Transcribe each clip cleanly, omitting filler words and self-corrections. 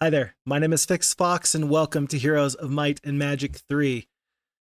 Hi there, my name is Fix Fox and welcome to Heroes of Might and Magic 3.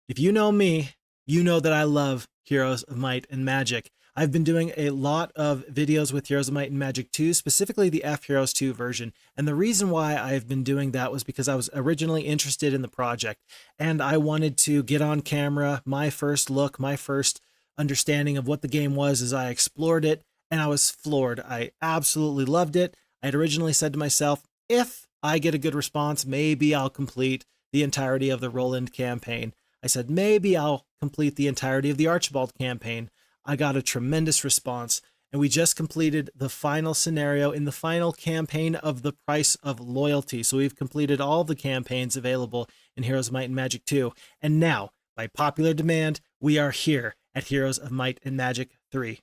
If you know me, you know that I love Heroes of Might and Magic. I've been doing a lot of videos with Heroes of Might and Magic 2, specifically the F-Heroes 2 version. And the reason why I've been doing that was because I was originally interested in the project and I wanted to get on camera, my first look, my first understanding of what the game was as I explored it, and I was floored. I absolutely loved it. I had originally said to myself, if I get a good response, maybe I'll complete the entirety of the Roland campaign. I said, maybe I'll complete the entirety of the Archibald campaign. I got a tremendous response, and we just completed the final scenario in the final campaign of The Price of Loyalty. So we've completed all the campaigns available in Heroes of Might and Magic 2. And now, by popular demand, we are here at Heroes of Might and Magic 3.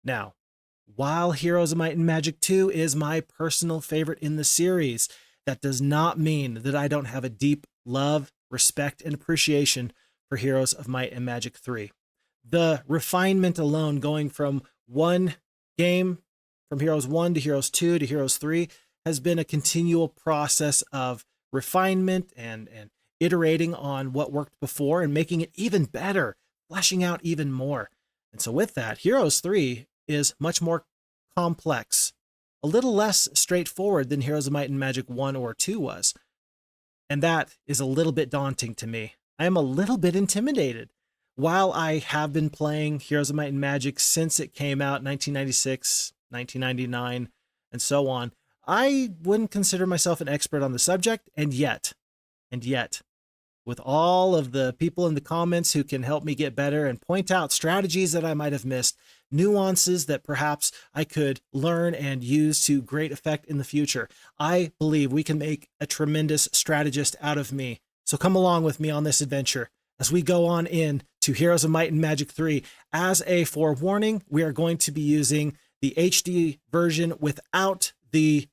Now, while Heroes of Might and Magic 2 is my personal favorite in the series, that does not mean that I don't have a deep love, respect, and appreciation for Heroes of Might and Magic 3. The refinement alone, going from one game, from Heroes 1 to Heroes 2 to Heroes 3, has been a continual process of refinement and iterating on what worked before and making it even better, fleshing out even more. And so with that, Heroes 3 is much more complex, a little less straightforward than Heroes of Might and Magic 1 or 2 was. And that is a little bit daunting to me. I am a little bit intimidated. While I have been playing Heroes of Might and Magic since it came out, 1996, 1999, and so on, I wouldn't consider myself an expert on the subject, and yet, with all of the people in the comments who can help me get better and point out strategies that I might have missed, nuances that perhaps I could learn and use to great effect in the future, I believe we can make a tremendous strategist out of me. So come along with me on this adventure as we go on in to Heroes of Might and Magic 3. As a forewarning, we are going to be using the HD version without the,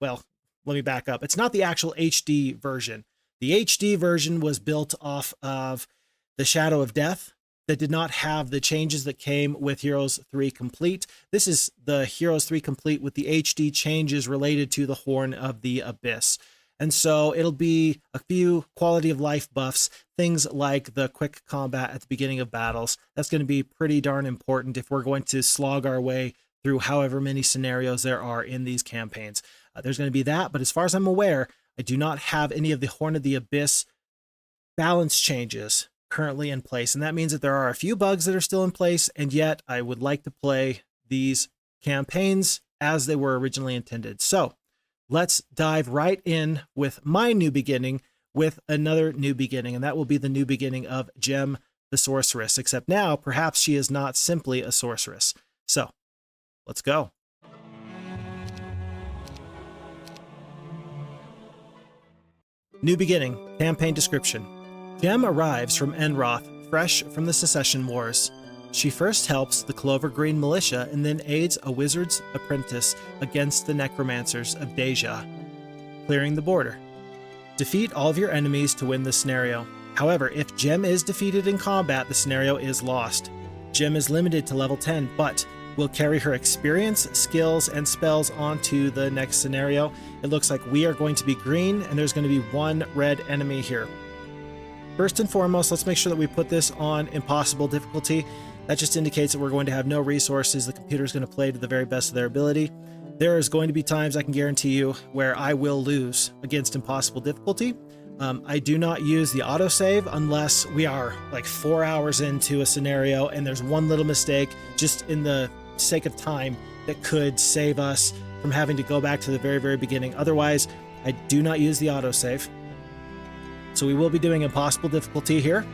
well, let me back up. It's not the actual HD version. The HD version was built off of the Shadow of Death that did not have the changes that came with Heroes 3 Complete. This is the Heroes 3 Complete with the HD changes related to the Horn of the Abyss. And so it'll be a few quality of life buffs, things like the quick combat at the beginning of battles. That's going to be pretty darn important if we're going to slog our way through however many scenarios there are in these campaigns. There's going to be that, but as far as I'm aware, I do not have any of the Horn of the Abyss balance changes currently in place. And that means that there are a few bugs that are still in place, and yet I would like to play these campaigns as they were originally intended. So let's dive right in with my new beginning with another new beginning, and that will be the new beginning of Gem the Sorceress, except now perhaps she is not simply a sorceress. So let's go. New beginning, campaign description. Gem arrives from Enroth, fresh from the Secession Wars. She first helps the Clover Green Militia and then aids a wizard's apprentice against the necromancers of Deja, clearing the border. Defeat all of your enemies to win the scenario. However, if Gem is defeated in combat, the scenario is lost. Gem is limited to level 10, but will carry her experience, skills, and spells onto the next scenario. It looks like we are going to be green, and there's going to be one red enemy here. First and foremost, let's make sure that we put this on impossible difficulty. That just indicates that we're going to have no resources. The computer is going to play to the very best of their ability. There is going to be times, I can guarantee you, where I will lose against impossible difficulty. I do not use the autosave unless we are like 4 hours into a scenario and there's one little mistake just in the sake of time that could save us from having to go back to the very, very beginning. Otherwise, I do not use the autosave. So we will be doing impossible difficulty here.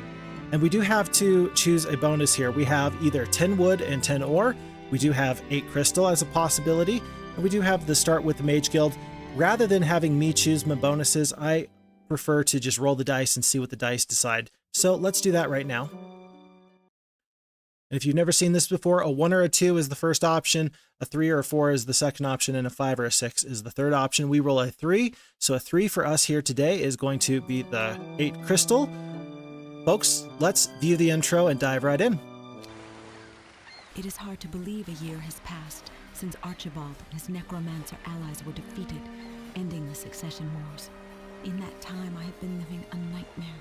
And we do have to choose a bonus here. We have either 10 wood and 10 ore. We do have 8 crystal as a possibility. And we do have the start with the Mage Guild. Rather than having me choose my bonuses, I prefer to just roll the dice and see what the dice decide. So let's do that right now. And if you've never seen this before, a 1 or a 2 is the first option, a 3 or a 4 is the second option, and a 5 or a 6 is the third option. We roll a 3, so a 3 for us here today is going to be the 8 crystal. Folks, let's view the intro and dive right in. It is hard to believe a year has passed since Archibald and his necromancer allies were defeated. ending the succession wars. In that time, I have been living a nightmare,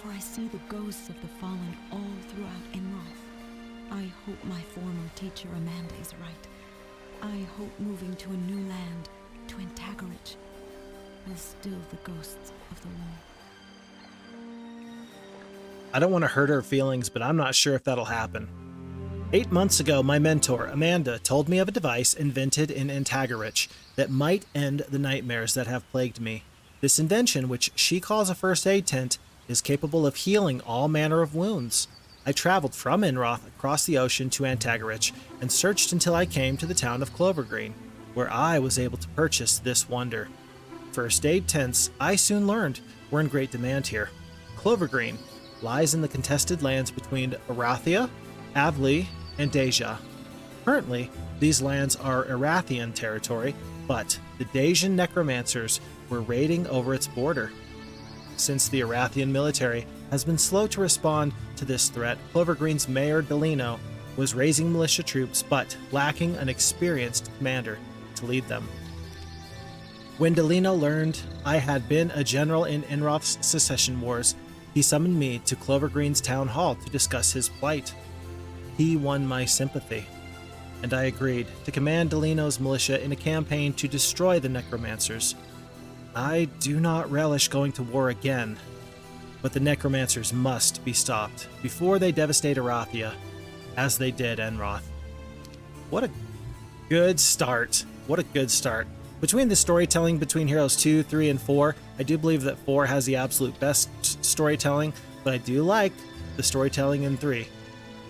for I see the ghosts of the fallen all throughout Enroth. I hope my former teacher Amanda is right. I hope moving to a new land, to Encroach, will still the ghosts of the war. I don't want to hurt her feelings, but I'm not sure if that'll happen. 8 months ago, my mentor, Amanda, told me of a device invented in Encroach that might end the nightmares that have plagued me. This invention, which she calls a first aid tent, is capable of healing all manner of wounds. I traveled from Enroth across the ocean to Encroach and searched until I came to the town of Clovergreen, where I was able to purchase this wonder. First aid tents, I soon learned, were in great demand here. Clovergreen lies in the contested lands between Erathia, Avli, and Deja. Currently, these lands are Erathian territory, but the Dejan necromancers were raiding over its border. Since the Erathian military has been slow to respond to this threat, Clovergreen's mayor Delino was raising militia troops but lacking an experienced commander to lead them. When Delino learned I had been a general in Enroth's secession wars, he summoned me to Clovergreen's town hall to discuss his plight. He won my sympathy, and I agreed to command Delino's militia in a campaign to destroy the necromancers. I do not relish going to war again, but the necromancers must be stopped before they devastate Erathia, as they did Enroth. What a good start. What a good start. Between the storytelling between Heroes 2, 3, and 4, I do believe that 4 has the absolute best storytelling, but I do like the storytelling in 3.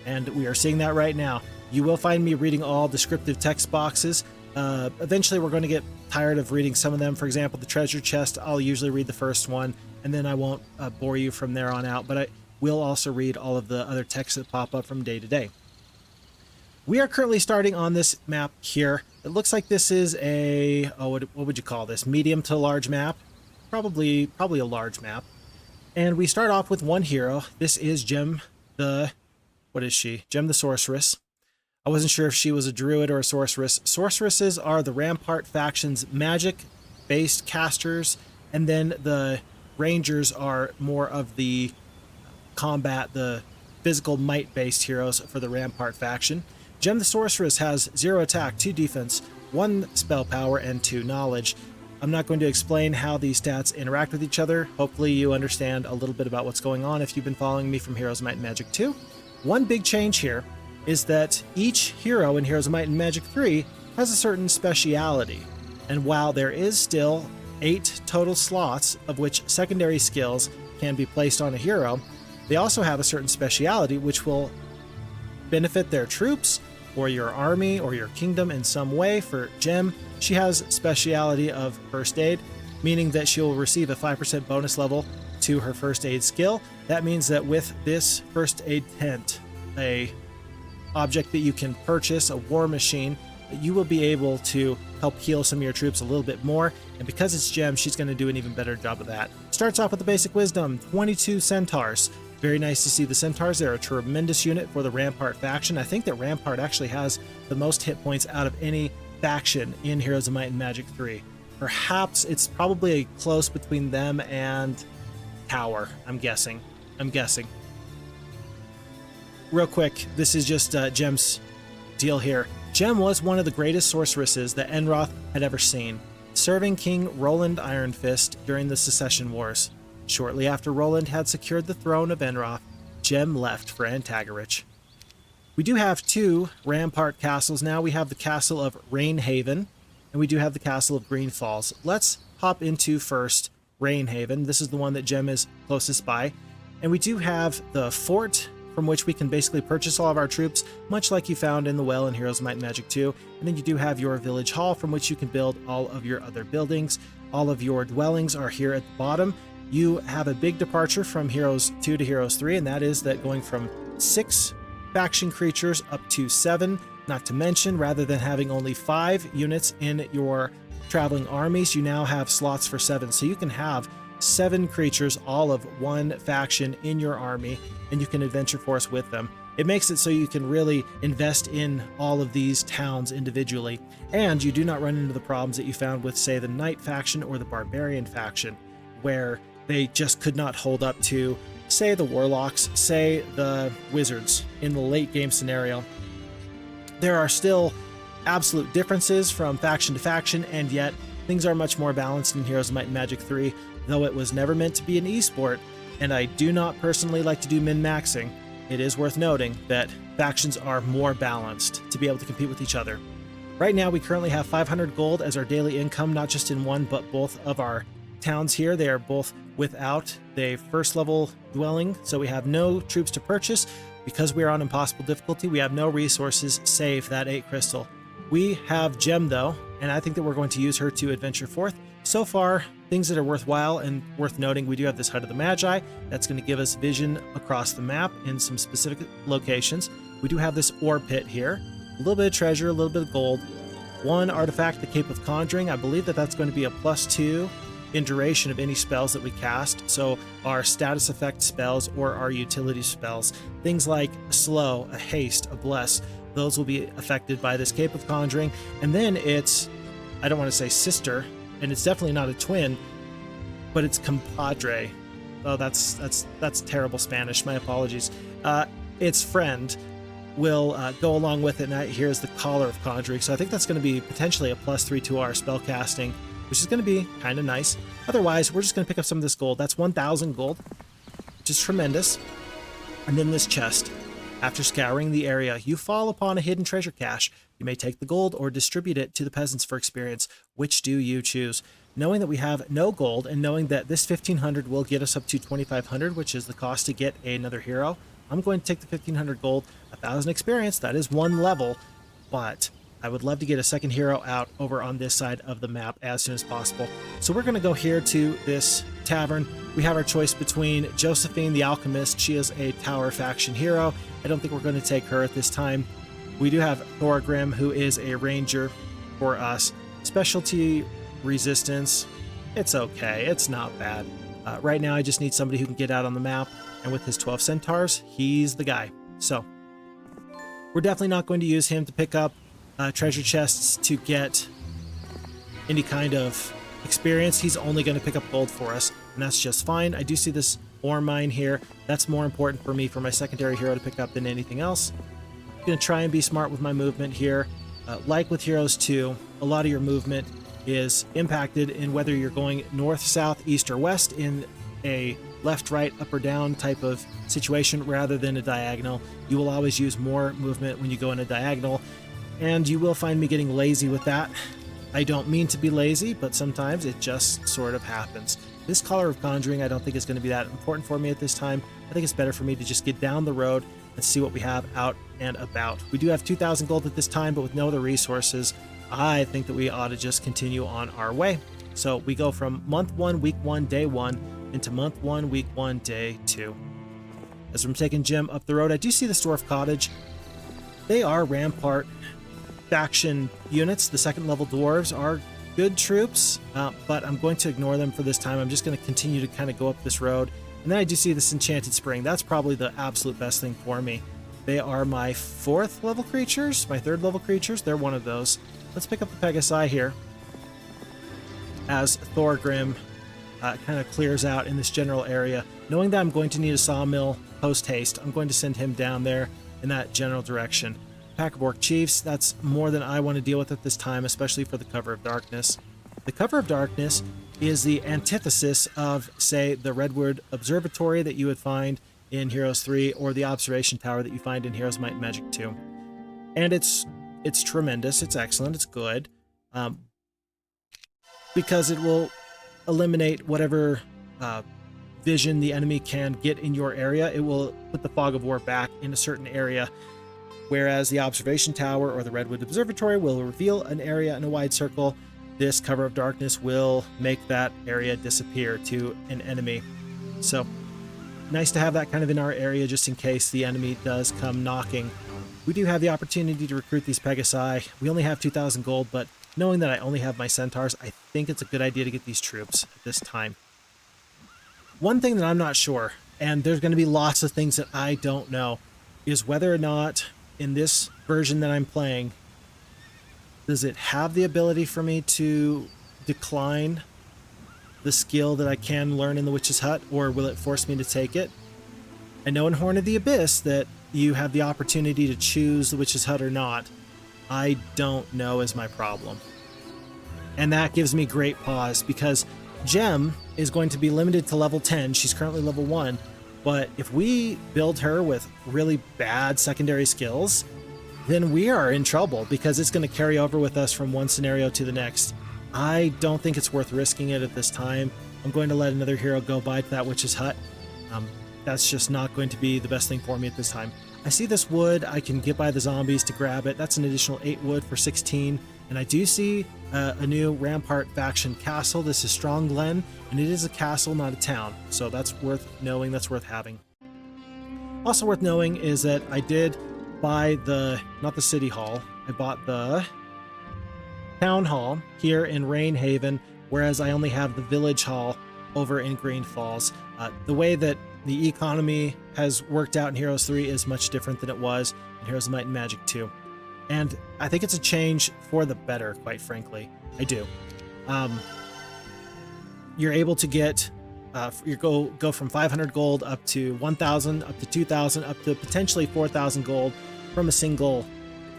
And we are seeing that right now. You will find me reading all descriptive text boxes. Eventually we're going to get tired of reading some of them. For example, the treasure chest, I'll usually read the first one, and then I won't bore you from there on out, but I will also read all of the other texts that pop up from day to day. We are currently starting on this map here. It looks like this is a, what would you call this? Medium to large map? Probably a large map. And we start off with one hero. This is Gem the, what is she? Gem the Sorceress. I wasn't sure if she was a druid or a sorceress. Sorceresses are the Rampart faction's magic-based casters, and then the rangers are more of the combat, the physical might-based heroes for the Rampart faction. Gem the Sorceress has 0 attack, 2 defense, 1 spell power, and 2 knowledge. I'm not going to explain how these stats interact with each other. Hopefully you understand a little bit about what's going on if you've been following me from Heroes of Might and Magic 2. One big change here is that each hero in Heroes of Might and Magic 3 has a certain speciality. And while there is still 8 total slots of which secondary skills can be placed on a hero, they also have a certain speciality which will benefit their troops or your army or your kingdom in some way. For Gem, she has speciality of first aid, meaning that she'll receive a 5% bonus level to her first aid skill. That means that with this first aid tent, a object that you can purchase, a war machine, you will be able to help heal some of your troops a little bit more. And because it's Gem, she's going to do an even better job of that. Starts off with the basic wisdom, 22 centaurs. Very nice to see the centaurs. They're a tremendous unit for the Rampart faction. I think that Rampart actually has the most hit points out of any faction in Heroes of Might and Magic 3. Perhaps it's probably a close between them and Tower, I'm guessing. Real quick, this is just Gem's deal here. Gem was one of the greatest sorceresses that Enroth had ever seen, serving King Roland Ironfist during the Secession Wars. Shortly after Roland had secured the throne of Enroth, Gem left for Encroach. We do have 2 Rampart castles now. We have the castle of Rainhaven, and we do have the castle of Green Falls. Let's hop into first Rainhaven. This is the one that Gem is closest by. And we do have the fort from which we can basically purchase all of our troops, much like you found in the well in Heroes of Might and Magic 2. And then you do have your village hall from which you can build all of your other buildings. All of your dwellings are here at the bottom. You have a big departure from Heroes 2 to Heroes 3, and that is that going from 6 faction creatures up to 7, not to mention, rather than having only 5 units in your traveling armies, you now have slots for 7. So you can have 7 creatures, all of one faction in your army, and you can adventure force with them. It makes it so you can really invest in all of these towns individually, and you do not run into the problems that you found with, say, the Knight faction or the Barbarian faction, where they just could not hold up to, say, the Warlocks, say, the Wizards in the late game scenario. There are still absolute differences from faction to faction, and yet things are much more balanced in Heroes of Might and Magic 3, though it was never meant to be an esport, and I do not personally like to do min-maxing. It is worth noting that factions are more balanced to be able to compete with each other. Right now, we currently have 500 gold as our daily income, not just in one, but both of our towns here. They are both without the first level dwelling, so we have no troops to purchase. Because we are on impossible difficulty, we have no resources save that 8 crystal. We have Gem though, and I think that we're going to use her to adventure forth. So far, things that are worthwhile and worth noting, we do have this Hut of the Magi. That's going to give us vision across the map in some specific locations. We do have this ore pit here. A little bit of treasure, a little bit of gold. 1 artifact, the Cape of Conjuring. I believe that that's going to be a +2 in duration of any spells that we cast. So our status effect spells or our utility spells, things like a slow, a haste, a bless, those will be affected by this Cape of Conjuring. And then it's, I don't want to say sister, and it's definitely not a twin, but it's compadre. Oh, that's terrible Spanish. My apologies. Its friend will go along with it, and here's the Collar of Conjuring. So I think that's going to be potentially a +3 to our spell casting, which is going to be kind of nice. Otherwise, we're just going to pick up some of this gold. That's 1,000 gold, which is tremendous. And then this chest. After scouring the area, you fall upon a hidden treasure cache. You may take the gold or distribute it to the peasants for experience. Which do you choose? Knowing that we have no gold and knowing that this 1,500 will get us up to 2,500, which is the cost to get another hero, I'm going to take the 1,500 gold, 1,000 experience. That is 1 level, but I would love to get a second hero out over on this side of the map as soon as possible. So we're going to go here to this tavern. We have our choice between Josephine the Alchemist. She is a Tower faction hero. I don't think we're going to take her at this time. We do have Thorgrim, who is a ranger for us. Specialty resistance. It's okay. It's not bad. Right now, I just need somebody who can get out on the map. And with his 12 centaurs, he's the guy. So we're definitely not going to use him to pick up treasure chests to get any kind of experience. He's only going to pick up gold for us, and that's just fine. I do see this ore mine here. That's more important for me, for my secondary hero to pick up than anything else. I'm going to try and be smart with my movement here. Like with Heroes 2, a lot of your movement is impacted in whether you're going north, south, east, or west in a left, right, up or down type of situation rather than a diagonal. You will always use more movement when you go in a diagonal, and you will find me getting lazy with that. I don't mean to be lazy, but sometimes it just sort of happens. This Collar of Conjuring I don't think is going to be that important for me at this time. I think it's better for me to just get down the road and see what we have out and about. We do have 2,000 gold at this time, but with no other resources, I think that we ought to just continue on our way. So we go from month 1, week 1, day 1, into month 1, week 1, day 2. As I'm taking Jim up the road, I do see the Dwarf Cottage. They are Rampart faction units. The 2nd level dwarves are good troops, but I'm going to ignore them for this time. I'm just going to continue to kind of go up this road. And then I do see this Enchanted Spring. That's probably the absolute best thing for me. They are my 4th level creatures, my 3rd level creatures. They're one of those. Let's pick up the Pegasi here as Thorgrim kind of clears out in this general area. Knowing that I'm going to need a sawmill post-haste, I'm going to send him down there in that general direction. Pack of Orc Chiefs, that's more than I want to deal with at this time, especially for the Cover of Darkness. The Cover of Darkness is the antithesis of, say, the Redwood Observatory that you would find in Heroes 3 or the Observation Tower that you find in Heroes Might and Magic 2. And it's tremendous, it's excellent, it's good, because it will eliminate whatever vision the enemy can get in your area. It will put the Fog of War back in a certain area, whereas the Observation Tower or the Redwood Observatory will reveal an area in a wide circle. This Cover of Darkness will make that area disappear to an enemy. So, nice to have that kind of in our area just in case the enemy does come knocking. We do have the opportunity to recruit these Pegasi. We only have 2,000 gold, but knowing that I only have my centaurs, I think it's a good idea to get these troops at this time. One thing that I'm not sure, and there's going to be lots of things that I don't know, is whether or not in this version that I'm playing, does it have the ability for me to decline the skill that I can learn in the Witch's Hut, or will it force me to take it? I know in Horn of the Abyss that you have the opportunity to choose the Witch's Hut or not. I don't know is my problem. And that gives me great pause, because Gem is going to be limited to level 10. She's currently level 1. But if we build her with really bad secondary skills, then we are in trouble, because it's going to carry over with us from one scenario to the next. I don't think it's worth risking it at this time. I'm going to let another hero go by to that Witch's Hut. That's just not going to be the best thing for me at this time. I see this wood. I can get by the zombies to grab it. That's an additional 8 wood for 16. And I do see a new Rampart faction castle. This is Strong Glen, and it is a castle, not a town. So that's worth knowing. That's worth having. Also worth knowing is that I did buy not the city hall. I bought the town hall here in Rainhaven, whereas I only have the village hall over in Green Falls. The way that the economy has worked out in Heroes 3 is much different than it was in Heroes of Might and Magic 2. And I think it's a change for the better, quite frankly. I do. You're able to get, you go from 500 gold up to 1,000, up to 2,000, up to potentially 4,000 gold from a single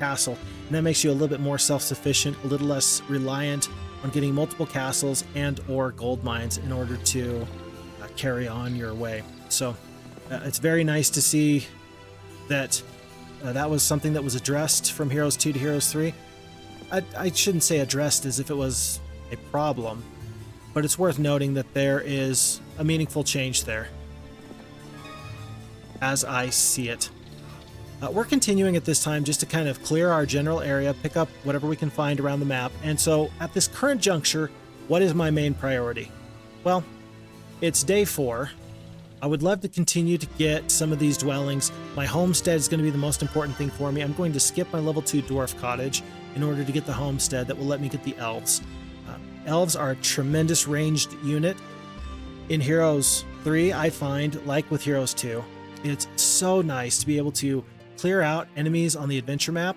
castle. And that makes you a little bit more self-sufficient, a little less reliant on getting multiple castles and or gold mines in order to carry on your way. So it's very nice to see that that was something that was addressed from Heroes 2 to Heroes 3. I shouldn't say addressed as if it was a problem, but it's worth noting that there is a meaningful change there, as I see it. We're continuing at this time just to kind of clear our general area, pick up whatever we can find around the map. And so at this current juncture, what is my main priority? Well, it's day 4. I would love to continue to get some of these dwellings. My homestead is going to be the most important thing for me. I'm going to skip my level 2 dwarf cottage in order to get the homestead that will let me get the elves. Elves are a tremendous ranged unit. In Heroes 3, I find, like with Heroes 2, it's so nice to be able to clear out enemies on the adventure map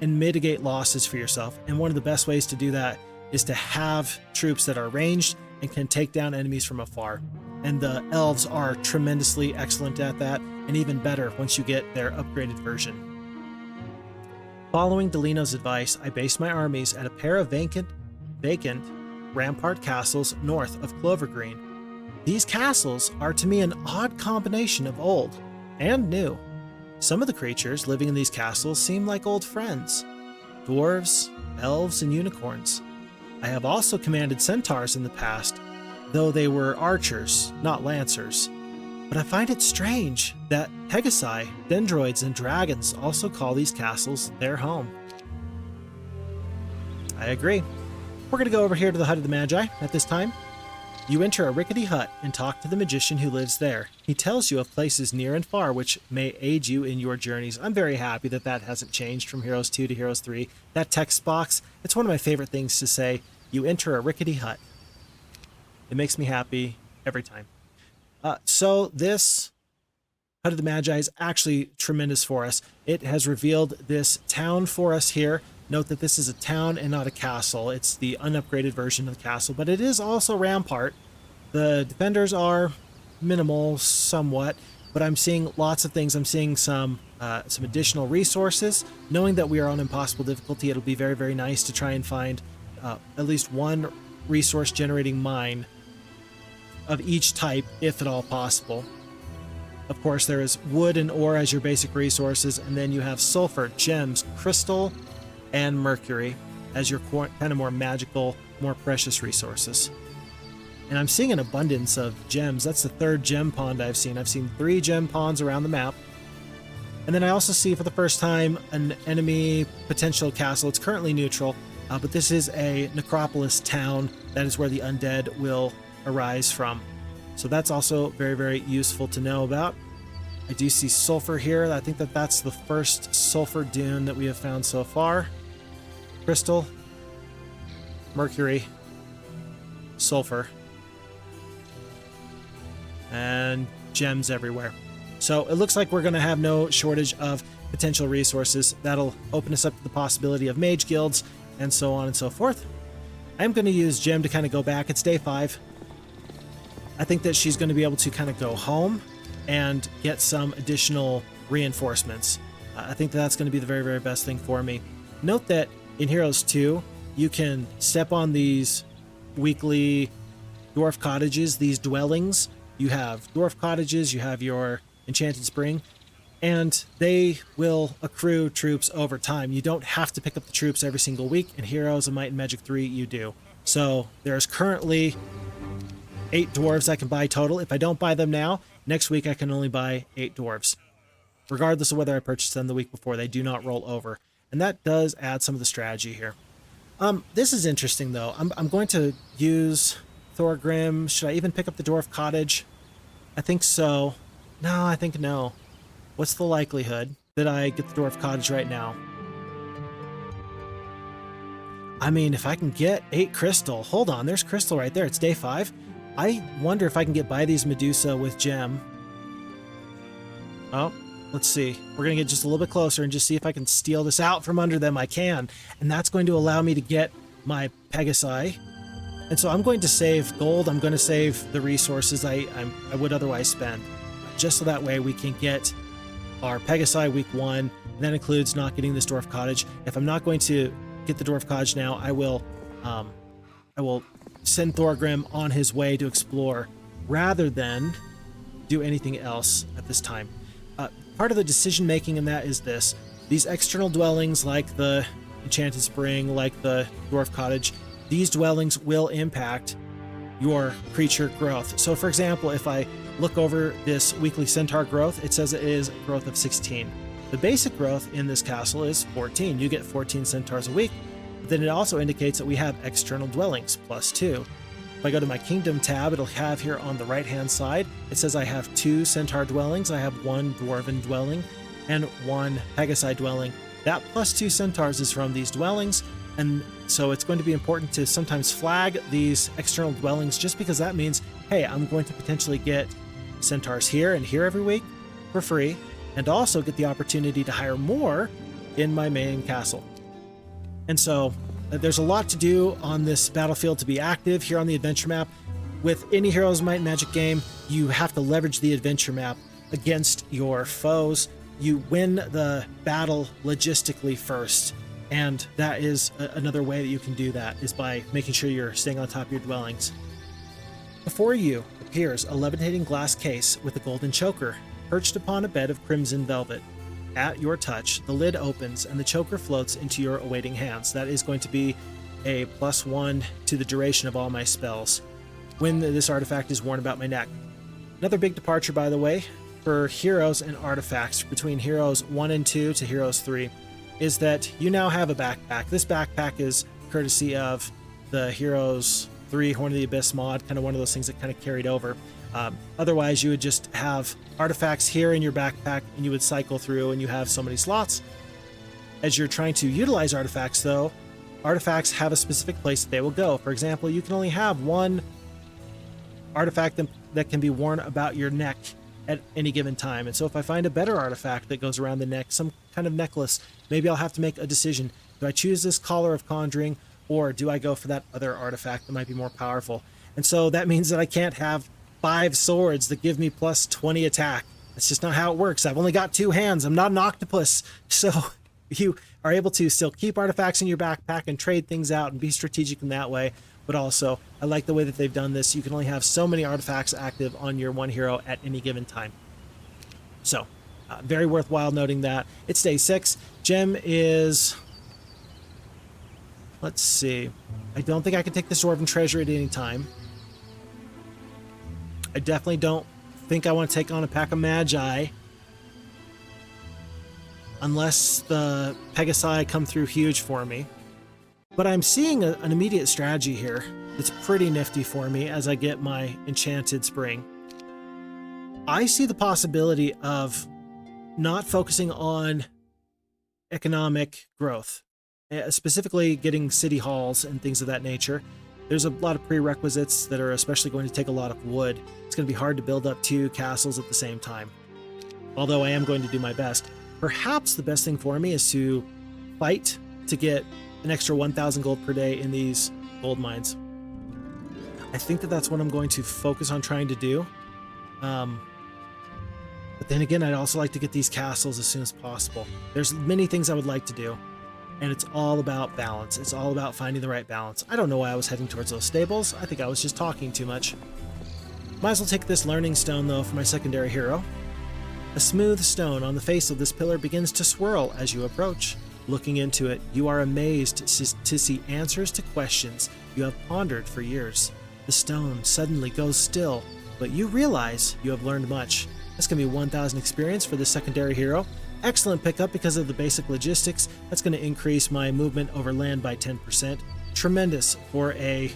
and mitigate losses for yourself. And one of the best ways to do that is to have troops that are ranged and can take down enemies from afar. And the elves are tremendously excellent at that, and even better once you get their upgraded version. Following Delino's advice, I based my armies at a pair of vacant rampart castles north of Clovergreen. These castles are to me an odd combination of old and new. Some of the creatures living in these castles seem like old friends. Dwarves, elves, and unicorns. I have also commanded centaurs in the past, though they were archers, not lancers. But I find it strange that Pegasi, Dendroids, and dragons also call these castles their home. I agree. We're going to go over here to the Hut of the Magi at this time. You enter a rickety hut and talk to the magician who lives there. He tells you of places near and far which may aid you in your journeys. I'm very happy that that hasn't changed from Heroes 2 to Heroes 3. That text box, it's one of my favorite things to say. You enter a rickety hut. It makes me happy every time. So this Hut of the Magi is actually tremendous for us. It has revealed this town for us here. Note that this is a town and not a castle. It's the unupgraded version of the castle, but it is also Rampart. The defenders are minimal somewhat, but I'm seeing lots of things. I'm seeing some additional resources. Knowing that we are on impossible difficulty, it'll be very, very nice to try and find at least one resource generating mine of each type, if at all possible. Of course, there is wood and ore as your basic resources, and then you have sulfur, gems, crystal, and mercury as your kind of more magical, more precious resources. And I'm seeing an abundance of gems. That's the 3rd gem pond I've seen. I've seen 3 gem ponds around the map. And then I also see for the first time an enemy potential castle. It's currently neutral, but this is a necropolis town. That is where the undead will arise from. So that's also very, very useful to know about. I do see sulfur here. I think that that's the first sulfur dune that we have found so far. Crystal, mercury, sulfur. and gems everywhere. So it looks like we're going to have no shortage of potential resources. That'll open us up to the possibility of mage guilds and so on and so forth. I'm going to use Gem to kind of go back. It's day 5. I think that she's going to be able to kind of go home and get some additional reinforcements. I think that's going to be the very, very best thing for me. Note that in Heroes 2, you can step on these weekly dwarf cottages, these dwellings. You have dwarf cottages, you have your Enchanted Spring, and they will accrue troops over time. You don't have to pick up the troops every single week. In Heroes of Might and Magic 3, you do. So there's currently 8 dwarves I can buy total. If I don't buy them now, next week I can only buy 8 dwarves. Regardless of whether I purchase them the week before, they do not roll over. And that does add some of the strategy here. This is interesting, though. I'm going to use Thorgrim. Should I even pick up the Dwarf Cottage? I think so. No, I think no. What's the likelihood that I get the Dwarf Cottage right now? I mean, if I can get 8 crystal. Hold on, there's crystal right there. It's day 5. I wonder if I can get by these Medusa with Gem. Oh, let's see. We're going to get just a little bit closer and just see if I can steal this out from under them. I can. And that's going to allow me to get my Pegasi. And so I'm going to save gold. I'm going to save the resources I would otherwise spend. Just so that way we can get our Pegasi week 1. And that includes not getting this Dwarf Cottage. If I'm not going to get the Dwarf Cottage now, I will send Thorgrim on his way to explore rather than do anything else at this time. Part of the decision making in that is this. These external dwellings like the Enchanted Spring, like the Dwarf Cottage, these dwellings will impact your creature growth. So for example, if I look over this weekly centaur growth, it says it is growth of 16. The basic growth in this castle is 14. You get 14 centaurs a week. But then it also indicates that we have external dwellings, plus 2. If I go to my Kingdom tab, it'll have here on the right-hand side, it says I have 2 centaur dwellings, I have 1 dwarven dwelling, and 1 Pegasi dwelling. That plus 2 centaurs is from these dwellings, and so it's going to be important to sometimes flag these external dwellings just because that means, hey, I'm going to potentially get centaurs here and here every week for free, and also get the opportunity to hire more in my main castle. And so there's a lot to do on this battlefield to be active here on the adventure map. With any Heroes of Might and Magic game, you have to leverage the adventure map against your foes. You win the battle logistically first, and that is another way that you can do that, is by making sure you're staying on top of your dwellings. Before you appears a levitating glass case with a golden choker, perched upon a bed of crimson velvet. At your touch, the lid opens and the choker floats into your awaiting hands. That is going to be a +1 to the duration of all my spells when this artifact is worn about my neck. Another big departure, by the way, for heroes and artifacts between Heroes 1 and 2 to Heroes 3 is that you now have a backpack. This backpack is courtesy of the Heroes 3 Horn of the Abyss mod, kind of one of those things that kind of carried over. Otherwise, you would just have artifacts here in your backpack and you would cycle through and you have so many slots. As you're trying to utilize artifacts, though, artifacts have a specific place that they will go. For example, you can only have 1 artifact that can be worn about your neck at any given time. And so if I find a better artifact that goes around the neck, some kind of necklace, maybe I'll have to make a decision. Do I choose this Collar of Conjuring, or do I go for that other artifact that might be more powerful? And so that means that I can't have 5 swords that give me +20 attack. That's just not how it works. I've only got 2 hands. I'm not an octopus. So you are able to still keep artifacts in your backpack and trade things out and be strategic in that way. But also, I like the way that they've done this. You can only have so many artifacts active on your one hero at any given time. So, very worthwhile noting that. It's day 6. Gem is... Let's see. I don't think I can take the Dwarven Treasury at any time. I definitely don't think I want to take on a pack of Magi. Unless the Pegasi come through huge for me. But I'm seeing an immediate strategy here that's pretty nifty for me as I get my Enchanted Spring. I see the possibility of not focusing on economic growth, specifically getting city halls and things of that nature, there's a lot of prerequisites that are especially going to take a lot of wood. It's going to be hard to build up 2 castles at the same time. Although I am going to do my best. Perhaps the best thing for me is to fight to get an extra 1,000 gold per day in these gold mines. I think that that's what I'm going to focus on trying to do. But then again, I'd also like to get these castles as soon as possible. There's many things I would like to do, and it's all about balance. It's all about finding the right balance. I don't know why I was heading towards those stables. I think I was just talking too much. Might as well take this learning stone, though, for my secondary hero. A smooth stone on the face of this pillar begins to swirl as you approach. Looking into it, you are amazed to see answers to questions you have pondered for years. The stone suddenly goes still, but you realize you have learned much. That's going to be 1,000 experience for the secondary hero. Excellent pickup because of the basic logistics. That's going to increase my movement over land by 10%. Tremendous for a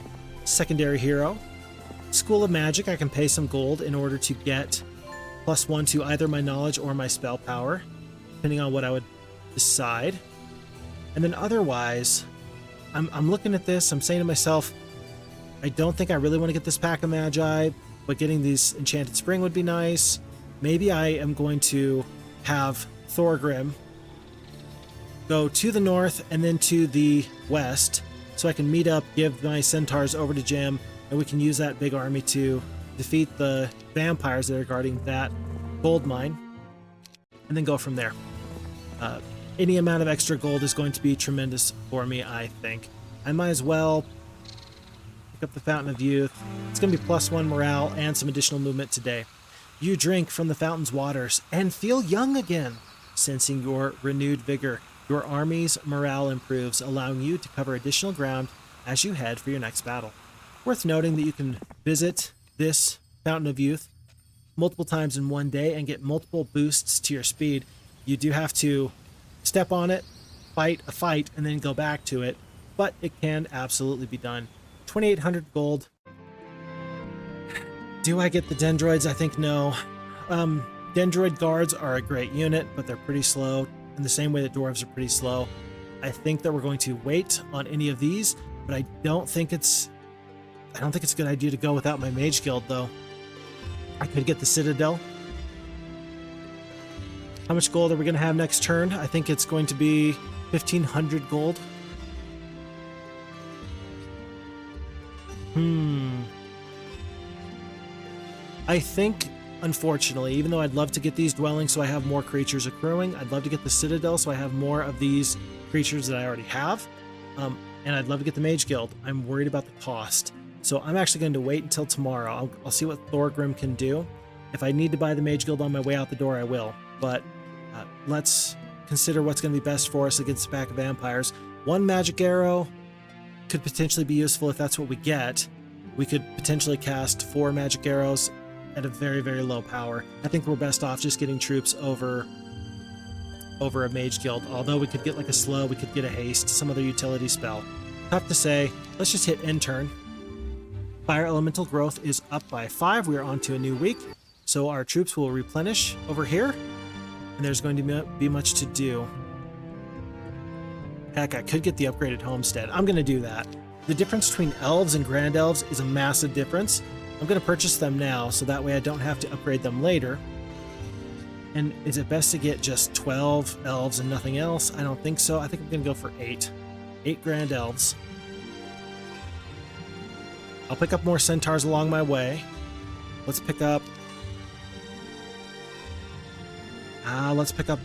secondary hero. School of Magic, I can pay some gold in order to get +1 to either my knowledge or my spell power, depending on what I would decide. And then otherwise, I'm looking at this, I'm saying to myself, I don't think I really want to get this pack of Magi, but getting these Enchanted Spring would be nice. Maybe I am going to have Thorgrim go to the north and then to the west, so I can meet up, give my centaurs over to Jim, and we can use that big army to defeat the vampires that are guarding that gold mine, and then go from there. Any amount of extra gold is going to be tremendous for me, I think. I might as well pick up the Fountain of Youth. It's going to be +1 morale and some additional movement today. You drink from the fountain's waters and feel young again. Sensing your renewed vigor, your army's morale improves, allowing you to cover additional ground as you head for your next battle. Worth noting that you can visit this Fountain of Youth multiple times in one day and get multiple boosts to your speed. You do have to step on it, fight a fight, and then go back to it, but it can absolutely be done. 2,800 gold. Do I get the Dendroids? I think no. Dendroid guards are a great unit, but they're pretty slow, in the same way that dwarves are pretty slow. I think that we're going to wait on any of these, but I don't think it's a good idea to go without my Mage Guild, though. I could get the Citadel. How much gold are we going to have next turn? I think it's going to be 1,500 gold. I think, unfortunately, even though I'd love to get these dwellings so I have more creatures accruing, I'd love to get the Citadel so I have more of these creatures that I already have, and I'd love to get the Mage Guild. I'm worried about the cost. So I'm actually going to wait until tomorrow. I'll see what Thorgrim can do. If I need to buy the Mage Guild on my way out the door, I will. But let's consider what's going to be best for us against the pack of vampires. 1 magic arrow could potentially be useful if that's what we get. We could potentially cast 4 magic arrows at a very, very low power. I think we're best off just getting troops over a Mage Guild. Although we could get like a slow, we could get a haste, some other utility spell. Tough to say. Let's just hit end turn. Fire elemental growth is up by 5. We are on to a new week, so our troops will replenish over here, and there's going to be much to do. Heck, I could get the upgraded homestead. I'm going to do that. The difference between elves and grand elves is a massive difference. I'm going to purchase them now, so that way I don't have to upgrade them later. And is it best to get just 12 elves and nothing else? I don't think so. I think I'm going to go for 8. 8 grand elves. I'll pick up more centaurs along my way. Let's pick up Pegasi. Let's pick up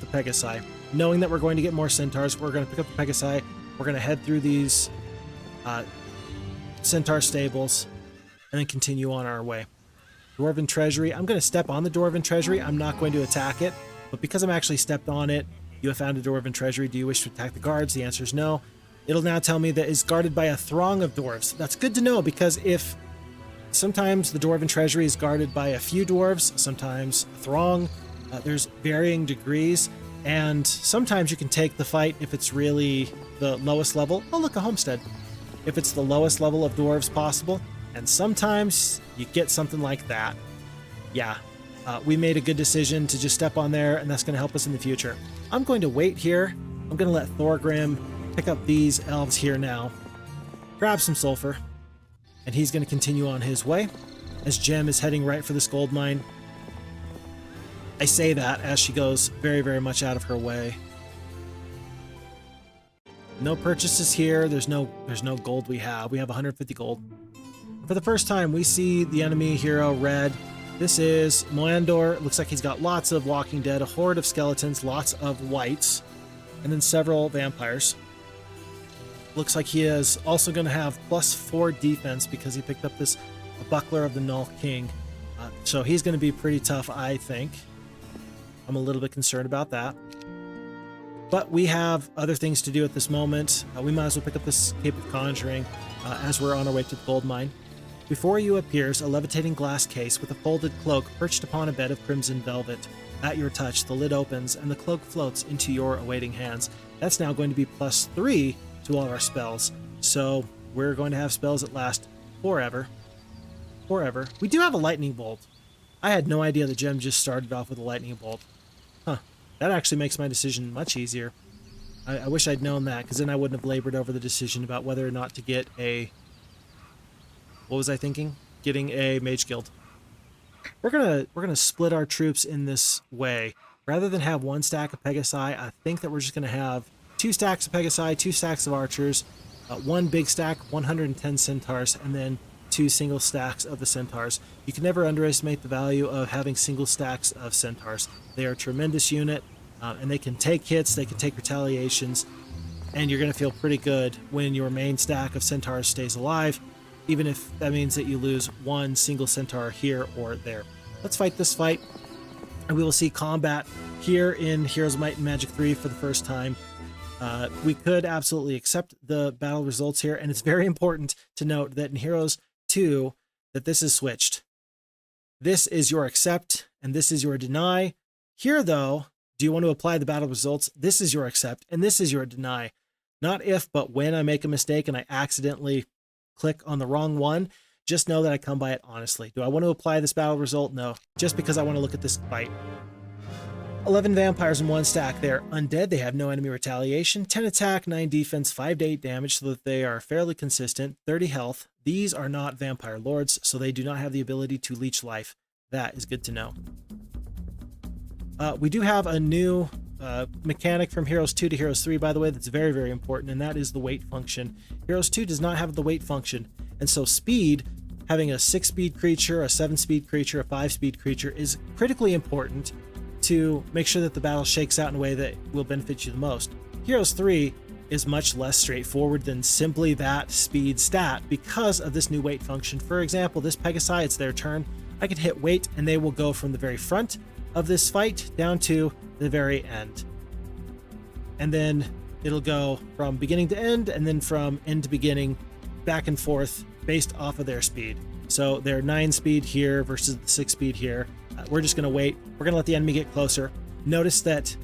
the Pegasi. Knowing that we're going to get more centaurs, we're going to pick up the Pegasi. We're going to head through these centaur stables and then continue on our way. Dwarven Treasury. I'm going to step on the Dwarven Treasury. I'm not going to attack it, but because I'm actually stepped on it, you have found a Dwarven Treasury. Do you wish to attack the guards? The answer is no. It'll now tell me that it's guarded by a throng of dwarves. That's good to know, because if sometimes the Dwarven Treasury is guarded by a few dwarves, sometimes a throng, there's varying degrees, and sometimes you can take the fight if it's really the lowest level. Oh, look, a homestead. If it's the lowest level of dwarves possible, and sometimes you get something like that. Yeah, we made a good decision to just step on there, and that's going to help us in the future. I'm going to wait here. I'm going to let Thorgrim pick up these elves here now, grab some sulfur, and he's going to continue on his way as Jem is heading right for this gold mine. I say that as she goes very, very much out of her way. No purchases here. There's no gold we have. We have 150 gold. For the first time, we see the enemy hero, Red. This is Moander. Looks like he's got lots of Walking Dead, a horde of skeletons, lots of wights, and then several vampires. Looks like he is also going to have +4 defense because he picked up this Buckler of the Null King. So he's going to be pretty tough, I think. I'm a little bit concerned about that. But we have other things to do at this moment. We might as well pick up this Cape of Conjuring as we're on our way to the gold mine. Before you appears a levitating glass case with a folded cloak perched upon a bed of crimson velvet. At your touch, the lid opens and the cloak floats into your awaiting hands. That's now going to be +3 to all of our spells. So we're going to have spells that last forever. Forever. We do have a lightning bolt. I had no idea the gem just started off with a lightning bolt. Huh. That actually makes my decision much easier. I wish I'd known that, because then I wouldn't have labored over the decision about whether or not to get a... What was I thinking? Getting a Mage Guild. We're gonna split our troops in this way. Rather than have 1 stack of Pegasi, I think that we're just gonna have 2 stacks of Pegasi, 2 stacks of archers, 1 big stack, 110 centaurs, and then 2 single stacks of the centaurs. You can never underestimate the value of having single stacks of centaurs. They are a tremendous unit, and they can take hits, they can take retaliations, and you're going to feel pretty good when your main stack of centaurs stays alive, even if that means that you lose 1 single centaur here or there. Let's fight this fight, and we will see combat here in Heroes of Might and Magic 3 for the first time. We could absolutely accept the battle results here, and it's very important to note that in Heroes 2 that this is switched. This is your accept and this is your deny. Here though, do you want to apply the battle results? This is your accept and this is your deny. Not if, but when I make a mistake and I accidentally click on the wrong one, just know that I come by it honestly. Do I want to apply this battle result? No, just because I want to look at this fight. 11 vampires in 1 stack. They're undead. They have no enemy retaliation. 10 attack, 9 defense, 5 to 8 damage, so that they are fairly consistent. 30 health. These are not vampire lords, so they do not have the ability to leech life. That is good to know. We do have a new mechanic from Heroes 2 to Heroes 3, by the way, that's very, very important, and that is the weight function. Heroes 2 does not have the weight function, and so speed, having a 6-speed creature, a 7-speed creature, a 5-speed creature, is critically important to make sure that the battle shakes out in a way that will benefit you the most. Heroes 3 is much less straightforward than simply that speed stat because of this new weight function. For example, this Pegasi, it's their turn. I could hit weight and they will go from the very front of this fight down to the very end. And then it'll go from beginning to end and then from end to beginning back and forth based off of their speed. So they're 9 speed here versus the 6 speed here. We're just going to wait. We're going to let the enemy get closer. Notice that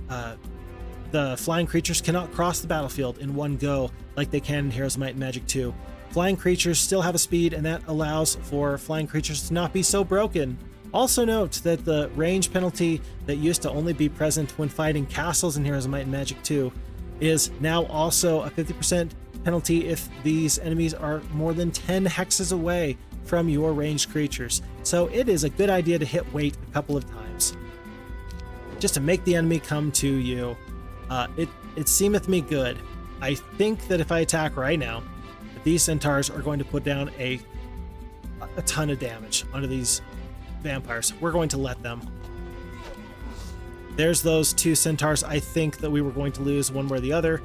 the flying creatures cannot cross the battlefield in one go like they can in Heroes of Might and Magic 2. Flying creatures still have a speed, and that allows for flying creatures to not be so broken. Also note that the range penalty that used to only be present when fighting castles in Heroes of Might and Magic 2 is now also a 50% penalty if these enemies are more than 10 hexes away from your ranged creatures. So it is a good idea to hit weight a couple of times just to make the enemy come to you. It seemeth me good. I think that if I attack right now, that these centaurs are going to put down a ton of damage onto these vampires. We're going to let them. There's those 2 centaurs. I think that we were going to lose one way or the other.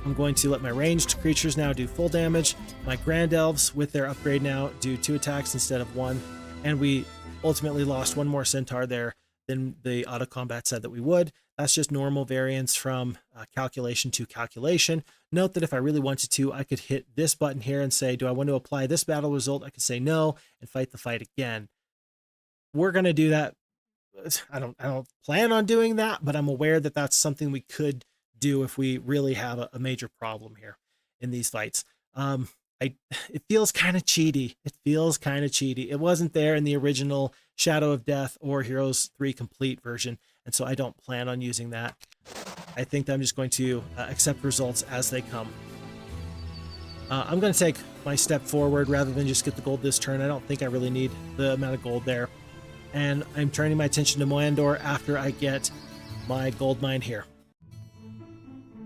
I'm going to let my ranged creatures now do full damage. My grand elves with their upgrade now do 2 attacks instead of 1. And we ultimately lost 1 more centaur there than the auto combat said that we would. That's just normal variance from calculation to calculation. Note that if I really wanted to, I could hit this button here and say, do I want to apply this battle result? I could say no and fight the fight again. We're going to do that. I don't plan on doing that, but I'm aware that that's something we could do if we really have a major problem here in these fights. It feels kind of cheaty. It wasn't there in the original Shadow of Death or Heroes 3 Complete version, and so I don't plan on using that. I think that I'm just going to accept results as they come. I'm going to take my step forward rather than just get the gold this turn. I don't think I really need the amount of gold there. And I'm turning my attention to Moander after I get my gold mine here.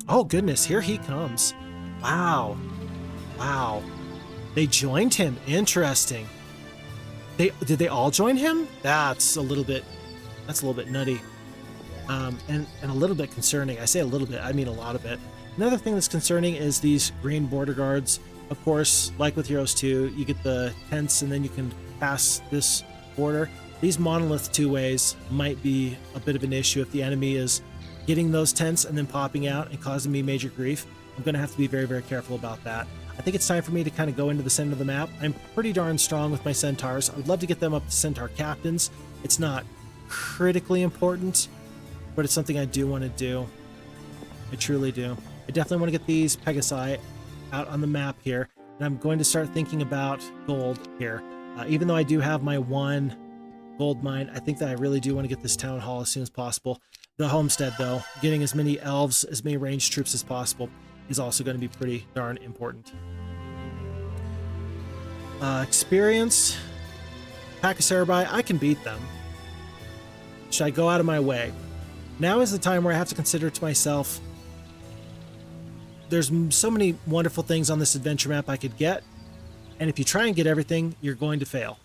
Oh goodness, here he comes. Wow. Wow. They joined him. Interesting. Did they all join him? That's a little bit nutty. And a little bit concerning. I say a little bit, I mean a lot of it. Another thing that's concerning is these green border guards. Of course, like with Heroes 2, you get the tents and then you can pass this border. These monolith two-ways might be a bit of an issue if the enemy is getting those tents and then popping out and causing me major grief. I'm going to have to be very, very careful about that. I think it's time for me to kind of go into the center of the map. I'm pretty darn strong with my centaurs. I would love to get them up to centaur captains. It's not critically important, but it's something I do want to do. I truly do. I definitely want to get these Pegasi out on the map here, and I'm going to start thinking about gold here. Even though I do have my one gold mine, I think that I really do want to get this town hall as soon as possible. The homestead, though, getting as many elves, as many ranged troops as possible, is also going to be pretty darn important. Experience. Pack of Cerebri, I can beat them. Should I go out of my way? Now is the time where I have to consider to myself, there's so many wonderful things on this adventure map I could get, and if you try and get everything, you're going to fail.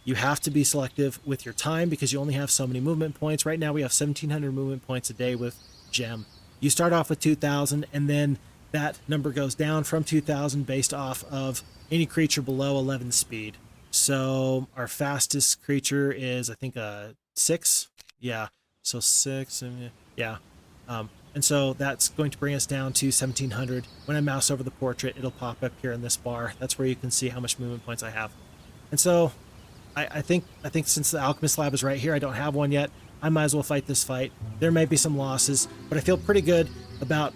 You have to be selective with your time because you only have so many movement points. Right now we have 1,700 movement points a day with Gem. You start off with 2,000, and then that number goes down from 2,000 based off of any creature below 11 speed. So our fastest creature is, I think, 6. Yeah, so 6, yeah. And so that's going to bring us down to 1,700. When I mouse over the portrait, it'll pop up here in this bar. That's where you can see how much movement points I have. And so I think since the Alchemist Lab is right here, I don't have one yet, I might as well fight this fight. There may be some losses, but I feel pretty good about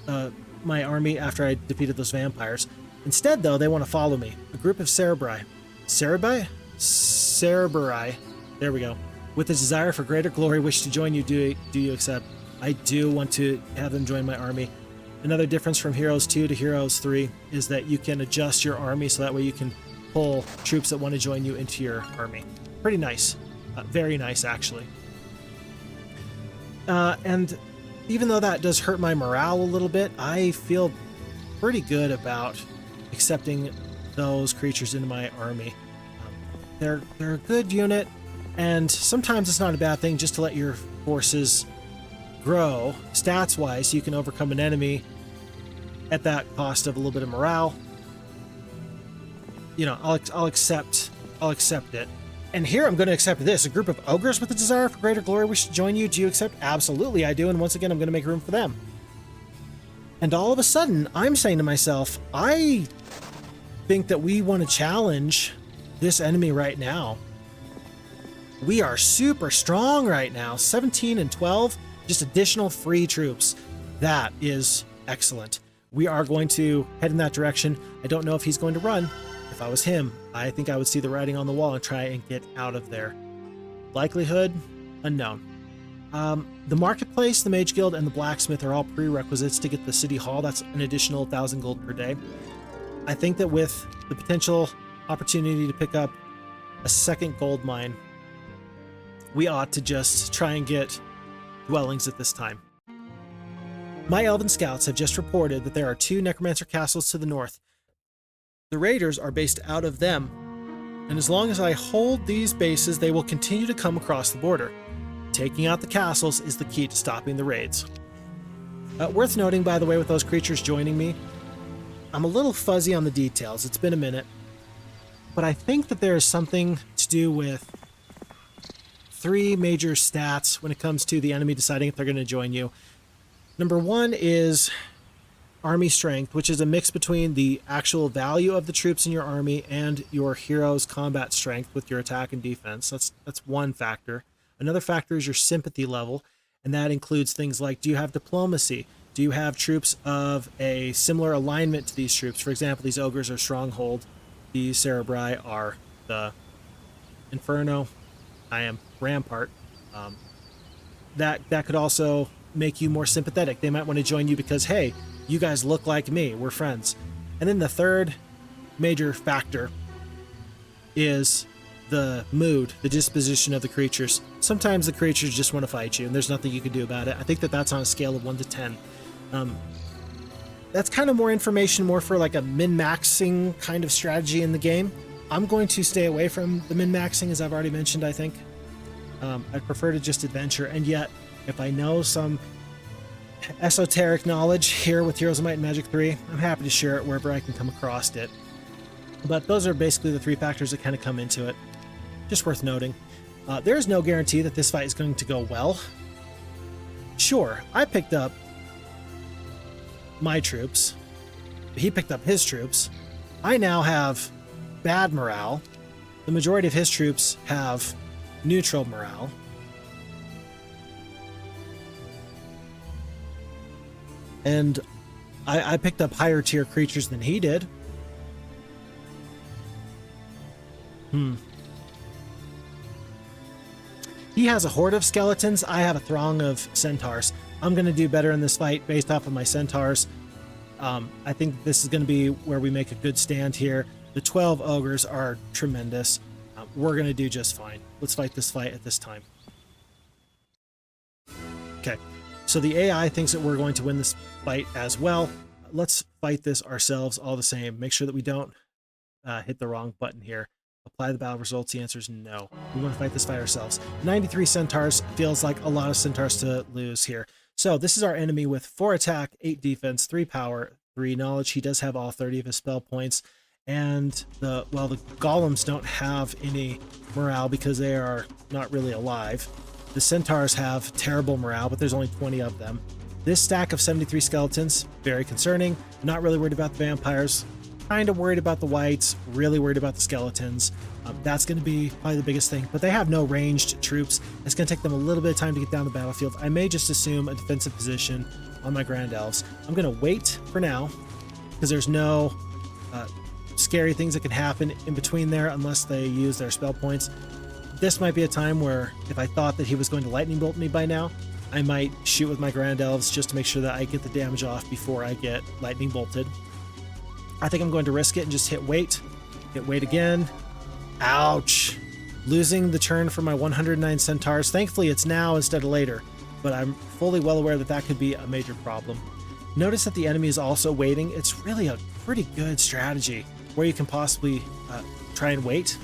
my army after I defeated those vampires. Instead, though, they want to follow me. A group of Cerebri. Cerebri? Cerebri. There we go. With a desire for greater glory, wish to join you. Do you accept? I do want to have them join my army. Another difference from Heroes 2 to Heroes 3 is that you can adjust your army so that way you can pull troops that want to join you into your army. Pretty nice. Very nice, actually. And even though that does hurt my morale a little bit, I feel pretty good about accepting those creatures into my army. They're a good unit, and sometimes it's not a bad thing just to let your forces grow stats-wise so you can overcome an enemy at that cost of a little bit of morale. You know, I'll accept it. And here I'm going to accept this. A group of ogres with a desire for greater glory wish to join you. Do you accept? Absolutely, I do. And once again, I'm going to make room for them. And all of a sudden, I'm saying to myself, I think that we want to challenge this enemy right now. We are super strong right now. 17 and 12, just additional free troops. That is excellent. We are going to head in that direction. I don't know if he's going to run. If I was him, I think I would see the writing on the wall and try and get out of there. Likelihood? Unknown. The marketplace, the Mage Guild, and the blacksmith are all prerequisites to get the city hall. That's an additional 1,000 gold per day. I think that with the potential opportunity to pick up a second gold mine, we ought to just try and get dwellings at this time. My elven scouts have just reported that there are 2 necromancer castles to the north. The raiders are based out of them, and as long as I hold these bases, they will continue to come across the border. Taking out the castles is the key to stopping the raids. Worth noting, by the way, with those creatures joining me, I'm a little fuzzy on the details. It's been a minute. But I think that there is something to do with 3 major stats when it comes to the enemy deciding if they're going to join you. Number 1 is army strength, which is a mix between the actual value of the troops in your army and your hero's combat strength with your attack and defense. That's one factor. Another factor is your sympathy level, and that includes things like, do you have diplomacy? Do you have troops of a similar alignment to these troops? For example, these ogres are Stronghold. These Cerebri are the Inferno. I am Rampart. That could also make you more sympathetic. They might want to join you because, hey, you guys look like me. We're friends. And then the third major factor is the mood, the disposition of the creatures. Sometimes the creatures just want to fight you, and there's nothing you can do about it. I think that that's on a scale of 1 to 10. That's kind of more information, more for like a min-maxing kind of strategy in the game. I'm going to stay away from the min-maxing, as I've already mentioned, I think. I'd prefer to just adventure, and yet, if I know some esoteric knowledge here with Heroes of Might and Magic 3, I'm happy to share it wherever I can come across it. But those are basically the 3 factors that kind of come into it. Just worth noting. There is no guarantee that this fight is going to go well. Sure, I picked up my troops. He picked up his troops. I now have bad morale. The majority of his troops have neutral morale. And I picked up higher tier creatures than he did. He has a horde of skeletons. I have a throng of centaurs. I'm going to do better in this fight based off of my centaurs. I think this is going to be where we make a good stand here. The 12 ogres are tremendous. We're going to do just fine. Let's fight this fight at this time. Okay, so the AI thinks that we're going to win this fight as well. Let's fight this ourselves all the same. Make sure that we don't hit the wrong button here. Apply the battle results. The answer is no. We want to fight this fight ourselves. 93 centaurs feels like a lot of centaurs to lose here. So this is our enemy with 4 attack, 8 defense, 3 power, 3 knowledge. He does have all 30 of his spell points. And the golems don't have any morale because they are not really alive. The centaurs have terrible morale, but there's only 20 of them. This stack of 73 skeletons, very concerning. Not really worried about the vampires. Kind of worried about the whites, really worried about the skeletons. That's going to be probably the biggest thing, but they have no ranged troops. It's going to take them a little bit of time to get down the battlefield. I may just assume a defensive position on my Grand Elves. I'm going to wait for now because there's no scary things that can happen in between there unless they use their spell points. This might be a time where if I thought that he was going to lightning bolt me by now, I might shoot with my Grand Elves just to make sure that I get the damage off before I get lightning bolted. I think I'm going to risk it and just hit wait again. Ouch. Losing the turn for my 109 centaurs. Thankfully, it's now instead of later, but I'm fully well aware that that could be a major problem. Notice that the enemy is also waiting. It's really a pretty good strategy where you can possibly try and wait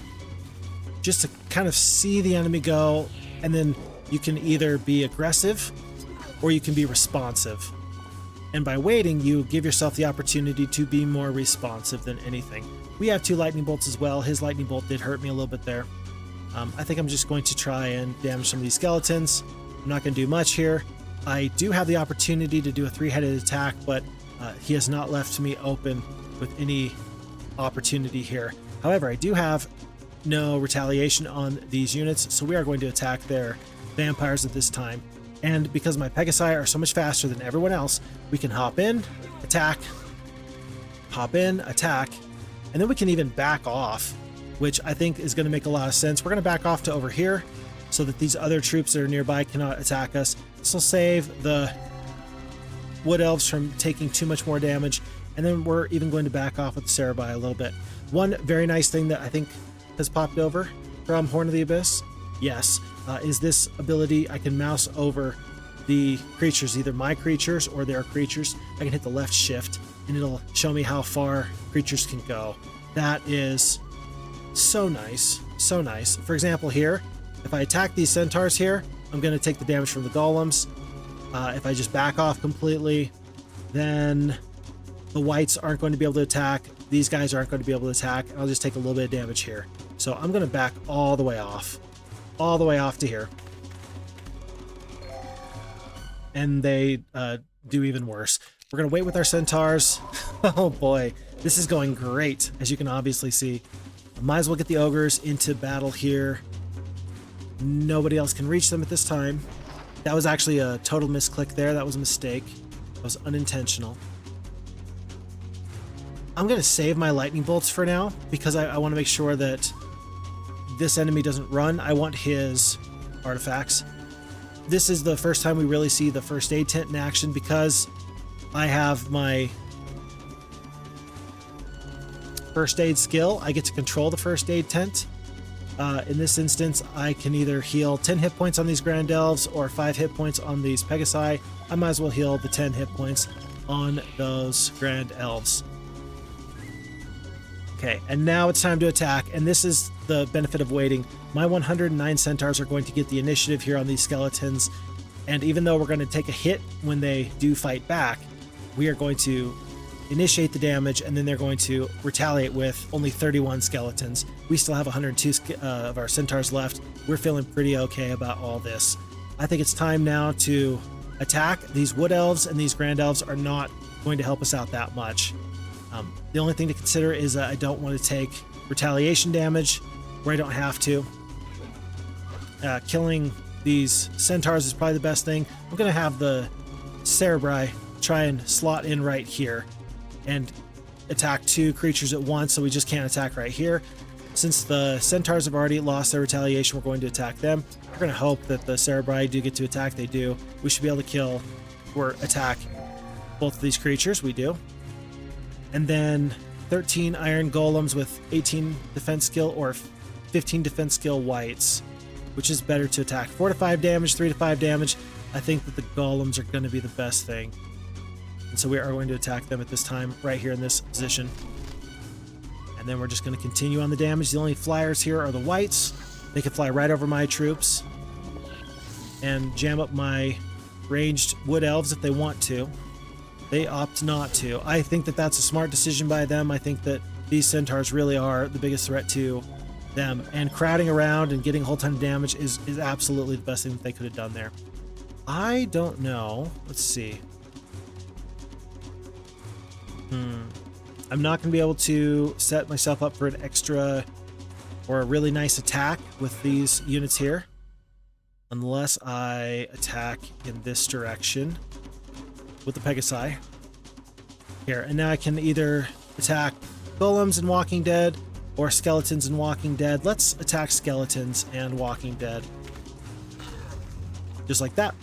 just to kind of see the enemy go, and then you can either be aggressive or you can be responsive. And by waiting, you give yourself the opportunity to be more responsive than anything. We have 2 lightning bolts as well. His lightning bolt did hurt me a little bit there. I think I'm just going to try and damage some of these skeletons. I'm not going to do much here. I do have the opportunity to do a 3-headed attack, but he has not left me open with any opportunity here. However, I do have no retaliation on these units, so we are going to attack their vampires at this time. And because my Pegasi are so much faster than everyone else, we can hop in, attack, and then we can even back off, which I think is going to make a lot of sense. We're going to back off to over here so that these other troops that are nearby cannot attack us. This will save the Wood Elves from taking too much more damage, and then we're even going to back off with the Cerebi a little bit. One very nice thing that I think has popped over from Horn of the Abyss, yes, is this ability. I can mouse over the creatures, either my creatures or their creatures. I can hit the left shift and it'll show me how far creatures can go. That is so nice, so nice. For example here, if I attack these centaurs here, I'm going to take the damage from the golems. If I just back off completely, then the whites aren't going to be able to attack. These guys aren't going to be able to attack. I'll just take a little bit of damage here. So I'm going to back all the way off to here. And they do even worse. We're going to wait with our centaurs. Oh boy, this is going great, as you can obviously see. Might as well get the ogres into battle here. Nobody else can reach them at this time. That was actually a total misclick there. That was a mistake. That was unintentional. I'm going to save my lightning bolts for now because I want to make sure that this enemy doesn't run. I want his artifacts. this is the first time we really see the first aid tent in action because I have my first aid skill. I get to control the first aid tent. In this instance, I can either heal 10 hit points on these Grand Elves or 5 hit points on these Pegasi. I might as well heal the 10 hit points on those Grand Elves. Okay, and now it's time to attack, and this is the benefit of waiting. My 109 centaurs are going to get the initiative here on these skeletons, and even though we're going to take a hit when they do fight back, we are going to initiate the damage, and then they're going to retaliate with only 31 skeletons. We still have 102 of our centaurs left. We're feeling pretty okay about all this. I think it's time now to attack. These wood elves and these grand elves are not going to help us out that much. The only thing to consider is I don't want to take retaliation damage where I don't have to. Killing these centaurs is probably the best thing. I'm going to have the Cerebri try and slot in right here and attack 2 creatures at once, so we just can't attack right here. Since the centaurs have already lost their retaliation, we're going to attack them. We're going to hope that the Cerebri do get to attack. They do. We should be able to kill or attack both of these creatures. We do. And then 13 iron golems with 18 defense skill or 15 defense skill whites, which is better to attack. 4 to 5 damage, 3 to 5 damage. I think that the golems are going to be the best thing. And so we are going to attack them at this time, right here in this position. And then we're just going to continue on the damage. The only flyers here are the whites. They can fly right over my troops and jam up my ranged wood elves if they want to. They opt not to. I think that that's a smart decision by them. I think that these centaurs really are the biggest threat to them. And crowding around and getting a whole ton of damage is absolutely the best thing that they could have done there. I don't know. Let's see. I'm not going to be able to set myself up for an extra or a really nice attack with these units here unless I attack in this direction with the Pegasi here. And now I can either attack golems in Walking Dead or skeletons in Walking Dead. Let's attack skeletons and Walking Dead. Just like that.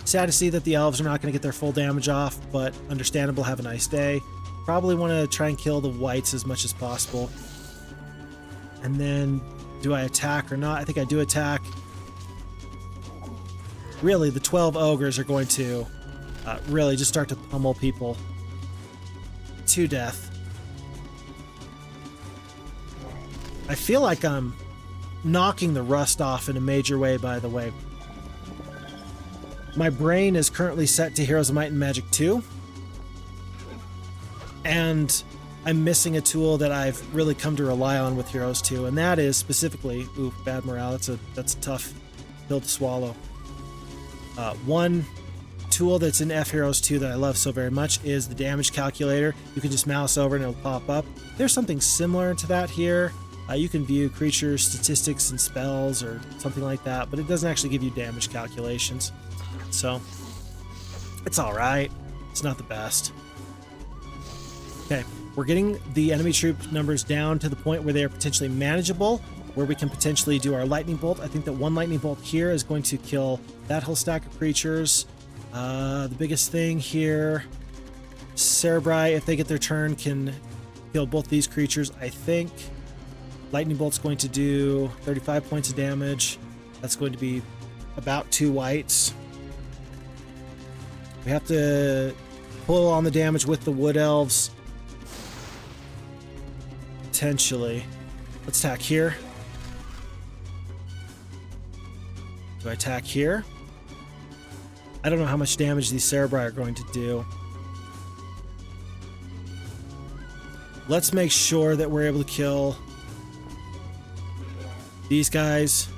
Sad to see that the elves are not going to get their full damage off, but understandable. Have a nice day. Probably want to try and kill the whites as much as possible. And then, do I attack or not? I think I do attack. Really, the 12 ogres are going to really just start to pummel people to death. I feel like I'm knocking the rust off in a major way, by the way. My brain is currently set to Heroes of Might and Magic 2. And I'm missing a tool that I've really come to rely on with Heroes 2, and that is specifically, ooh, bad morale. That's a tough pill to swallow. One tool that's in F Heroes 2 that I love so very much is the damage calculator. You can just mouse over and it'll pop up. There's something similar to that here. You can view creature statistics and spells or something like that, but it doesn't actually give you damage calculations. So, it's alright. It's not the best. Okay, we're getting the enemy troop numbers down to the point where they are potentially manageable, where we can potentially do our lightning bolt. I think that one lightning bolt here is going to kill that whole stack of creatures. The biggest thing here, Cerebri, if they get their turn, can kill both these creatures, I think. Lightning bolt's going to do 35 points of damage. That's going to be about 2 whites. We have to pull on the damage with the wood elves. Potentially. Let's attack here. Do I attack here? I don't know how much damage these Cerebri are going to do. Let's make sure that we're able to kill these guys.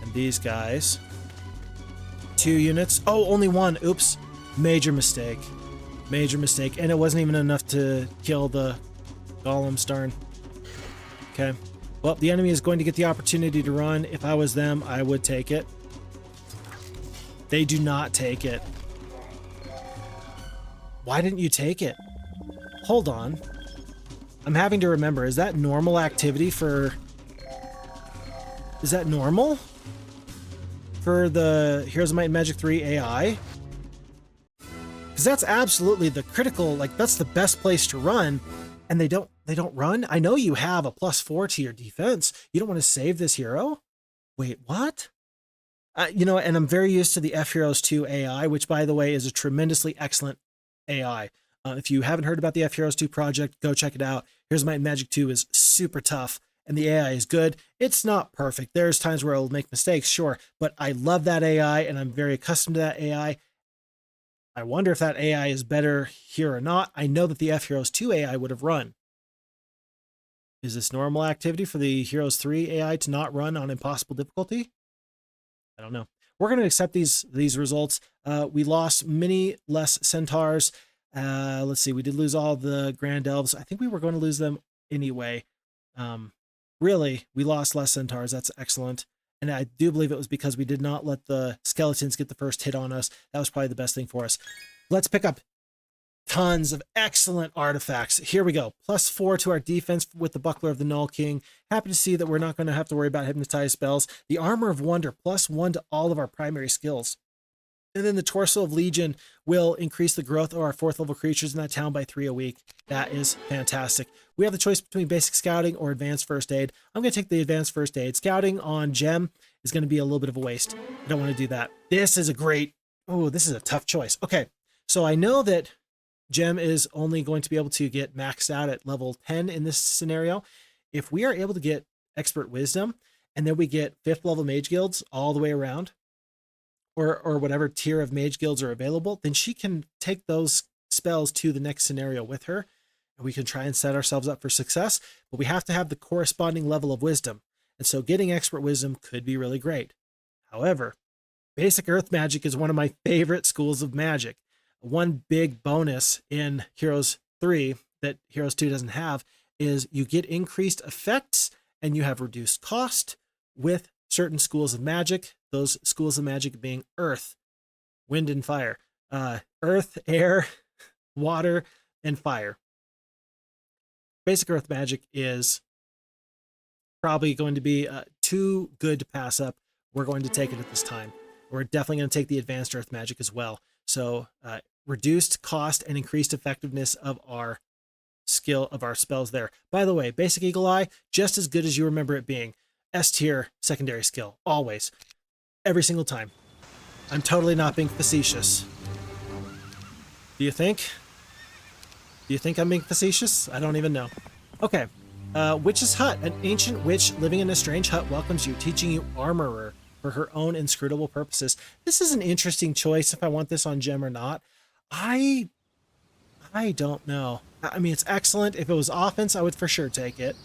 And these guys. 2 units. Oh, only 1. Oops. Major mistake. Major mistake. And it wasn't even enough to kill the golems, darn. Okay. Well, the enemy is going to get the opportunity to run. If I was them, I would take it. They do not take it. Why didn't you take it? Hold on. I'm having to remember, is that normal activity for Is that normal for the Heroes of Might and Magic 3 AI? Because that's absolutely the critical, like that's the best place to run, and they don't run. I know you have a +4 to your defense. You don't want to save this hero? Wait, what? You know, and I'm very used to the F Heroes 2 AI, which by the way is a tremendously excellent AI. If you haven't heard about the F Heroes 2 project, go check it out. Heroes of Might and Magic 2 is super tough, and the AI is good. It's not perfect. There's times where it'll make mistakes, sure, but I love that AI, and I'm very accustomed to that AI. I wonder if that AI is better here or not. I know that the F Heroes 2 AI would have run. Is this normal activity for the Heroes 3 AI to not run on impossible difficulty? I don't know. We're going to accept these results. We lost many less centaurs. Let's see. We did lose all the grand elves. I think we were going to lose them anyway. Really, we lost less centaurs. That's excellent. And I do believe it was because we did not let the skeletons get the first hit on us. That was probably the best thing for us. Let's pick up tons of excellent artifacts. Here we go. +4 to our defense with the Buckler of the Null King. Happy to see that we're not going to have to worry about hypnotize spells. The Armor of Wonder, +1 to all of our primary skills. And then the Torso of Legion will increase the growth of our 4th level creatures in that town by 3 a week. That is fantastic. We have the choice between basic scouting or advanced first aid. I'm going to take the advanced first aid. Scouting on Gem is going to be a little bit of a waste. I don't want to do that. This is a great, oh, this is a tough choice. Okay, so I know that Gem is only going to be able to get maxed out at level 10 in this scenario. If we are able to get Expert Wisdom, and then we get 5th level Mage Guilds all the way around, or whatever tier of Mage Guilds are available, then she can take those spells to the next scenario with her, and we can try and set ourselves up for success, but we have to have the corresponding level of Wisdom. And so getting Expert Wisdom could be really great. However, Basic Earth Magic is one of my favorite schools of magic. One big bonus in Heroes 3 that Heroes 2 doesn't have is you get increased effects and you have reduced cost with certain schools of magic. Those schools of magic being earth, wind, and fire. Earth, air, water, and fire. Basic Earth Magic is probably going to be too good to pass up. We're going to take it at this time. We're definitely going to take the Advanced Earth Magic as well. So reduced cost and increased effectiveness of our skill of our spells there. By the way, Basic Eagle Eye, just as good as you remember it being. S tier secondary skill, always. Every single time. I'm totally not being facetious. Do you think? Do you think I'm being facetious? I don't even know. Okay. Witch's Hut. An ancient witch living in a strange hut welcomes you, teaching you Armorer for her own inscrutable purposes. This is an interesting choice if I want this on Gem or not. I don't know. I mean, it's excellent. If it was offense, I would for sure take it.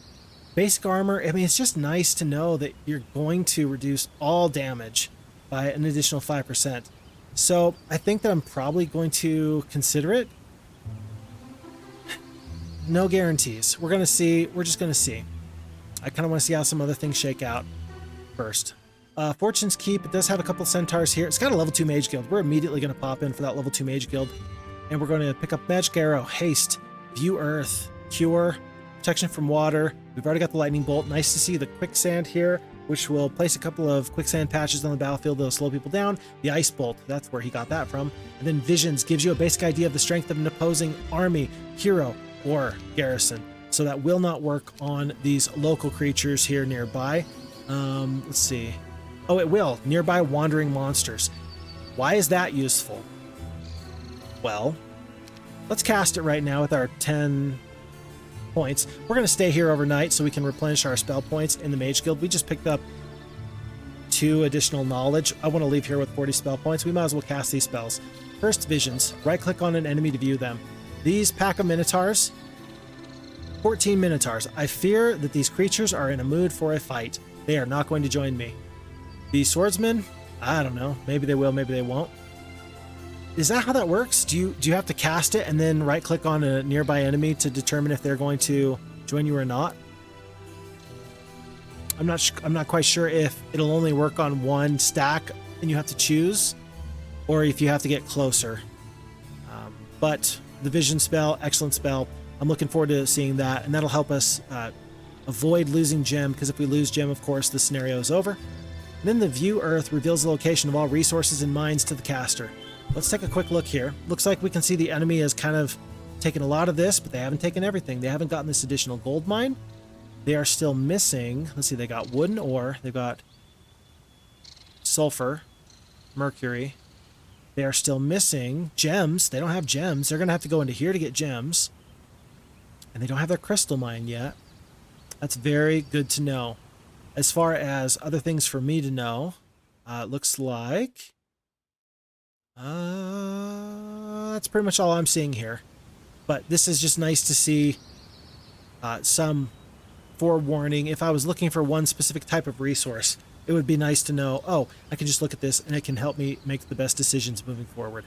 Basic armor, I mean, it's just nice to know that you're going to reduce all damage by an additional 5%. So I think that I'm probably going to consider it. No guarantees. We're going to see. We're just going to see. I kind of want to see how some other things shake out first. Fortune's Keep, it does have a couple centaurs here. It's got a level 2 Mage Guild. We're immediately going to pop in for that level 2 Mage Guild. And we're going to pick up Magic Arrow, Haste, View Earth, Cure, Protection from Water. We've already got the Lightning Bolt. Nice to see the Quicksand here, which will place a couple of Quicksand patches on the battlefield that'll slow people down. The Ice Bolt, that's where he got that from. And then Visions gives you a basic idea of the strength of an opposing army, hero, or garrison. So that will not work on these local creatures here nearby. Let's see. Oh, it will. Nearby wandering monsters. Why is that useful? Well, let's cast it right now with our 10 points. We're going to stay here overnight so we can replenish our spell points in the Mage Guild. We just picked up 2 additional knowledge. I want to leave here with 40 spell points. We might as well cast these spells. First, Visions. Right-click on an enemy to view them. These pack of Minotaurs, 14 Minotaurs. I fear that these creatures are in a mood for a fight. They are not going to join me. The Swordsmen, I don't know. Maybe they will, maybe they won't. Is that how that works? Do you have to cast it and then right-click on a nearby enemy to determine if they're going to join you or not? I'm not quite sure if it'll only work on one stack and you have to choose, or if you have to get closer. But the Vision spell, excellent spell. I'm looking forward to seeing that, and that'll help us avoid losing gem, because if we lose gem, of course, the scenario is over. And then the View Earth reveals the location of all resources and mines to the caster. Let's take a quick look here. Looks like we can see the enemy has kind of taken a lot of this, but they haven't taken everything. They haven't gotten this additional gold mine. They are still missing, let's see, they got wooden ore, they've got sulfur, mercury. They are still missing gems. They don't have gems. They're going to have to go into here to get gems. And they don't have their crystal mine yet. That's very good to know. As far as other things for me to know, it looks like that's pretty much all I'm seeing here. But this is just nice to see some forewarning. If I was looking for one specific type of resource, it would be nice to know, oh, I can just look at this and it can help me make the best decisions moving forward.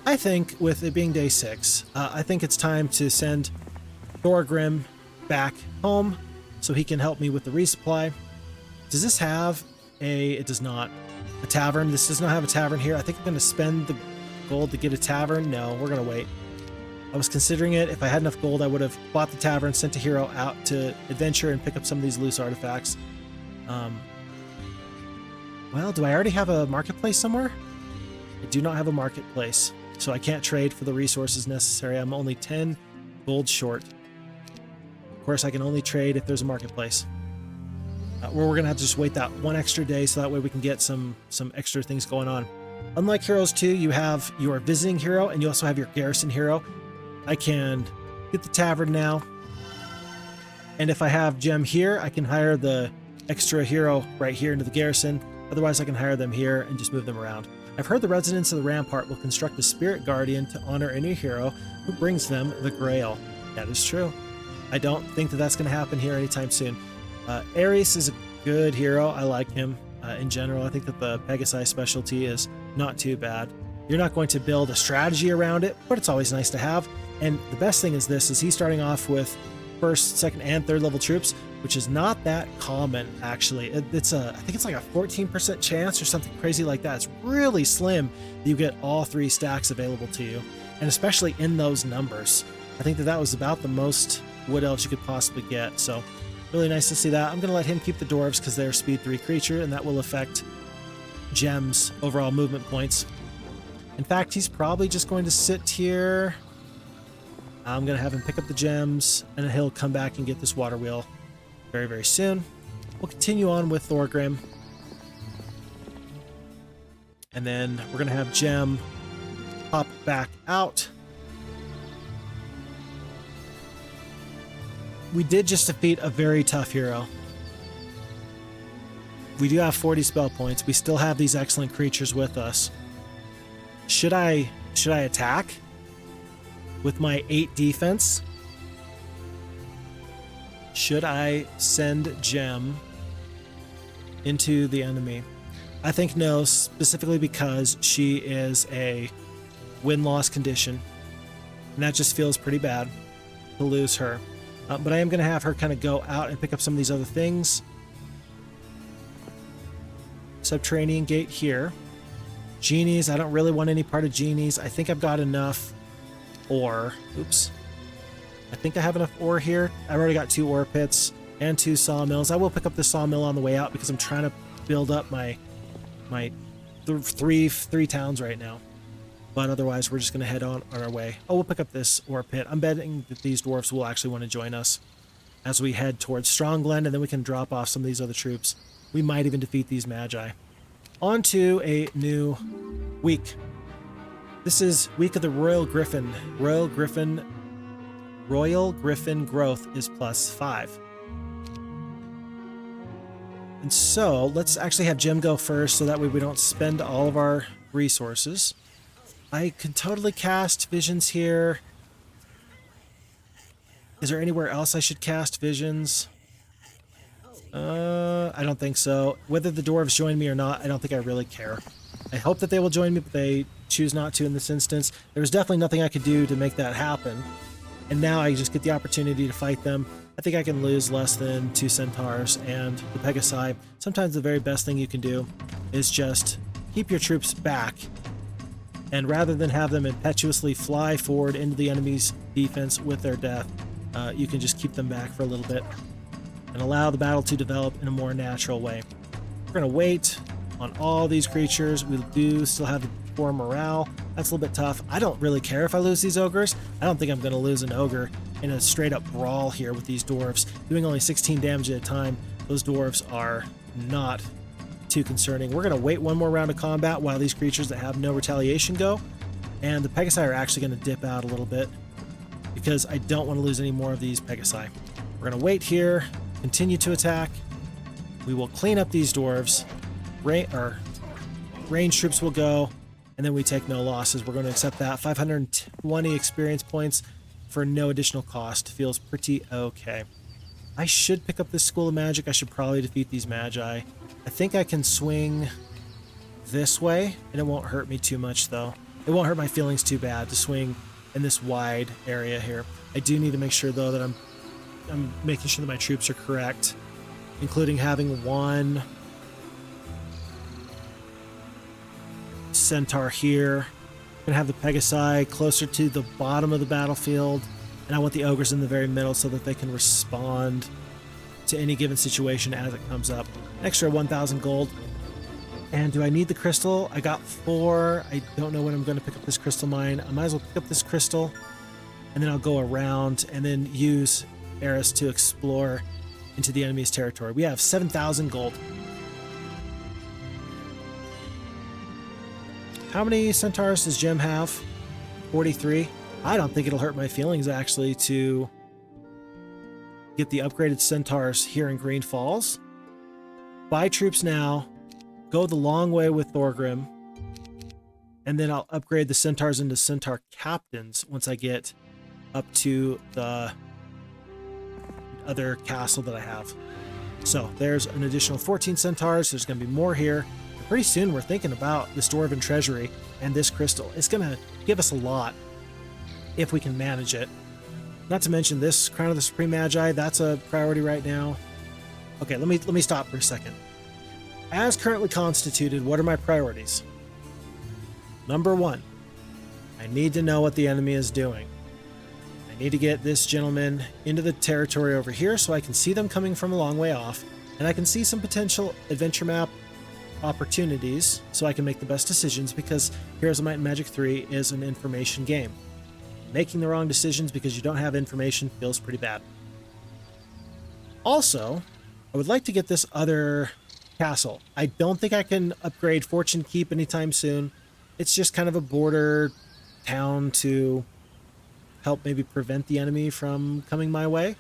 I think with it being day 6, I think it's time to send Thorgrim back home so he can help me with the resupply. Does this have it does not, a tavern? This does not have a tavern here. I think I'm going to spend the gold to get a tavern. No, we're going to wait. I was considering it. If I had enough gold, I would have bought the tavern, sent a hero out to adventure and pick up some of these loose artifacts. Well, do I already have a marketplace somewhere? I do not have a marketplace, so I can't trade for the resources necessary. I'm only 10 gold short. Of course, I can only trade if there's a marketplace. Where we're going to have to just wait that one extra day so that way we can get some extra things going on. Unlike Heroes 2, you have your visiting hero and you also have your garrison hero. I can get the tavern now. And if I have gem here, I can hire the extra hero right here into the garrison. Otherwise, I can hire them here and just move them around. I've heard the residents of the Rampart will construct a spirit guardian to honor any hero who brings them the Grail. That is true. I don't think that that's going to happen here anytime soon. Ares is a good hero. I like him in general. I think that the Pegasi specialty is not too bad. You're not going to build a strategy around it, but it's always nice to have. And the best thing is this, is he's starting off with first, second, and third level troops, which is not that common, actually. I think it's like a 14% chance or something crazy like that. It's really slim that you get all 3 stacks available to you, and especially in those numbers. I think that was about the most wood elves you could possibly get, so really nice to see that. I'm going to let him keep the dwarves because they're speed 3 creature, and that will affect gems, overall movement points. In fact, he's probably just going to sit here. I'm going to have him pick up the gems, and he'll come back and get this water wheel very, very soon. We'll continue on with Thorgrim. And then we're going to have Gem pop back out. We did just defeat a very tough hero. We do have 40 spell points. We still have these excellent creatures with us. Should I attack with my 8 defense? Should I send Gem into the enemy? I think no, specifically because she is a win-loss condition, and that just feels pretty bad to lose her. But I am going to have her kind of go out and pick up some of these other things. Subterranean gate here. Genies, I don't really want any part of genies. I think I've got enough ore. Oops. I think I have enough ore here. I've already got 2 ore pits and 2 sawmills. I will pick up the sawmill on the way out because I'm trying to build up my three towns right now. But otherwise, we're just going to head on our way. Oh, we'll pick up this ore pit. I'm betting that these dwarves will actually want to join us as we head towards Strongland, and then we can drop off some of these other troops. We might even defeat these Magi. On to a new week. This is Week of the Royal Griffin. Royal Griffin growth is +5. And so, let's actually have Jim go first so that way we don't spend all of our resources. I can totally cast visions here. Is there anywhere else I should cast visions? I don't think so. Whether the dwarves join me or not, I don't think I really care. I hope that they will join me, but they choose not to in this instance. There's definitely nothing I could do to make that happen. And now I just get the opportunity to fight them. I think I can lose less than 2 centaurs and the Pegasi. Sometimes the very best thing you can do is just keep your troops back, and rather than have them impetuously fly forward into the enemy's defense with their death, you can just keep them back for a little bit and allow the battle to develop in a more natural way. We're going to wait on all these creatures. We do still have the 4 morale. That's a little bit tough. I don't really care if I lose these ogres. I don't think I'm going to lose an ogre in a straight up brawl here with these dwarves. Doing only 16 damage at a time, those dwarves are not too concerning. We're going to wait one more round of combat while these creatures that have no retaliation go. And the Pegasi are actually going to dip out a little bit because I don't want to lose any more of these Pegasi. We're going to wait here, continue to attack. We will clean up these dwarves. Range troops will go, and then we take no losses. We're going to accept that. 520 experience points for no additional cost. Feels pretty okay. I should pick up this School of Magic. I should probably defeat these Magi. I think I can swing this way, and it won't hurt me too much, though. It won't hurt my feelings too bad to swing in this wide area here. I do need to make sure, though, that I'm making sure that my troops are correct, including having one centaur here. I'm gonna have the Pegasi closer to the bottom of the battlefield, and I want the ogres in the very middle so that they can respond to any given situation as it comes up. Extra 1,000 gold. And do I need the crystal? I got 4. I don't know when I'm going to pick up this crystal mine. I might as well pick up this crystal, and then I'll go around and then use Eris to explore into the enemy's territory. We have 7,000 gold. How many centaurs does Jem have? 43. I don't think it'll hurt my feelings, actually, to get the upgraded centaurs here in Green Falls. Buy troops now. Go the long way with Thorgrim. And then I'll upgrade the centaurs into centaur captains once I get up to the other castle that I have. So there's an additional 14 centaurs. There's going to be more here. Pretty soon we're thinking about this Dwarven Treasury and this crystal. It's going to give us a lot if we can manage it. Not to mention this Crown of the Supreme Magi. That's a priority right now. Okay, let me stop for a second. As currently constituted, what are my priorities? Number 1, I need to know what the enemy is doing. I need to get this gentleman into the territory over here so I can see them coming from a long way off, and I can see some potential adventure map opportunities so I can make the best decisions, because Heroes of Might and Magic 3 is an information game. Making the wrong decisions because you don't have information feels pretty bad. Also, I would like to get this other castle. I don't think I can upgrade Fortune Keep anytime soon. It's just kind of a border town to help maybe prevent the enemy from coming my way.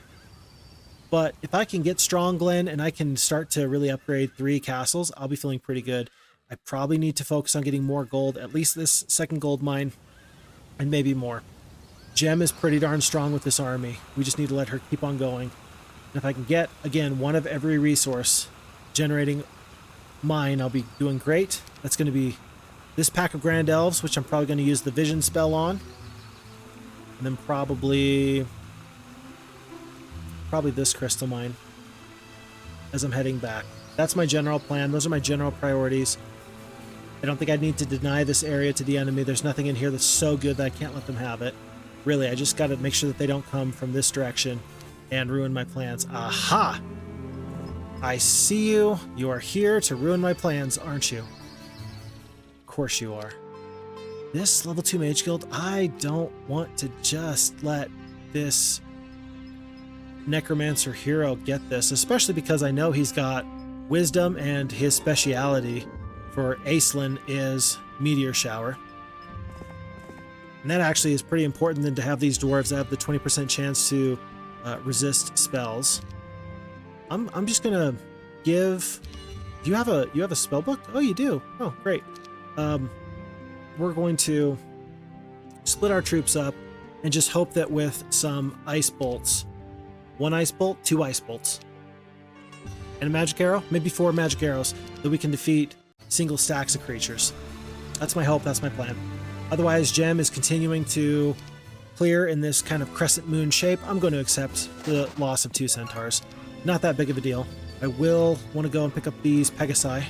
But if I can get Strong Glen and I can start to really upgrade 3 castles, I'll be feeling pretty good. I probably need to focus on getting more gold, at least this second gold mine, and maybe more. Jem is pretty darn strong with this army. We just need to let her keep on going. And if I can get, again, one of every resource generating mine, I'll be doing great. That's going to be this pack of Grand Elves, which I'm probably going to use the Vision spell on. And then probably this crystal mine as I'm heading back. That's my general plan. Those are my general priorities. I don't think I need to deny this area to the enemy. There's nothing in here that's so good that I can't let them have it. Really, I just got to make sure that they don't come from this direction and ruin my plans. Aha! I see you. You are here to ruin my plans, aren't you? Of course you are. This level 2 Mage Guild, I don't want to just let this Necromancer hero get this, especially because I know he's got wisdom and his speciality for Aislinn is Meteor Shower. And that actually is pretty important than to have these dwarves that have the 20% chance to resist spells. I'm just gonna give. Do you have a spell book? Oh, you do. Oh, great. We're going to split our troops up and just hope that with some ice bolts, 1 ice bolt, 2 ice bolts, and a magic arrow, maybe 4 magic arrows, that we can defeat single stacks of creatures. That's my hope. That's my plan. Otherwise, Jem is continuing to clear in this kind of crescent moon shape. I'm going to accept the loss of 2 centaurs. Not that big of a deal. I will want to go and pick up these Pegasi.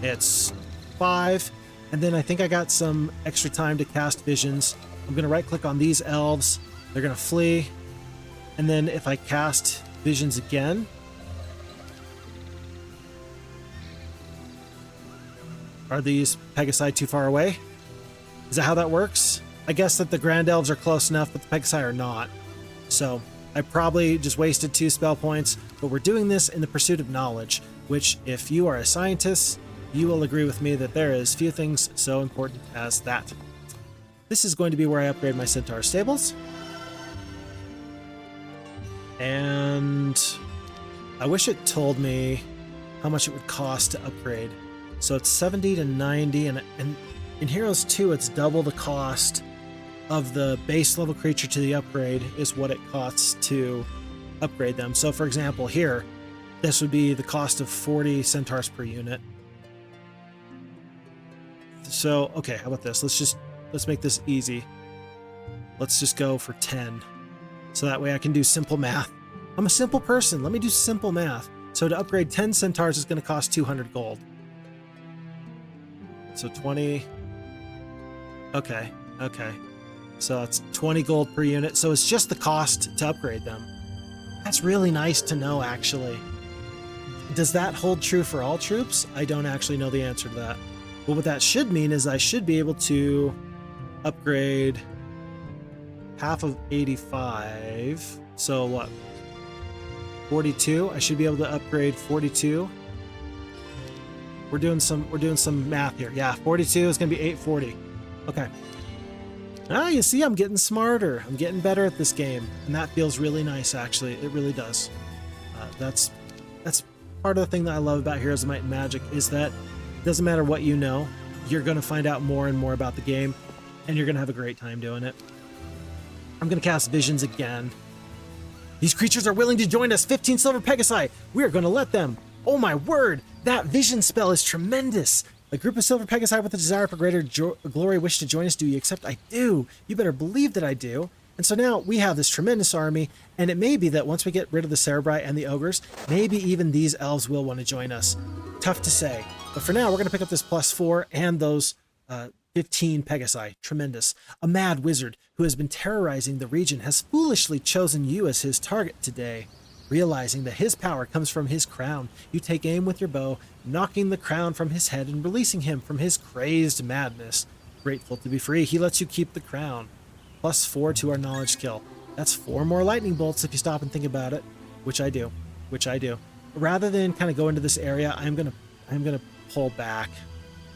It's 5, and then I think I got some extra time to cast visions. I'm going to right-click on these elves They're going to flee. And then if I cast Visions again, are these Pegasi too far away? Is that how that works? I guess that the Grand Elves are close enough, but the Pegasi are not. So I probably just wasted 2 spell points, but we're doing this in the pursuit of knowledge, which, if you are a scientist, you will agree with me that there is few things so important as that. This is going to be where I upgrade my Centaur stables. And I wish it told me how much it would cost to upgrade. So it's 70 to 90, and in Heroes 2, it's double the cost of the base level creature to the upgrade is what it costs to upgrade them. So for example, here, this would be the cost of 40 centaurs per unit. So, okay, how about this? Let's make this easy. Let's just go for 10. So that way I can do simple math. I'm a simple person. Let me do simple math. So to upgrade 10 centaurs is going to cost 200 gold. So 20. Okay. So that's 20 gold per unit. So it's just the cost to upgrade them. That's really nice to know, actually. Does that hold true for all troops? I don't actually know the answer to that. But what that should mean is I should be able to upgrade half of 85. So what? 42? I should be able to upgrade 42. We're doing some math here. Yeah, 42 is going to be 840. Okay. Ah, you see, I'm getting smarter. I'm getting better at this game, and that feels really nice, actually. It really does. That's part of the thing that I love about Heroes of Might and Magic is that it doesn't matter what you know, you're going to find out more and more about the game, and you're going to have a great time doing it. I'm going to cast Visions again. These creatures are willing to join us. 15 silver Pegasi. We are going to let them. Oh my word! That Vision spell is tremendous. A group of silver Pegasi with a desire for greater glory wish to join us. Do you accept? I do. You better believe that I do. And so now we have this tremendous army, and it may be that once we get rid of the Cerebri and the Ogres, maybe even these elves will want to join us. Tough to say. But for now, we're going to pick up this +4 and those 15 Pegasi. Tremendous. A mad wizard who has been terrorizing the region has foolishly chosen you as his target today. Realizing that his power comes from his crown, you take aim with your bow, knocking the crown from his head and releasing him from his crazed madness. Grateful to be free, he lets you keep the crown. +4 to our knowledge skill. That's 4 more lightning bolts if you stop and think about it, which I do. Rather than kind of go into this area, I'm gonna pull back.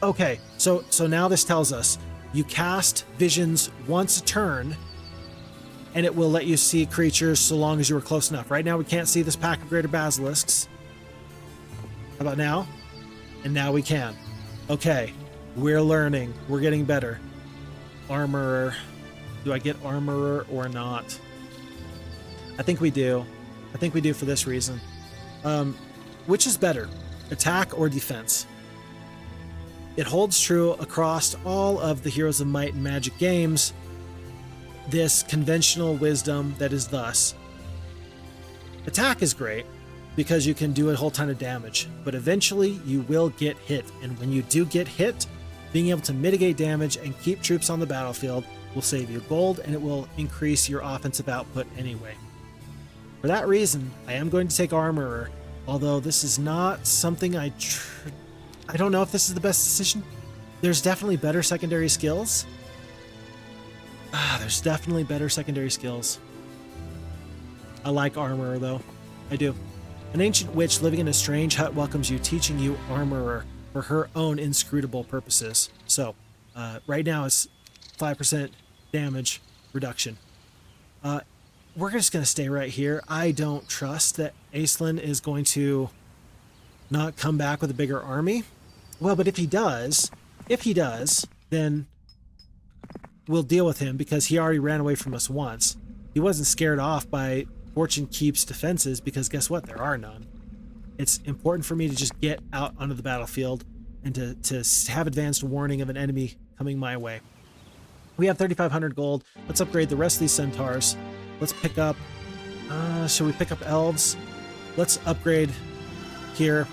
Okay, so now this tells us you cast Visions once a turn, and it will let you see creatures so long as you were close enough. Right now we can't see this pack of greater basilisks. How about now? And now we can. Okay, we're learning. We're getting better. Armorer. Do I get Armorer or not? I think we do. I think we do for this reason. Which is better, attack or defense? It holds true across all of the Heroes of Might and Magic games, this conventional wisdom that is thus. Attack is great because you can do a whole ton of damage, but eventually you will get hit, and when you do get hit, being able to mitigate damage and keep troops on the battlefield will save you gold, and it will increase your offensive output anyway. For that reason, I am going to take Armorer, although this is not something I don't know if this is the best decision. There's definitely better secondary skills. There's definitely better secondary skills. I like Armorer, though. I do. An ancient witch living in a strange hut welcomes you, teaching you Armorer for her own inscrutable purposes. So, right now it's 5% damage reduction. We're just going to stay right here. I don't trust that Aislinn is going to not come back with a bigger army. Well, but if he does, then we'll deal with him because he already ran away from us once. He wasn't scared off by Fortune Keep's defenses because guess what? There are none. It's important for me to just get out onto the battlefield and to have advanced warning of an enemy coming my way. We have 3,500 gold. Let's upgrade the rest of these centaurs. Let's pick up... shall we pick up elves? Let's upgrade here,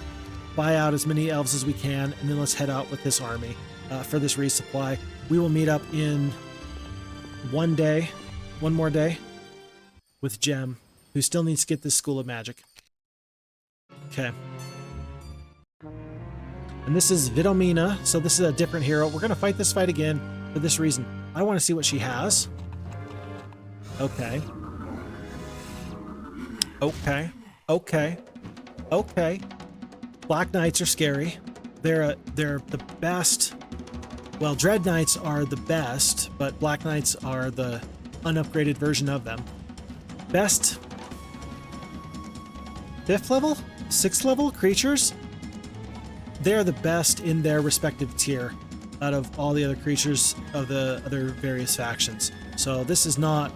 buy out as many elves as we can, and then let's head out with this army for this resupply. We will meet up in one more day. with Gem, who still needs to get this School of Magic. Okay. And this is Vidomina, so this is a different hero. We're going to fight this fight again for this reason. I want to see what she has. Okay. Okay. Okay. Okay. Black Knights are scary. They're the best. Well, Dread Knights are the best, but Black Knights are the unupgraded version of them. Best 5th level? 6th level creatures? They're the best in their respective tier out of all the other creatures of the other various factions. So this is not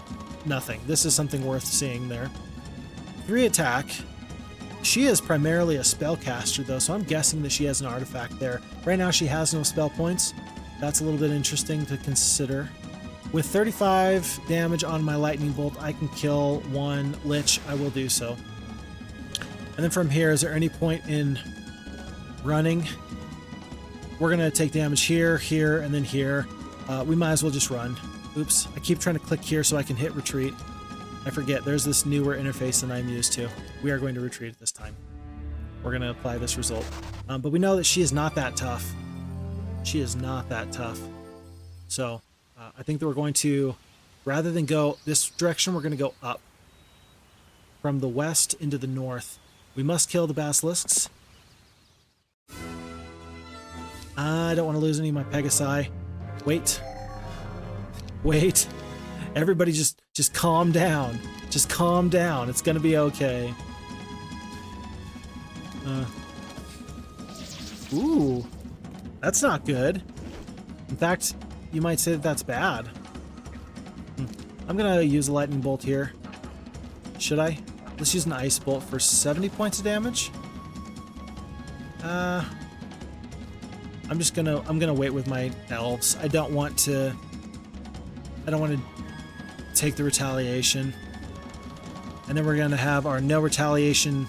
nothing. This is something worth seeing there. 3 attack. She is primarily a spellcaster though, so I'm guessing that she has an artifact there. Right now she has no spell points. That's a little bit interesting to consider. With 35 damage on my lightning bolt, I can kill 1 lich. I will do so. And then from here, is there any point in running? We're going to take damage here, here, and then here. We might as well just run. Oops, I keep trying to click here so I can hit retreat. I forget, there's this newer interface than I'm used to. We are going to retreat at this time. We're going to apply this result. But we know that she is not that tough. She is not that tough. So I think that we're going to, rather than go this direction, we're going to go up. From the west into the north. We must kill the basilisks. I don't want to lose any of my Pegasi. Wait. Wait. Everybody just calm down. Just calm down. It's going to be okay. Ooh. That's not good. In fact, you might say that that's bad. I'm going to use a lightning bolt here. Should I? Let's use an ice bolt for 70 points of damage. I'm gonna wait with my elves. I don't want to take the retaliation. And then we're gonna have our no retaliation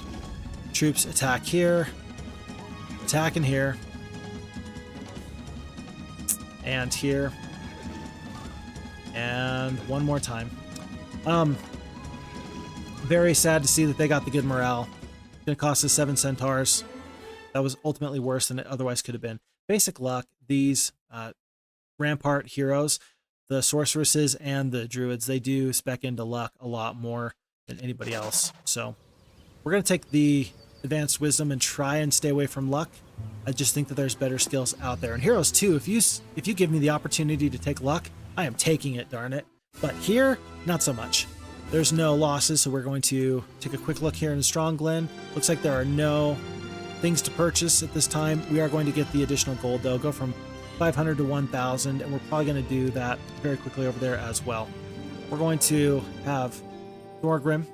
troops attack here, attack in here, and here, and one more time. Very sad to see that they got the good morale. It's gonna cost us 7 centaurs. That was ultimately worse than it otherwise could have been. Basic luck, these Rampart heroes, the sorceresses and the druids, they do spec into luck a lot more than anybody else. So we're going to take the advanced wisdom and try and stay away from luck. I just think that there's better skills out there. And heroes too, if you give me the opportunity to take luck, I am taking it, darn it. But here, not so much. There's no losses, so we're going to take a quick look here in Strong Glen. Looks like there are no things to purchase at this time. We are going to get the additional gold though, go from 500 to 1,000, and we're probably going to do that very quickly over there as well. We're going to have Thorgrim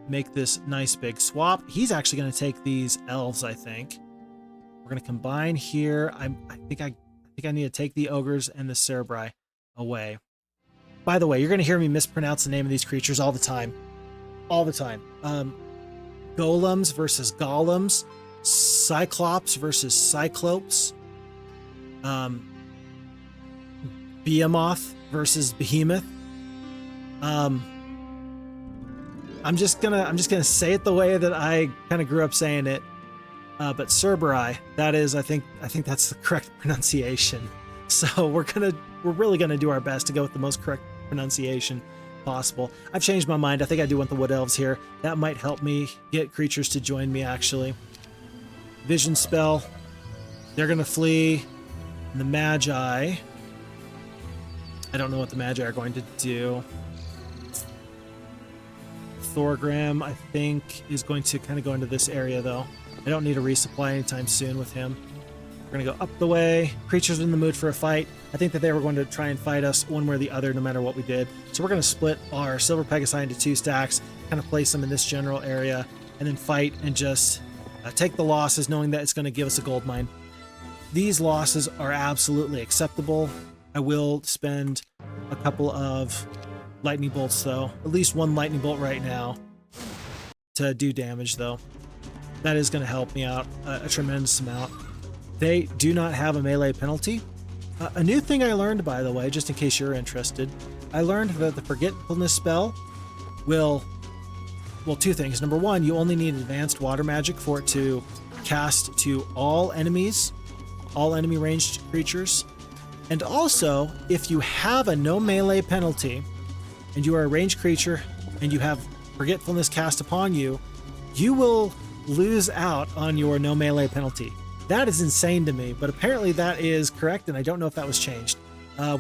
make this nice big swap. He's actually going to take these elves, I think. We're going to combine here. I think I need to take the ogres and the cerebri away. By the way, you're going to hear me mispronounce the name of these creatures all the time. All the time. Golems versus golems. Cyclops versus cyclopes. Behemoth versus behemoth. I'm just gonna say it the way that I kind of grew up saying it. But Cerberi, that is, I think that's the correct pronunciation. So we're really gonna do our best to go with the most correct pronunciation possible. I've changed my mind. I think I do want the wood elves here. That might help me get creatures to join me actually. Vision spell. They're gonna flee. And the Magi. I don't know what the Magi are going to do. Thorgrim, I think, is going to kind of go into this area though. I don't need a resupply anytime soon with him. We're going to go up the way. Creatures in the mood for a fight. I think that they were going to try and fight us one way or the other no matter what we did. So we're going to split our Silver Pegasi into 2 stacks, kind of place them in this general area, and then fight and just take the losses knowing that it's going to give us a gold mine. These losses are absolutely acceptable. I will spend a couple of lightning bolts though. At least 1 lightning bolt right now to do damage though. That is going to help me out a tremendous amount. They do not have a melee penalty, A new thing I learned, by the way, just in case you're interested, I learned that the Forgetfulness spell will, well, two things. Number one, you only need advanced water magic for it to cast to all enemies, all enemy ranged creatures. And also, if you have a no melee penalty and you are a ranged creature and you have Forgetfulness cast upon you, you will lose out on your no melee penalty. That is insane to me, but apparently that is correct, and I don't know if that was changed.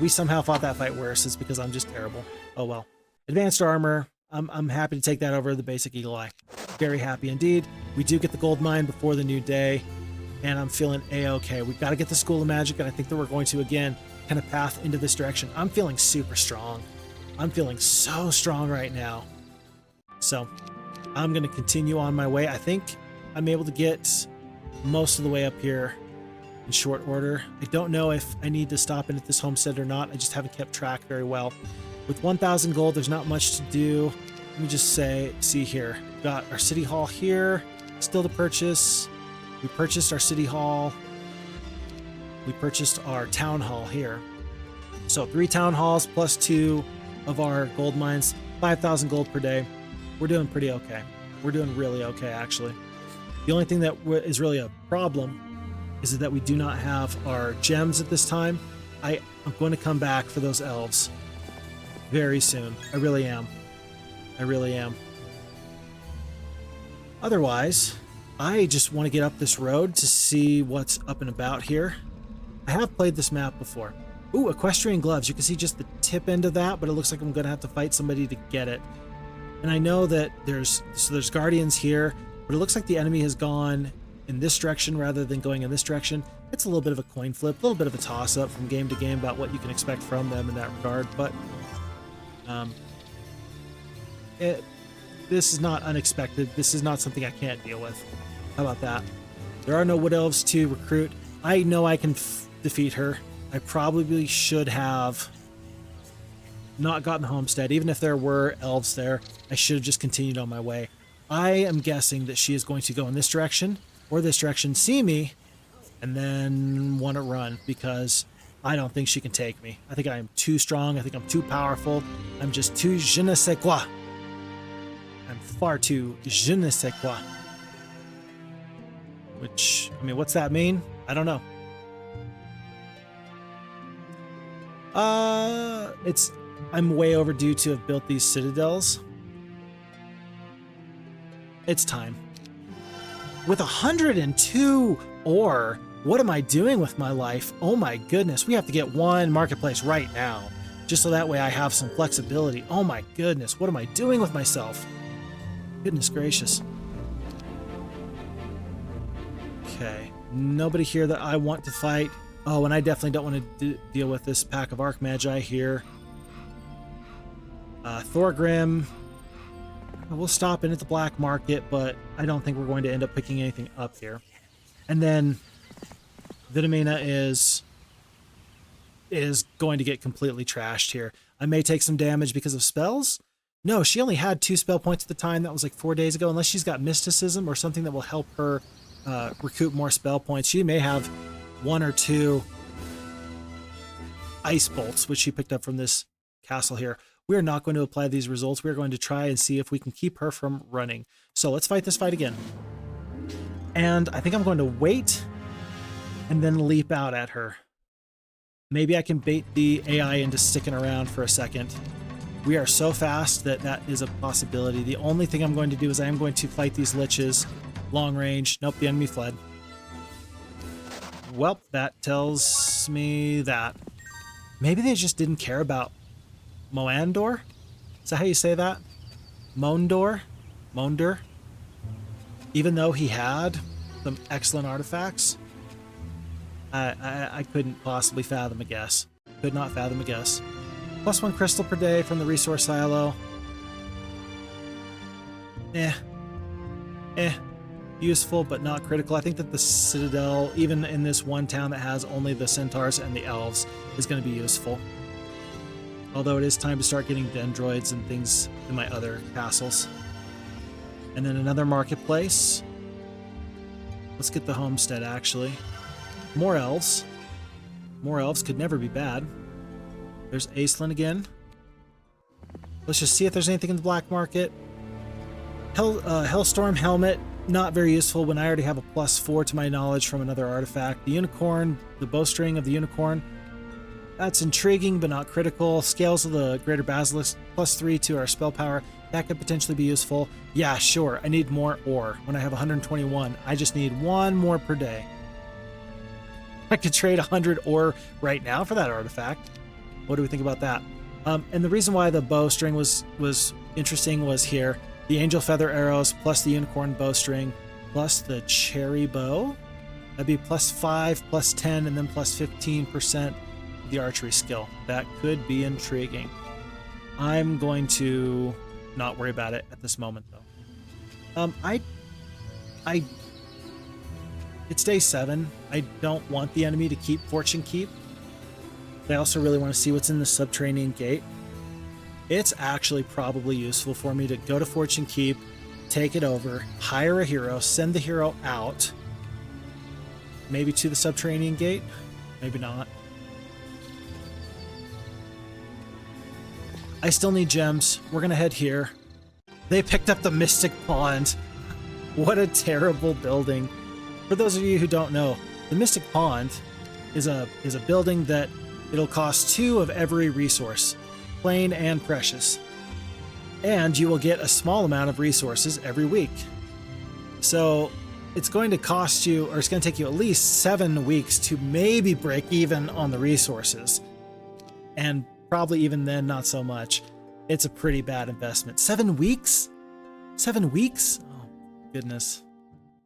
We somehow fought that fight worse. It's because I'm just terrible. Oh well. Advanced armor. I'm happy to take that over the basic Eagle Eye. Very happy indeed. We do get the gold mine before the new day, and I'm feeling a-okay. We've got to get the School of Magic, and I think that we're going to, again, kind of path into this direction. I'm feeling super strong. I'm feeling so strong right now. So I'm going to continue on my way. I think I'm able to get most of the way up here in short order. I don't know if I need to stop in at this homestead or not. I just haven't kept track very well. With 1,000 gold, there's not much to do. Let me just see here. We've got our city hall here, still to purchase. We purchased our city hall. We purchased our town hall here. So 3 town halls plus 2 of our gold mines, 5,000 gold per day. We're doing pretty okay. We're doing really okay, actually. The only thing that is really a problem is that we do not have our gems at this time. I'm going to come back for those elves very soon. I really am. I really am. Otherwise, I just want to get up this road to see what's up and about here. I have played this map before. Ooh, equestrian gloves. You can see just the tip end of that, but it looks like I'm going to have to fight somebody to get it. And I know that there's guardians here, but it looks like the enemy has gone in this direction rather than going in this direction. It's a little bit of a coin flip, a little bit of a toss-up from game to game about what you can expect from them in that regard, but this is not unexpected. This is not something I can't deal with. How about that? There are no wood elves to recruit. I know I can defeat her. I probably should have not gotten the homestead. Even if there were elves there, I should have just continued on my way. I am guessing that she is going to go in this direction or this direction, see me, and then want to run because I don't think she can take me. I think I am too strong. I think I'm too powerful. I'm just too je ne sais quoi. I'm far too je ne sais quoi. Which, I mean, what's that mean? I don't know. I'm way overdue to have built these citadels. It's time. With 102 ore, what am I doing with my life? Oh my goodness, we have to get one marketplace right now, just so that way I have some flexibility. Oh my goodness, what am I doing with myself? Goodness gracious. Okay, nobody here that I want to fight. Oh, and I definitely don't want to deal with this pack of Arc Magi here. Thorgrim. We'll stop in at the black market, but I don't think we're going to end up picking anything up here. And then Vidomina is going to get completely trashed here. I may take some damage because of spells. No, she only had 2 spell points at the time. That was like 4 days ago. Unless she's got mysticism or something that will help her recoup more spell points. She may have 1 or 2 ice bolts, which she picked up from this castle here. We are not going to apply these results. We're going to try and see if we can keep her from running. So let's fight this fight again. And I think I'm going to wait and then leap out at her. Maybe I can bait the AI into sticking around for a second. We are so fast that that is a possibility. The only thing I'm going to do is I am going to fight these liches long range. Nope, the enemy fled. Well, that tells me that maybe they just didn't care about Moander? Is that how you say that? Moander? Even though he had some excellent artifacts? I couldn't possibly fathom a guess. Could not fathom a guess. +1 crystal per day from the resource silo. Useful, but not critical. I think that the citadel, even in this one town that has only the centaurs and the elves, is going to be useful. Although it is time to start getting dendroids and things in my other castles. And then another marketplace. Let's get the homestead, actually. More elves. More elves could never be bad. There's Aislinn again. Let's just see if there's anything in the black market. Hellstorm Helmet, not very useful when I already have a +4 to my knowledge from another artifact. The Unicorn, the bowstring of the Unicorn, that's intriguing but not critical. Scales of the Greater Basilisk, +3 to our spell power. That could potentially be useful. Yeah, sure, I need more ore. When I have 121, I just need 1 more per day. I could trade 100 ore right now for that artifact. What do we think about that? And the reason why the bowstring was interesting was here. The Angel Feather arrows plus the Unicorn bowstring plus the Cherry bow. That'd be +5, +10, and then +15% of the archery skill. That could be intriguing. I'm going to not worry about it at this moment, though. It's day 7. I don't want the enemy to keep Fortune Keep. I also really want to see what's in the Subterranean Gate. It's actually probably useful for me to go to Fortune Keep, take it over, hire a hero, send the hero out, maybe to the Subterranean Gate, maybe not. I still need gems. We're gonna head here. They picked up the Mystic Pond. What a terrible building. For those of you who don't know, the Mystic Pond is a building that it'll cost 2 of every resource, plain and precious. And you will get a small amount of resources every week. So it's going to cost you, or it's going to take you at least 7 weeks to maybe break even on the resources. And probably even then, not so much. It's a pretty bad investment. 7 weeks? 7 weeks? Oh, goodness.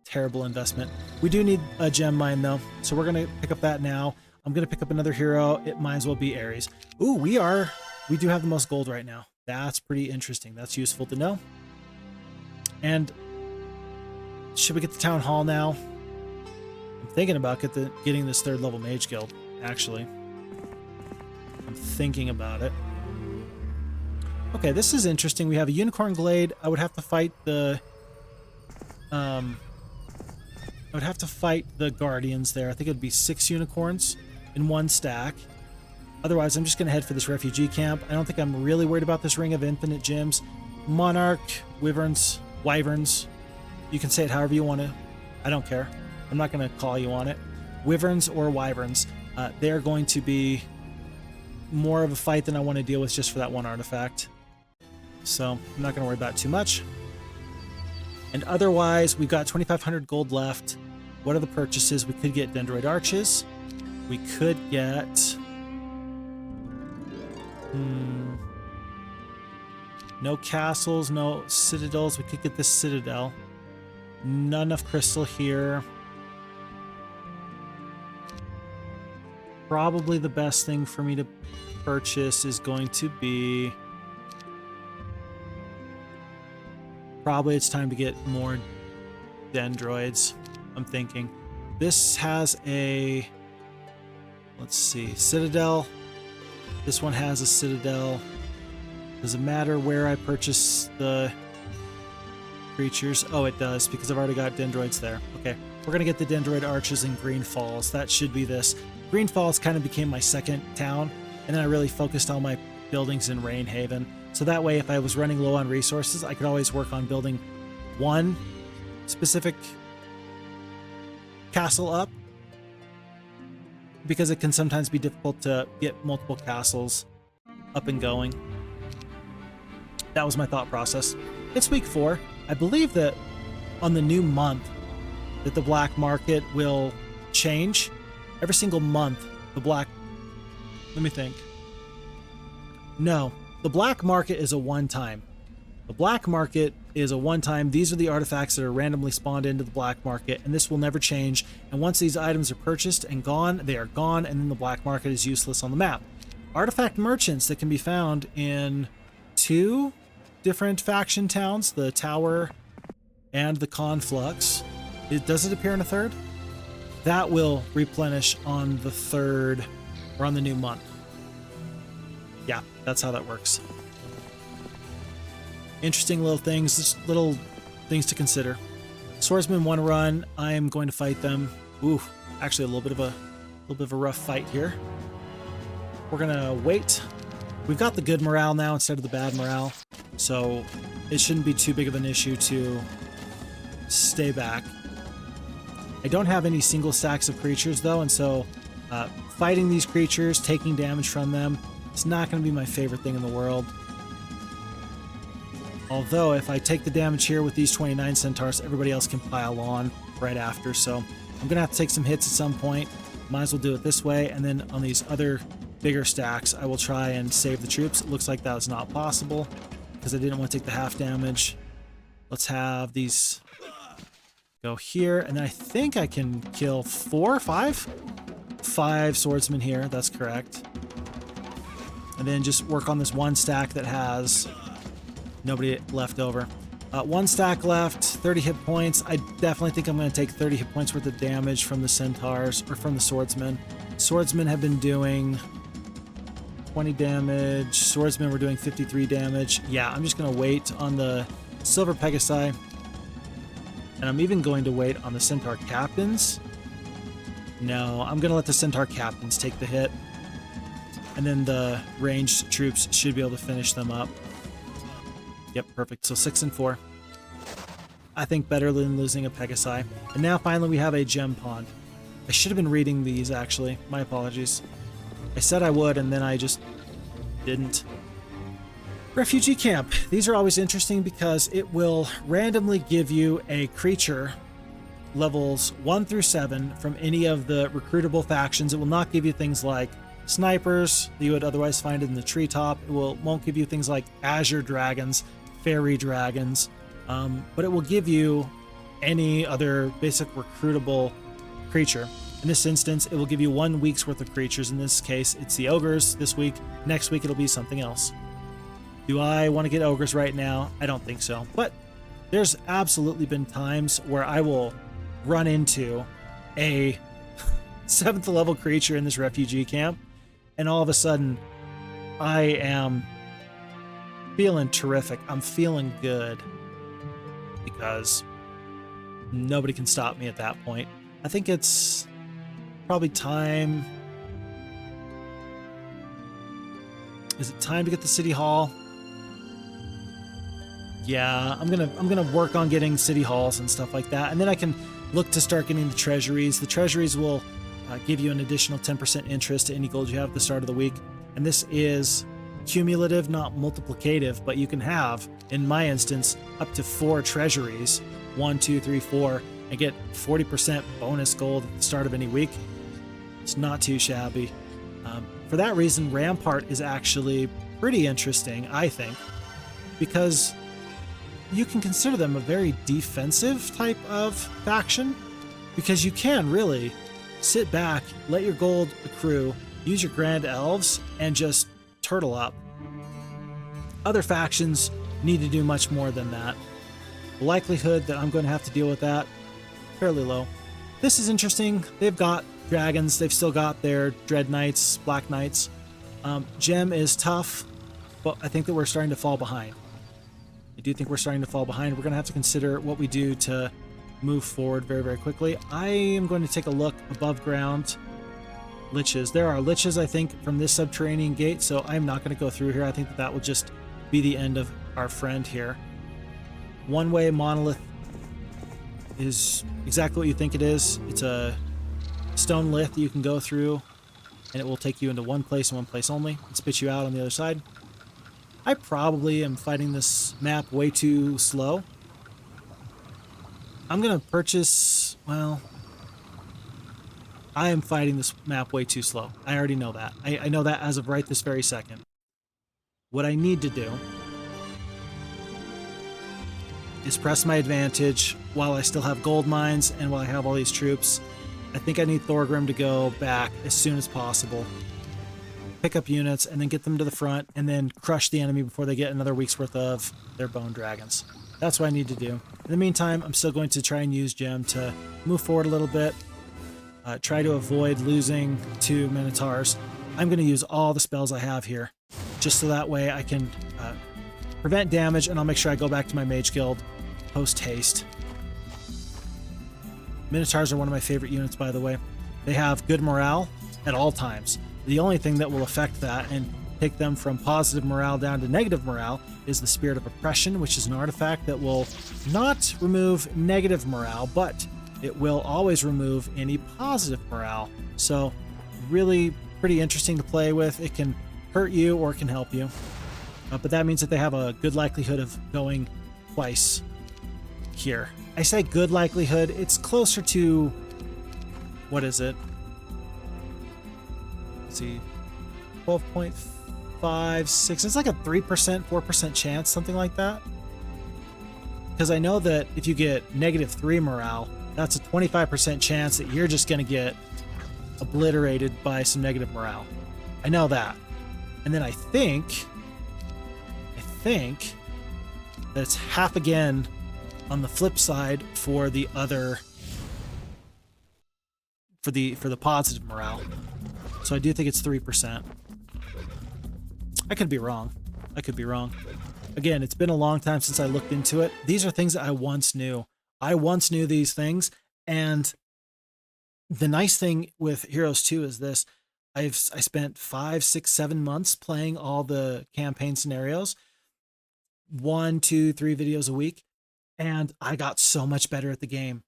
Terrible investment. We do need a gem mine, though, so we're going to pick up that now. I'm going to pick up another hero. It might as well be Ares. Ooh, we do have the most gold right now. That's pretty interesting. That's useful to know. And should we get the town hall now? I'm thinking about getting this 3rd level mage guild, actually. I'm thinking about it. Okay, this is interesting. We have a unicorn glade. I would have to fight the guardians there. I think it'd be 6 unicorns in 1 stack. Otherwise, I'm just going to head for this refugee camp. I don't think I'm really worried about this Ring of Infinite Gems. Monarch, Wyverns, Wyverns. You can say it however you want to. I don't care. I'm not going to call you on it. Wyverns or Wyverns. They're going to be more of a fight than I want to deal with just for that 1 artifact. So I'm not going to worry about it too much. And otherwise, we've got 2,500 gold left. What are the purchases? We could get Dendroid Arches. We could get... no castles, no citadels. We could get this citadel. None of crystal here. Probably the best thing for me to purchase is going to be... Probably it's time to get more dendroids, I'm thinking. This has a... Let's see, citadel. This one has a citadel. Does it matter where I purchase the creatures? Oh, it does, because I've already got dendroids there. Okay, we're gonna get the dendroid arches in Green Falls. That should be this. Green Falls kind of became my second town, and then I really focused all my buildings in Rainhaven. So that way, if I was running low on resources, I could always work on building one specific castle up, because it can sometimes be difficult to get multiple castles up and going. That was my thought process. It's week 4. I believe that on the new month that the black market will change. Every single month, the black... Let me think. No, the black market is a one-time. The black market is a one-time. These are the artifacts that are randomly spawned into the black market, and this will never change. And once these items are purchased and gone, they are gone, and then the black market is useless on the map. Artifact merchants that can be found in 2 different faction towns, the Tower and the Conflux. Does it appear in a 3rd? That will replenish on the 3rd, or on the new month. Yeah, that's how that works. Interesting little things, just little things to consider. Swordsmen want to run. I am going to fight them. Ooh, actually a little little bit of a rough fight here. We're gonna wait. We've got the good morale now instead of the bad morale, so it shouldn't be too big of an issue to stay back. I don't have any single stacks of creatures though, and so fighting these creatures, taking damage from them, it's not going to be my favorite thing in the world. Although if I take the damage here with these 29 centaurs, everybody else can pile on right after, so I'm going to have to take some hits at some point. Might as well do it this way, and then on these other bigger stacks, I will try and save the troops. It looks like that was not possible because I didn't want to take the half damage. Let's have these go here, and then I think I can kill 4 or 5? 5 swordsmen here, that's correct. And then just work on this one stack that has nobody left over. One stack left, 30 hit points. I definitely think I'm going to take 30 hit points worth of damage from the centaurs, or from the swordsmen. Swordsmen have been doing 20 damage. Swordsmen were doing 53 damage. Yeah, I'm just going to wait on the silver Pegasi. And I'm even going to wait on the centaur captains. No, I'm going to let the centaur captains take the hit. And then the ranged troops should be able to finish them up. Yep, perfect. So 6 and 4. I think better than losing a Pegasi. And now finally we have a gem pond. I should have been reading these actually. My apologies. I said I would and then I just didn't. Refugee camp. These are always interesting because it will randomly give you a creature levels 1 through 7 from any of the recruitable factions. It will not give you things like snipers that you would otherwise find in the treetop. It won't give you things like azure dragons, fairy dragons, but it will give you any other basic recruitable creature. In this instance, it will give you 1 week's worth of creatures. In this case, it's the ogres this week. Next week, it'll be something else. Do I want to get ogres right now? I don't think so. But there's absolutely been times where I will run into a 7th level creature in this refugee camp, and all of a sudden, I am feeling terrific. I'm feeling good because nobody can stop me at that point. I think it's probably time. Is it time to get the city hall? Yeah, I'm gonna work on getting city halls and stuff like that, and then I can look to start getting the treasuries. The treasuries will give you an additional 10% interest to any gold you have at the start of the week, and this is cumulative, not multiplicative, but you can have, in my instance, up to 4 treasuries, 1, 2, 3, 4, and get 40% bonus gold at the start of any week. It's not too shabby. For that reason, Rampart is actually pretty interesting, I think, because you can consider them a very defensive type of faction, because you can really sit back, let your gold accrue, use your grand elves, and just turtle up. Other factions need to do much more than that. The likelihood that I'm going to have to deal with that, fairly low. This is interesting. They've got dragons. They've still got their Dread Knights, Black Knights. Gem is tough, but I think that we're starting to fall behind. I do think we're starting to fall behind. We're going to have to consider what we do to move forward very, very quickly. I am going to take a look above ground. Liches. There are liches, I think, from this subterranean gate, so I'm not going to go through here. I think that that will just be the end of our friend here. One-way monolith is exactly what you think it is. It's a stone lith that you can go through, and it will take you into one place and one place only and spit you out on the other side. I probably am fighting this map way too slow. I'm going to purchase, well, I am fighting this map way too slow. I already know that. I know that as of right this very second. What I need to do is press my advantage while I still have gold mines and while I have all these troops. I think I need Thorgrim to go back as soon as possible. Pick up units and then get them to the front and then crush the enemy before they get another week's worth of their bone dragons. That's what I need to do. In the meantime, I'm still going to try and use Gem to move forward a little bit. Try to avoid losing to Minotaurs. I'm going to use all the spells I have here, just so that way I can prevent damage, and I'll make sure I go back to my Mage Guild post-haste. Minotaurs are one of my favorite units, by the way. They have good morale, at all times. The only thing that will affect that and take them from positive morale down to negative morale is the Spirit of Oppression, which is an artifact that will not remove negative morale, but it will always remove any positive morale. So really pretty interesting to play with. It can hurt you or it can help you. But that means that they have a good likelihood of going twice here. I say good likelihood. It's closer to, what is it? Let's see, 12.56. It's like a 3%, 4% chance, something like that. Because I know that if you get -3 morale, that's a 25% chance that you're just going to get obliterated by some negative morale. I know that. And then I think that it's half again on the flip side for the other, for the positive morale. So I do think it's 3%. I could be wrong. Again, it's been a long time since I looked into it. These are things that I once knew. I once knew these things, and the nice thing with Heroes 2 is this. I spent 5, 6, 7 months playing all the campaign scenarios, 1, 2, 3 videos a week, and I got so much better at the game.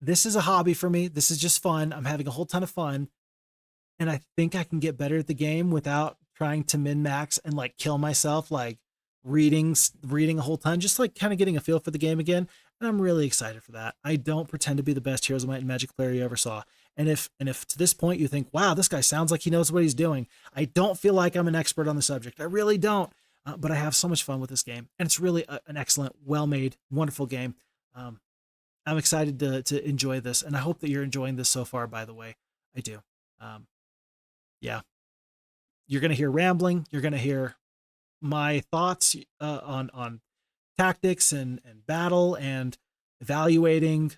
This is a hobby for me. This is just fun. I'm having a whole ton of fun, and I think I can get better at the game without trying to min-max and like kill myself, like reading a whole ton, just like kind of getting a feel for the game again. And I'm really excited for that. I don't pretend to be the best Heroes of Might and Magic player you ever saw. And if to this point you think, wow, this guy sounds like he knows what he's doing, I don't feel like I'm an expert on the subject. I really don't. But I have so much fun with this game, and it's really an excellent, well-made, wonderful game. I'm excited to enjoy this, and I hope that you're enjoying this so far, by the way. I do. Yeah. You're going to hear rambling. You're going to hear my thoughts on tactics and battle and evaluating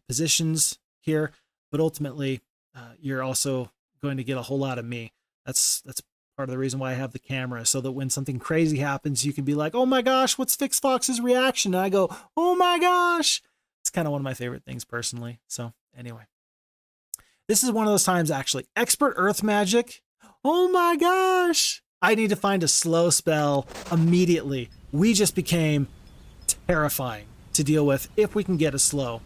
positions here. But ultimately, you're also going to get a whole lot of me. That's part of the reason why I have the camera, so that when something crazy happens, you can be like, oh my gosh, what's Fix Fox's reaction? And I go, oh my gosh. It's kind of one of my favorite things personally. So anyway, this is one of those times, actually. Expert Earth Magic. Oh my gosh. I need to find a slow spell immediately. We just became terrifying to deal with if we can get a slow.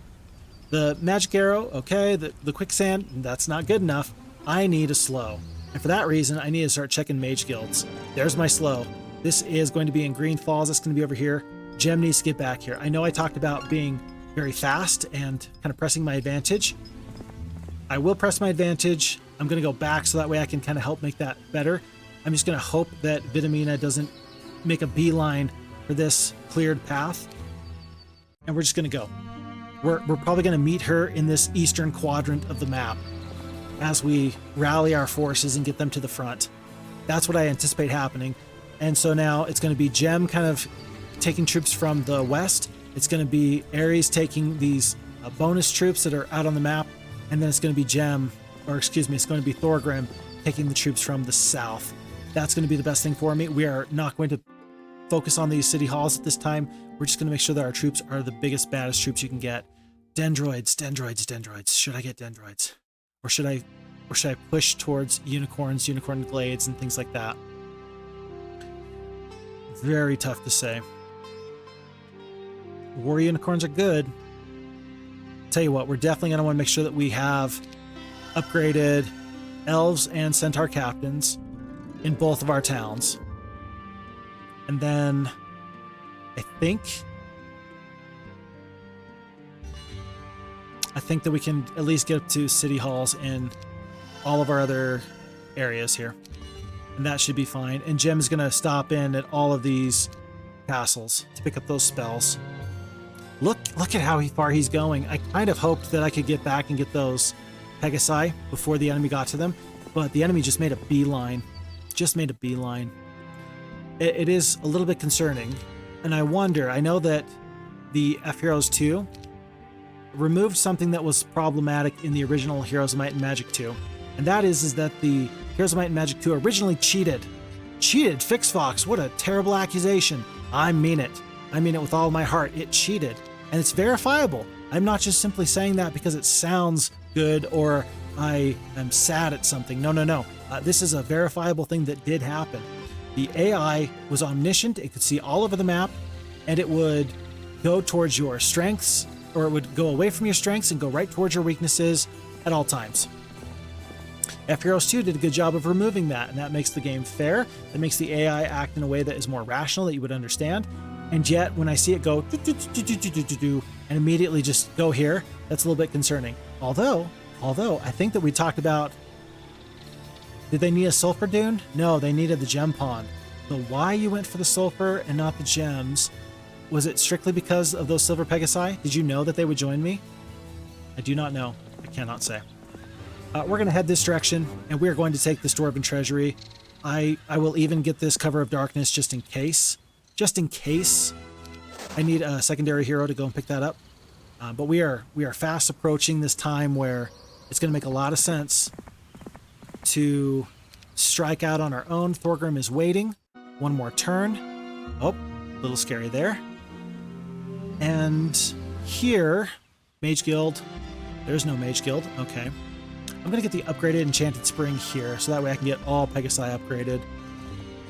The Magic Arrow, okay. The Quicksand, that's not good enough. I need a slow. And for that reason, I need to start checking Mage Guilds. There's my slow. This is going to be in Green Falls. It's going to be over here. Gem needs to get back here. I know I talked about being very fast and kind of pressing my advantage. I will press my advantage. I'm going to go back so that way I can kind of help make that better. I'm just going to hope that Vidomina doesn't make a beeline for this cleared path. And we're just going to go. We're probably going to meet her in this eastern quadrant of the map as we rally our forces and get them to the front. That's what I anticipate happening. And so now it's going to be Gem kind of taking troops from the west. It's going to be Ares taking these bonus troops that are out on the map. And then it's going to be Gem, or excuse me, it's going to be Thorgrim taking the troops from the south. That's going to be the best thing for me. We are not going to focus on these city halls at this time. We're just going to make sure that our troops are the biggest, baddest troops you can get. Dendroids. Should I get Dendroids? Or should I push towards unicorns, unicorn glades, and things like that? Very tough to say. War unicorns are good. Tell you what, we're definitely going to want to make sure that we have upgraded elves and centaur captains in both of our towns. And then I think that we can at least get up to city halls in all of our other areas here. And that should be fine. And Gem's going to stop in at all of these castles to pick up those spells. Look at how far he's going. I kind of hoped that I could get back and get those Pegasi before the enemy got to them, but the enemy just made a beeline. It is a little bit concerning, and I wonder, I know that the F Heroes 2 removed something that was problematic in the original Heroes of Might and Magic 2, and that is that the Heroes of Might and Magic 2 originally cheated. Fix Fox, what a terrible accusation. I mean it with all my heart. It cheated, and it's verifiable. I'm not just simply saying that because it sounds good or I am sad at something. No, no, no. This is a verifiable thing that did happen. The AI was omniscient. It could see all over the map, and it would go towards your strengths, or it would go away from your strengths and go right towards your weaknesses at all times. F Heroes 2 did a good job of removing that, and that makes the game fair. That makes the AI act in a way that is more rational, that you would understand. And yet, when I see it go and immediately just go here, that's a little bit concerning. Although I think that we talked about, did they need a sulfur dune? No, they needed the gem pond. So why you went for the sulfur and not the gems? Was it strictly because of those silver pegasi? Did you know that they would join me? I do not know. I cannot say. We're going to head this direction, and we are going to take this Dwarven Treasury. I will even get this Cover of Darkness just in case. Just in case I need a secondary hero to go and pick that up. But we are fast approaching this time where it's going to make a lot of sense to strike out on our own. Thorgrim is waiting. One more turn. Oh, a little scary there. And here, Mage Guild. There's no Mage Guild. Okay. I'm going to get the upgraded Enchanted Spring here, so that way I can get all Pegasi upgraded.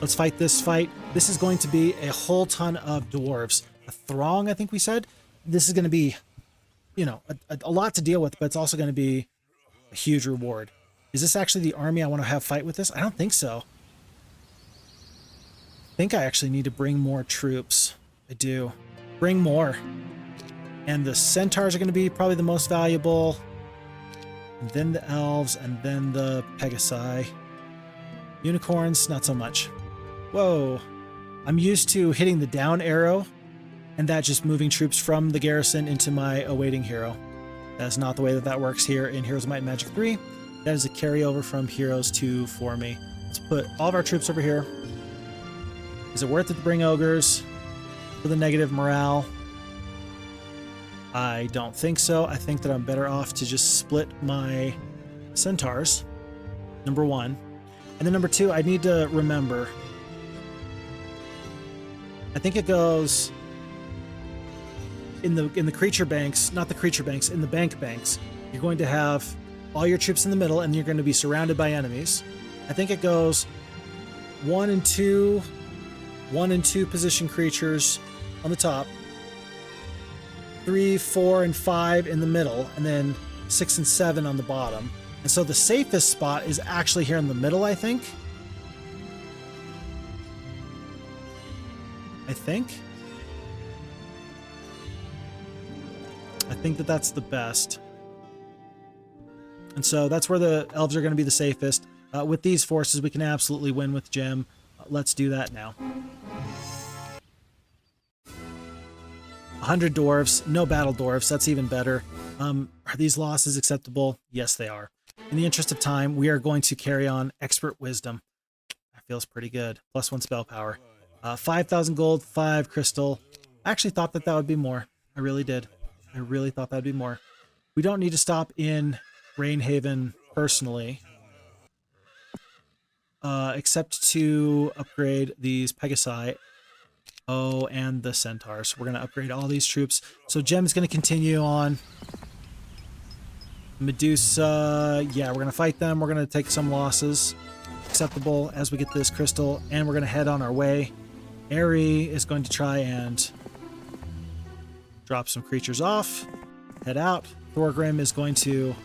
Let's fight this fight. This is going to be a whole ton of dwarves. A throng, I think we said. This is going to be, you know, a lot to deal with, but it's also going to be a huge reward. Is this actually the army I want to have fight with this? I don't think so. I think I actually need to bring more troops. I do. Bring more. And the centaurs are going to be probably the most valuable. And then the elves, and then the Pegasi. Unicorns, not so much. Whoa. I'm used to hitting the down arrow, and that just moving troops from the garrison into my awaiting hero. That is not the way that that works here in Heroes of Might and Magic 3. That is a carryover from Heroes 2 for me. Let's put all of our troops over here. Is it worth it to bring ogres for the negative morale? I don't think so. I think that I'm better off to just split my centaurs, number one. And then number two, I need to remember, I think it goes in the creature banks, not the creature banks, in the banks, you're going to have all your troops in the middle and you're going to be surrounded by enemies. I think it goes 1 and 2 position creatures on the top, 3, 4, and 5 in the middle, and then 6 and 7 on the bottom. And so the safest spot is actually here in the middle, I think. I think that that's the best. And so that's where the elves are going to be the safest. With these forces, we can absolutely win with Gem. Let's do that now. 100 dwarves, no battle dwarves. That's even better. Are these losses acceptable? Yes, they are. In the interest of time, we are going to carry on Expert Wisdom. That feels pretty good. +1 spell power. 5,000 gold, 5 crystal. I actually thought that that would be more. I really did. I really thought that would be more. We don't need to stop in Rainhaven personally, except to upgrade these Pegasi. Oh, and the centaurs. We're going to upgrade all these troops. So Gem is going to continue on. Medusa, yeah, we're going to fight them. We're going to take some losses. Acceptable as we get this crystal, and we're going to head on our way. Eri is going to try and drop some creatures off. Head out. Thorgrim is going to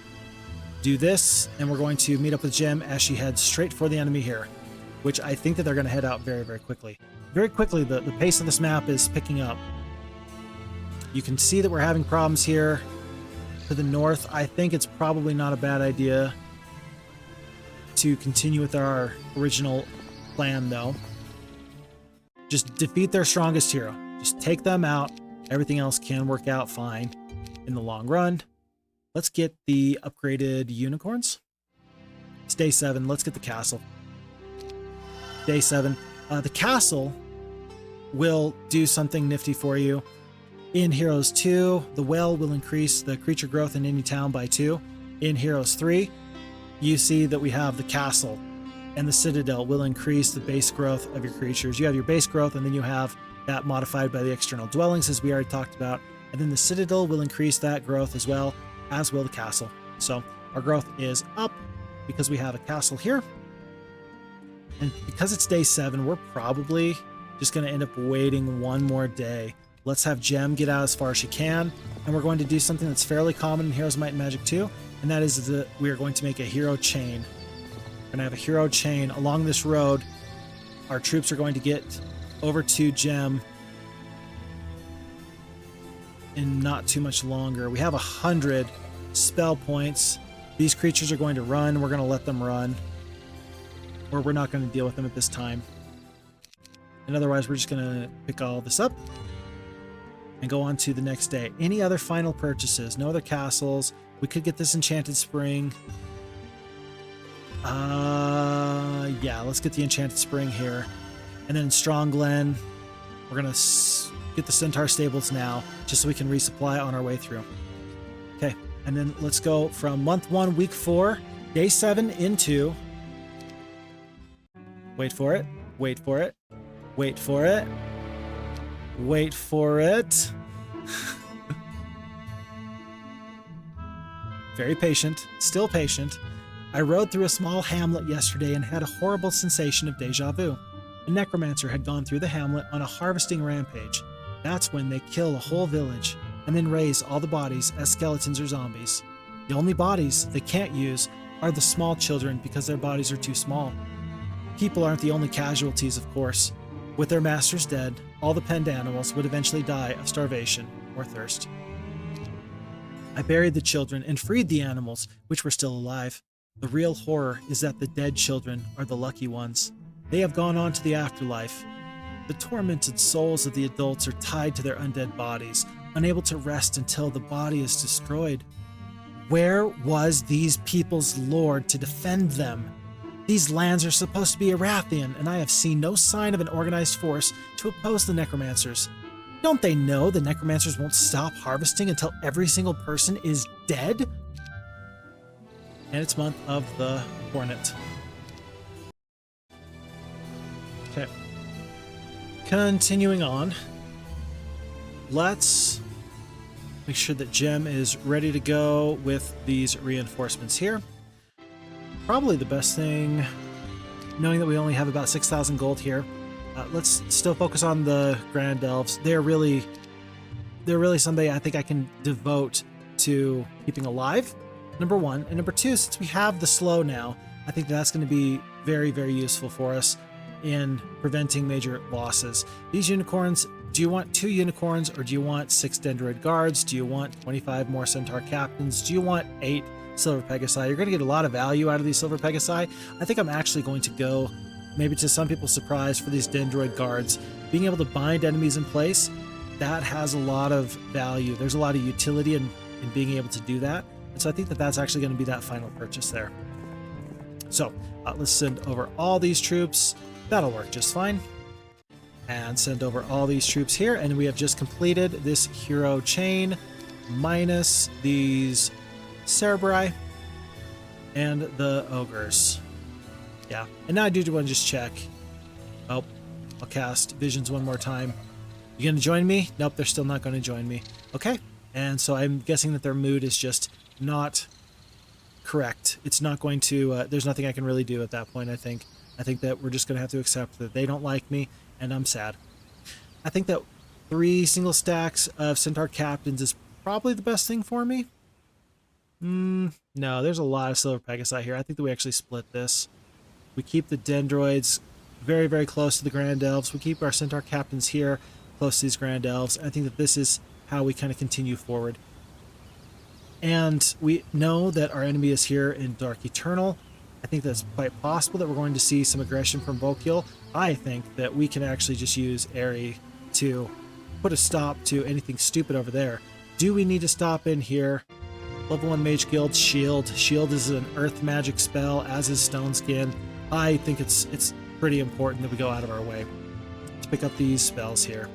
do this, and we're going to meet up with Gem as she heads straight for the enemy here, which I think that they're going to head out very, very quickly. Very quickly, the pace of this map is picking up. You can see that we're having problems here to the north. I think it's probably not a bad idea to continue with our original plan, though. Just defeat their strongest hero. Just take them out. Everything else can work out fine in the long run. Let's get the upgraded unicorns. It's day 7. Let's get the castle. Day 7. The castle will do something nifty for you. In Heroes 2, the well will increase the creature growth in any town by 2. In Heroes 3, you see that we have the castle, and the citadel will increase the base growth of your creatures. You have your base growth, and then you have that modified by the external dwellings, as we already talked about. And then the citadel will increase that growth as well, as will the castle. So Our growth is up because we have a castle here. And because it's day 7, we're probably just going to end up waiting one more day. Let's have Gem get out as far as she can. And we're going to do something that's fairly common in Heroes of Might and Magic 2. And that is that we are going to make a hero chain. We're going to have a hero chain along this road. Our troops are going to get over to Gem in not too much longer. We have 100 spell points. These creatures are going to run. We're going to let them run. Or we're not going to deal with them at this time. And otherwise, we're just going to pick all this up and go on to the next day. Any other final purchases? No other castles. We could get this Enchanted Spring. Yeah, let's get the Enchanted Spring here. And then Strong Glen, we're going to get the Centaur Stables now, just so we can resupply on our way through. Okay, and then let's go from month 1, week 4, day 7 into... Wait for it. Wait for it. Wait for it. Wait for it. Very patient. Still patient. I rode through a small hamlet yesterday and had a horrible sensation of deja vu. A necromancer had gone through the hamlet on a harvesting rampage. That's when they kill a whole village and then raise all the bodies as skeletons or zombies. The only bodies they can't use are the small children because their bodies are too small. People aren't the only casualties, of course. With their masters dead, all the penned animals would eventually die of starvation or thirst. I buried the children and freed the animals, which were still alive. The real horror is that the dead children are the lucky ones. They have gone on to the afterlife. The tormented souls of the adults are tied to their undead bodies, unable to rest until the body is destroyed. Where was these people's lord to defend them? These lands are supposed to be Erathian, and I have seen no sign of an organized force to oppose the necromancers. Don't they know the necromancers won't stop harvesting until every single person is dead? And it's month of the Hornet. Okay. Continuing on. Let's make sure that Gem is ready to go with these reinforcements here. Probably the best thing, knowing that we only have about 6,000 gold here, let's still focus on the Grand Elves. They're really somebody I think I can devote to keeping alive, number 1. And number 2, since we have the slow now, I think that's going to be very, very useful for us in preventing major losses. These unicorns, do you want 2 unicorns or do you want 6 Dendroid guards? Do you want 25 more Centaur captains? Do you want 8 Silver Pegasi? You're going to get a lot of value out of these Silver Pegasi. I think I'm actually going to go, maybe to some people's surprise, for these Dendroid guards. Being able to bind enemies in place, that has a lot of value. There's a lot of utility in being able to do that. And so I think that that's actually going to be that final purchase there. So let's send over all these troops. That'll work just fine. And send over all these troops here. And we have just completed this hero chain minus these Cerebri and the ogres. Yeah, and now I do want to just check. Oh, I'll cast visions one more time. You gonna join me? Nope, they're still not going to join me. Okay, and so I'm guessing that their mood is just not correct. It's not going to, there's nothing I can really do at that point, I think. I think that we're just going to have to accept that they don't like me, and I'm sad. I think that 3 single stacks of Centaur Captains is probably the best thing for me. No, there's a lot of Silver Pegasi here. I think that we actually split this. We keep the Dendroids very, very close to the Grand Elves. We keep our Centaur Captains here close to these Grand Elves. I think that this is how we kind of continue forward. And we know that our enemy is here in Dark Eternal. I think that's quite possible that we're going to see some aggression from Volkiel. I think that we can actually just use Aerie to put a stop to anything stupid over there. Do we need to stop in here? Level 1 Mage Guild, Shield. Shield is an earth magic spell, as is Stone Skin. I think it's pretty important that we go out of our way to pick up these spells here.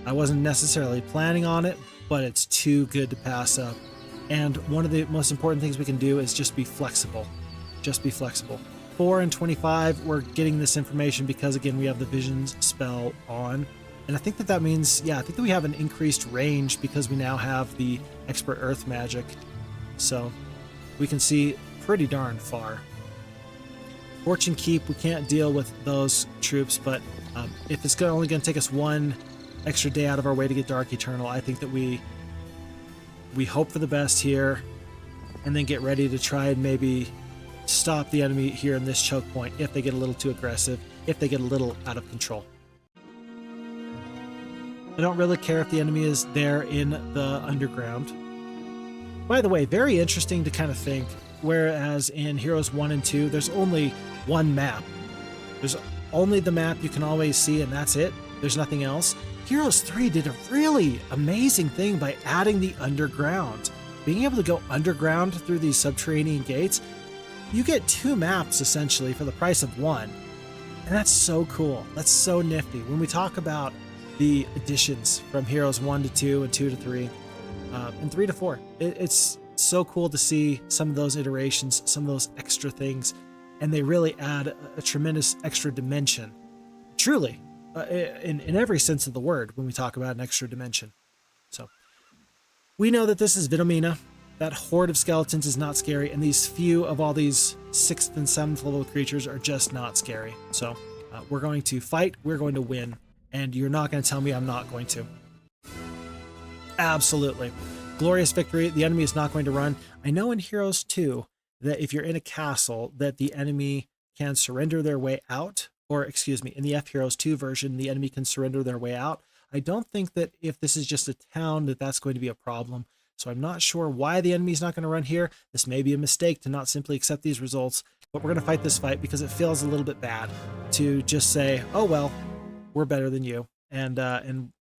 I wasn't necessarily planning on it, but it's too good to pass up. And one of the most important things we can do is just be flexible. Just be flexible. 4 and 25, we're getting this information because, again, we have the Visions spell on. And I think that means, yeah, I think that we have an increased range because we now have the Expert Earth Magic. So we can see pretty darn far. Fortune Keep, we can't deal with those troops, but if it's only going to take us one extra day out of our way to get Dark Eternal, I think that we hope for the best here, and then get ready to try and maybe stop the enemy here in this choke point if they get a little too aggressive, if they get a little out of control. I don't really care if the enemy is there in the underground. By the way, very interesting to kind of think, whereas in Heroes 1 and 2, there's only one map. There's only the map you can always see, and that's it. There's nothing else. Heroes 3 did a really amazing thing by adding the underground. Being able to go underground through these subterranean gates, you get 2 maps essentially for the price of 1. And that's so cool. That's so nifty. When we talk about the additions from Heroes 1 to 2 and 2 to 3, and 3 to 4, it's so cool to see some of those iterations, some of those extra things, and they really add a tremendous extra dimension. Truly, in every sense of the word, when we talk about an extra dimension. So we know that this is Vidomina. That horde of skeletons is not scary, and these few of all these 6th and 7th level creatures are just not scary. So we're going to fight, we're going to win, and you're not going to tell me I'm not going to. Absolutely. Glorious victory. The enemy is not going to run. I know in Heroes 2 that if you're in a castle, that the enemy can surrender their way out, or excuse me, in the F Heroes 2 version, the enemy can surrender their way out. I don't think that if this is just a town that that's going to be a problem. So I'm not sure why the enemy is not going to run here. This may be a mistake to not simply accept these results, but we're going to fight this fight because it feels a little bit bad to just say, oh, well, we're better than you, and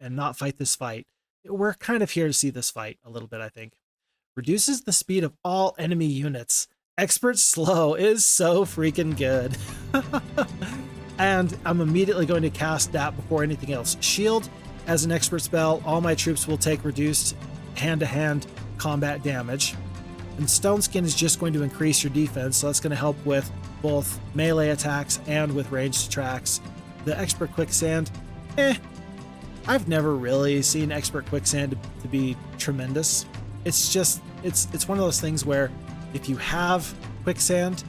not fight this fight. We're kind of here to see this fight a little bit, I think. Reduces the speed of all enemy units. Expert Slow is so freaking good. And I'm immediately going to cast that before anything else. Shield, as an expert spell, all my troops will take reduced hand-to-hand combat damage. And Stone Skin is just going to increase your defense, so that's going to help with both melee attacks and with ranged attacks. The Expert Quicksand, I've never really seen Expert Quicksand to be tremendous. It's just, it's one of those things where if you have Quicksand,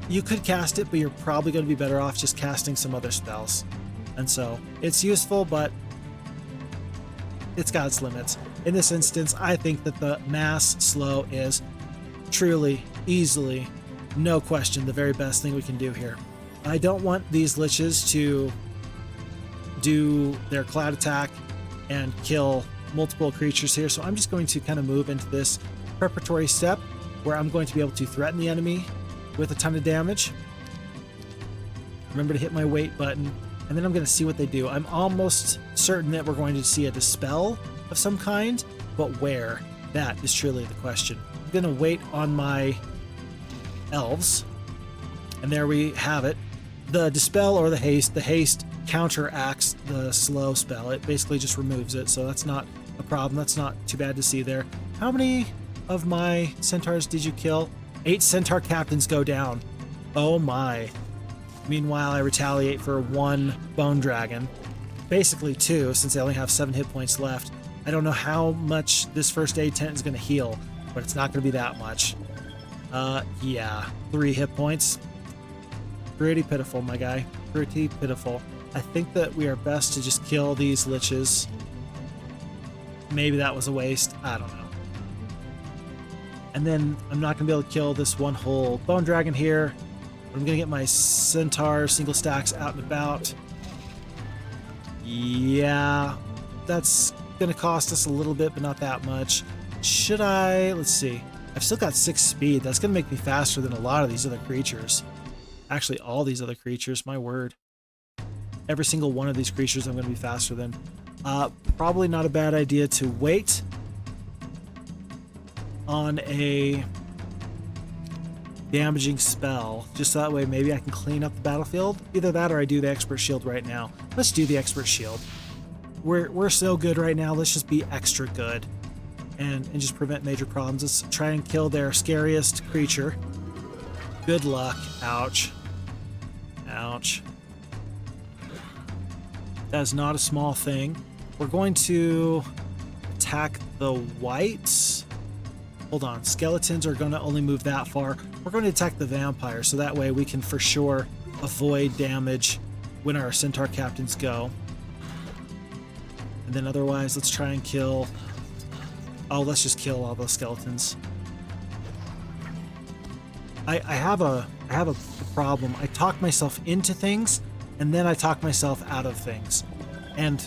you could cast it, but you're probably going to be better off just casting some other spells. And so it's useful, but it's got its limits. In this instance, I think that the mass slow is truly, easily, no question, the very best thing we can do here. I don't want these liches to do their cloud attack and kill multiple creatures here, so I'm just going to kind of move into this preparatory step where I'm going to be able to threaten the enemy with a ton of damage. Remember to hit my wait button, and then I'm going to see what they do. I'm almost certain that we're going to see a dispel of some kind, but where? That is truly the question. I'm going to wait on my elves, and there we have it. The dispel or the haste counteracts the slow spell. It basically just removes it, so that's not a problem. That's not too bad to see there. How many of my centaurs did you kill? 8 centaur captains go down. Oh my. Meanwhile, I retaliate for 1 bone dragon. Basically 2, since I only have 7 hit points left. I don't know how much this first aid tent is going to heal, but it's not going to be that much. Yeah, 3 hit points. Pretty pitiful, my guy. Pretty pitiful. I think that we are best to just kill these liches. Maybe that was a waste. I don't know. And then I'm not going to be able to kill this one whole bone dragon here. I'm going to get my centaur single stacks out and about. Yeah, that's going to cost us a little bit, but not that much. Should I? Let's see. I've still got 6 speed. That's going to make me faster than a lot of these other creatures. Actually, all these other creatures, my word. Every single one of these creatures I'm going to be faster than. Probably not a bad idea to wait on a damaging spell, just so that way maybe I can clean up the battlefield. Either that or I do the expert shield right now. Let's do the expert shield. We're so good right now. Let's just be extra good and just prevent major problems. Let's try and kill their scariest creature. Good luck. Ouch. Ouch. That is not a small thing. We're going to attack the whites. hold on. Skeletons are going to only move that far. We're going to attack the vampire, so that way we can for sure avoid damage when our centaur captains go. And then otherwise, let's try and kill... Oh, let's just kill all those skeletons. I have a problem. I talk myself into things, and then I talk myself out of things. And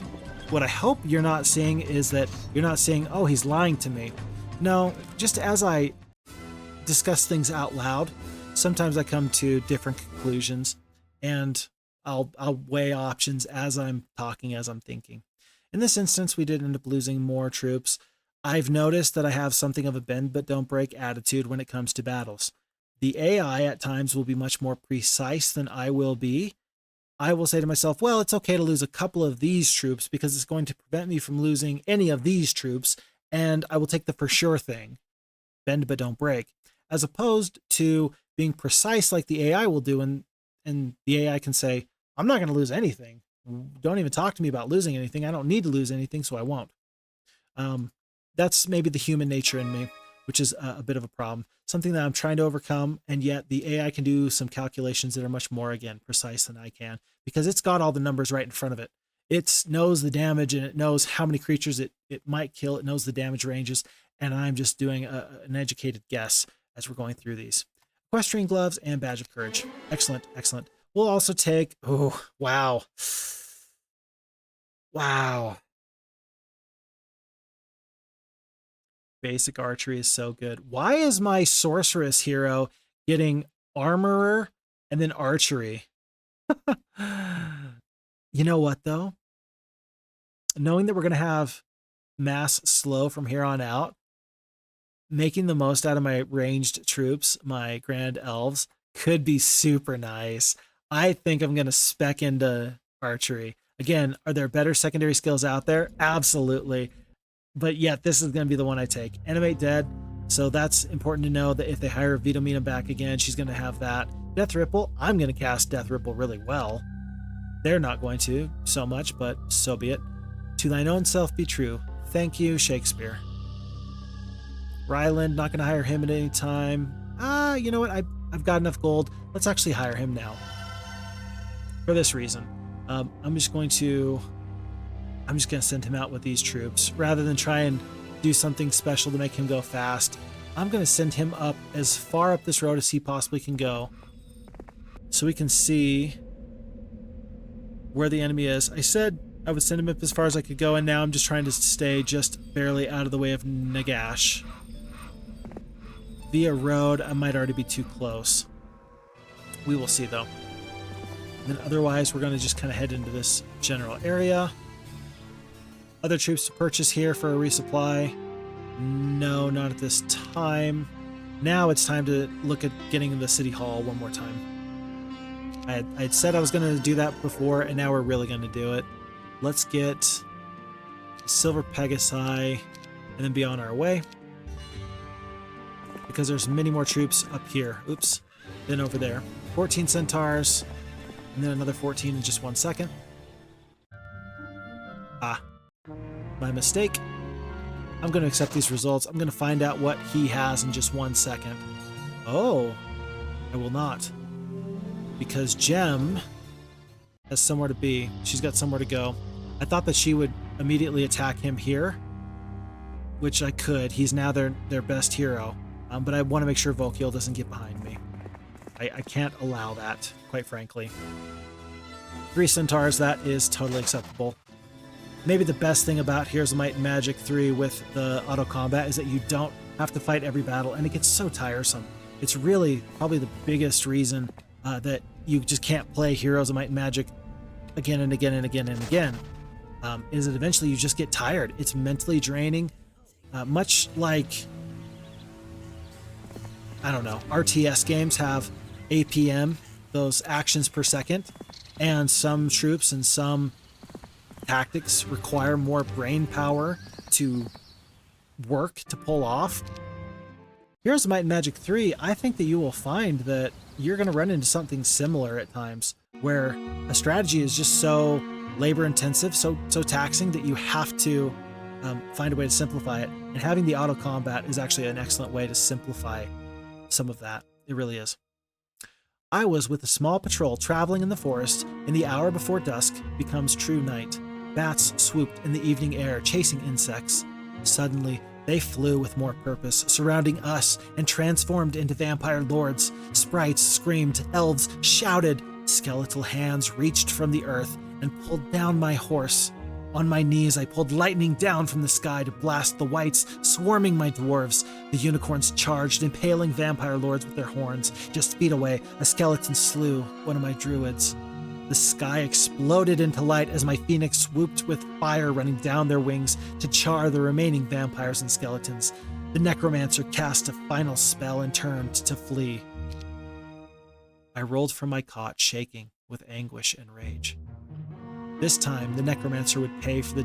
what I hope you're not seeing is that you're not saying, oh, he's lying to me. No, just as I discuss things out loud, sometimes I come to different conclusions, and I'll weigh options as I'm talking, as I'm thinking. In this instance, we did end up losing more troops. I've noticed that I have something of a bend but don't break attitude when it comes to battles. The AI at times will be much more precise than I will be. I will say to myself, well, it's okay to lose a couple of these troops because it's going to prevent me from losing any of these troops, and I will take the for sure thing, bend but don't break, as opposed to being precise like the AI will do, and the AI can say, I'm not going to lose anything. Don't even talk to me about losing anything. I don't need to lose anything, so I won't. That's maybe the human nature in me, which is a bit of a problem. Something that I'm trying to overcome, and yet the AI can do some calculations that are much more, again, precise than I can, because it's got all the numbers right in front of it. It knows the damage, and it knows how many creatures it might kill. It knows the damage ranges, and I'm just doing an educated guess as we're going through these. Equestrian gloves and badge of courage. Excellent, excellent. We'll also take, oh, wow. Wow. Basic archery is so good. Why is my sorceress hero getting armorer and then archery? You know what, though? Knowing that we're going to have mass slow from here on out, making the most out of my ranged troops, my grand elves, could be super nice. I think I'm going to spec into archery. Again, are there better secondary skills out there? Absolutely. But yet, this is going to be the one I take. Animate dead. So that's important to know that if they hire Vidomina back again, she's going to have that. Death Ripple. I'm going to cast Death Ripple really well. They're not going to so much, but so be it. To thine own self be true. Thank you, Shakespeare. Ryland, not going to hire him at any time. You know what? I've got enough gold. Let's actually hire him now. For this reason. I'm just going to send him out with these troops. Rather than try and do something special to make him go fast, I'm going to send him up as far up this road as he possibly can go, so we can see where the enemy is. I said I would send him up as far as I could go, and now I'm just trying to stay just barely out of the way of Nagash. Via road, I might already be too close. We will see, though. And then otherwise, we're going to just kind of head into this general area. Other troops to purchase here for a resupply? No, not at this time. Now it's time to look at getting the city hall one more time. I had said I was going to do that before, and now we're really going to do it. Let's get Silver Pegasi and then be on our way, because there's many more troops up here. Oops. Than over there. 14 centaurs, and then another 14 in just 1 second. My mistake. I'm going to accept these results. I'm going to find out what he has in just 1 second. Oh, I will not. Because Gem has somewhere to be. She's got somewhere to go. I thought that she would immediately attack him here, which I could. He's now their best hero. But I want to make sure Volkiel doesn't get behind me. I can't allow that, quite frankly. 3 centaurs, that is totally acceptable. Maybe the best thing about Heroes of Might and Magic 3 with the auto combat is that you don't have to fight every battle, and it gets so tiresome. It's really probably the biggest reason that you just can't play Heroes of Might and Magic again and again and again and again, is that eventually you just get tired. It's mentally draining, much like, I don't know, RTS games have APM, those actions per second, and some troops and some tactics require more brain power to work to pull off. Heroes of Might and Magic 3, I think that you will find that you're going to run into something similar at times, where a strategy is just so labor intensive, so taxing, that you have to find a way to simplify it. And having the auto combat is actually an excellent way to simplify some of that. It really is. I was with a small patrol traveling in the forest in the hour before dusk becomes true night. Bats swooped in the evening air, chasing insects. Suddenly, they flew with more purpose, surrounding us and transformed into vampire lords. Sprites screamed, elves shouted. Skeletal hands reached from the earth and pulled down my horse. On my knees, I pulled lightning down from the sky to blast the wights, swarming my dwarves. The unicorns charged, impaling vampire lords with their horns. Just feet away, a skeleton slew one of my druids. The sky exploded into light as my phoenix swooped with fire running down their wings to char the remaining vampires and skeletons. The necromancer cast a final spell and turned to flee. I rolled from my cot, shaking with anguish and rage. This time, the necromancer would pay for the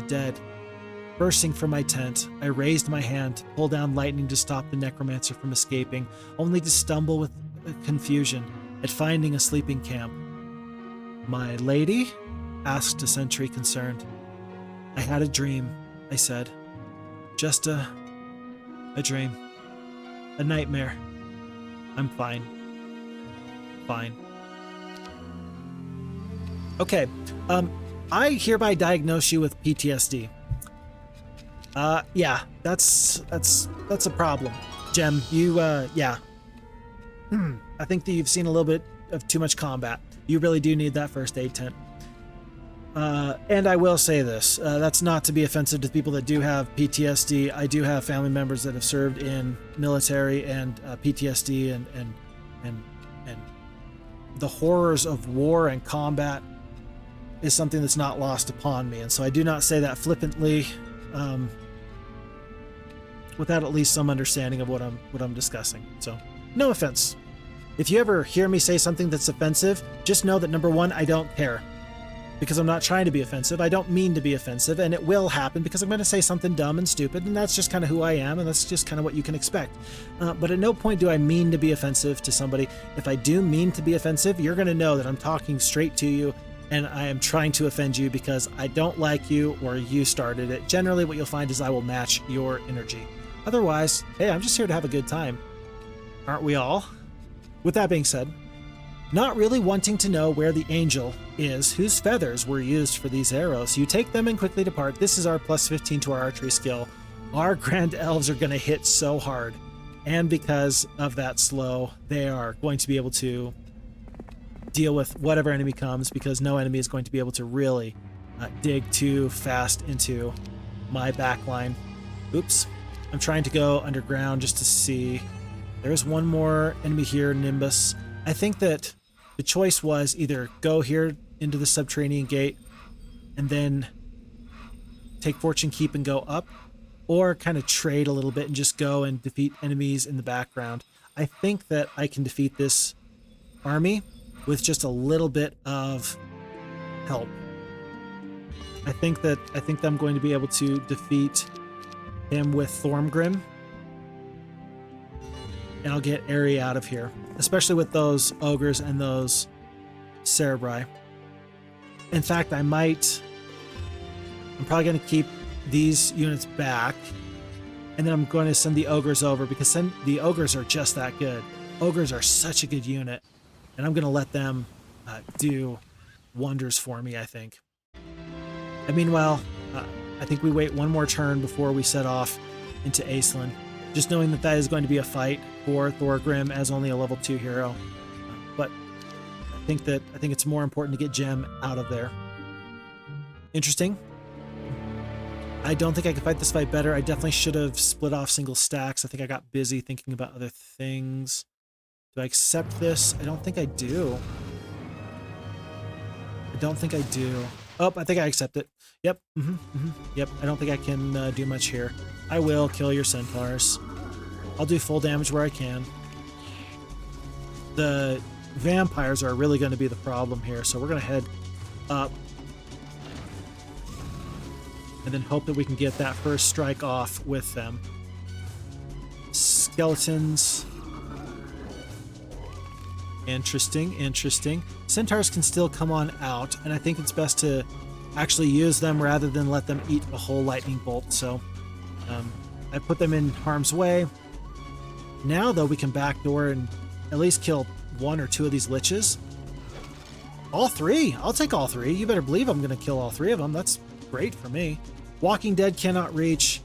dead. Bursting from my tent, I raised my hand to pull down lightning to stop the necromancer from escaping, only to stumble with confusion at finding a sleeping camp. "My lady?" asked a sentry, concerned. "I had a dream," I said. "Just a dream. A nightmare. I'm fine. Fine." Okay, I hereby diagnose you with PTSD. Yeah, that's a problem. Gem, you, yeah. I think that you've seen a little bit of too much combat. You really do need that first aid tent. And I will say this, that's not to be offensive to people that do have PTSD. I do have family members that have served in military, and PTSD and the horrors of war and combat is something that's not lost upon me. And so I do not say that flippantly, without at least some understanding of what I'm discussing. So no offense. If you ever hear me say something that's offensive, just know that number one, I don't care, because I'm not trying to be offensive. I don't mean to be offensive, and it will happen because I'm going to say something dumb and stupid, and that's just kind of who I am, and that's just kind of what you can expect. But at no point do I mean to be offensive to somebody. If I do mean to be offensive, you're going to know that I'm talking straight to you, and I am trying to offend you because I don't like you or you started it. Generally, what you'll find is I will match your energy. Otherwise, hey, I'm just here to have a good time. Aren't we all? With that being said, not really wanting to know where the angel is whose feathers were used for these arrows, you take them and quickly depart. This is our plus 15 to our archery skill. Our grand elves are going to hit so hard, and because of that slow, they are going to be able to deal with whatever enemy comes, because no enemy is going to be able to really dig too fast into my backline. Oops. I'm trying to go underground just to see. There's one more enemy here, Nimbus. I think that the choice was either go here into the subterranean gate and then take Fortune Keep and go up, or kind of trade a little bit and just go and defeat enemies in the background. I think that I can defeat this army with just a little bit of help. I think I'm going to be able to defeat him with Thormgrim, and I'll get Aerie out of here, especially with those ogres and those Cerebri. In fact, I'm probably going to keep these units back, and then I'm going to send the ogres over, because the ogres are just that good. Ogres are such a good unit, and I'm going to let them do wonders for me, I think. And meanwhile, I think we wait one more turn before we set off into Aisling, just knowing that that is going to be a fight for Thorgrim as only a level 2 hero. But I think it's more important to get Gem out of there. Interesting. I don't think I could fight this fight better. I definitely should have split off single stacks. I think I got busy thinking about other things. Do I accept this? I don't think I do. I don't think I do. Oh, I think I accept it. Yep. Yep. I don't think I can do much here. I will kill your centaurs. I'll do full damage where I can. The vampires are really going to be the problem here, so we're going to head up and then hope that we can get that first strike off with them. Skeletons. Interesting. Centaurs can still come on out, and I think it's best to actually use them rather than let them eat a whole lightning bolt. So I put them in harm's way. Now, though, we can backdoor and at least kill 1 or 2 of these liches. All 3. I'll take all 3. You better believe I'm going to kill all 3 of them. That's great for me. Walking Dead cannot reach.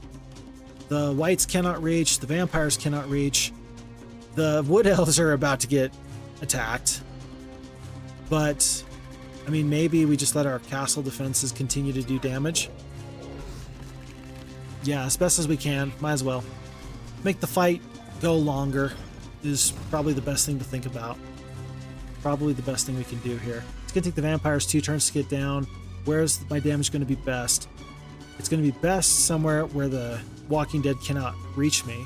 The Whites cannot reach. The Vampires cannot reach. The Wood Elves are about to get attacked. But, I mean, maybe we just let our castle defenses continue to do damage. Yeah, as best as we can. Might as well. Make the fight go longer is probably the best thing to think about. Probably the best thing we can do here. It's going to take the Vampires 2 turns to get down. Where's my damage going to be best? It's going to be best somewhere where the Walking Dead cannot reach me.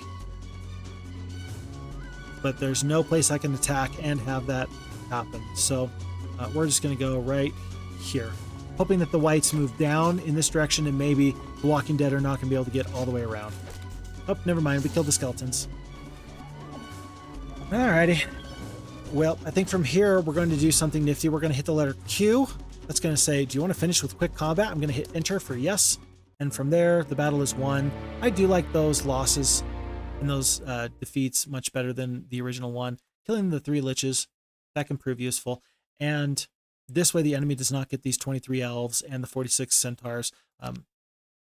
But there's no place I can attack and have that happen. So we're just going to go right here. Hoping that the Whites move down in this direction and maybe the Walking Dead are not going to be able to get all the way around. Oh, never mind. We killed the skeletons. Alrighty. Well, I think from here we're going to do something nifty. We're going to hit the letter Q. That's going to say, do you want to finish with quick combat? I'm going to hit enter for yes. And from there, the battle is won. I do like those losses and those defeats much better than the original one. Killing the 3 liches, that can prove useful. And this way the enemy does not get these 23 elves and the 46 centaurs.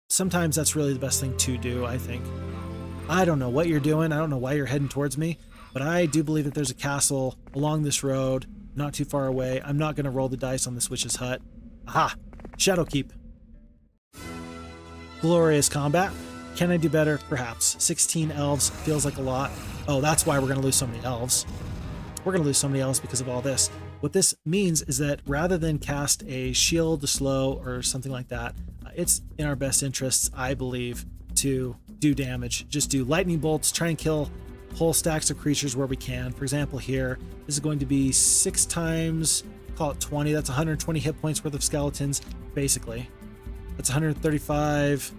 Sometimes that's really the best thing to do, I think. I don't know what you're doing. I don't know why you're heading towards me. But I do believe that there's a castle along this road, not too far away. I'm not going to roll the dice on this witch's hut. Aha! Shadowkeep. Glorious combat. Can I do better? Perhaps. 16 elves feels like a lot. Oh, that's why we're going to lose so many elves. We're going to lose so many elves because of all this. What this means is that rather than cast a shield to slow or something like that, it's in our best interests, I believe, to do damage. Just do lightning bolts, try and kill whole stacks of creatures where we can. For example, here, this is going to be 6 times, call it 20. That's 120 hit points worth of skeletons, basically. That's 135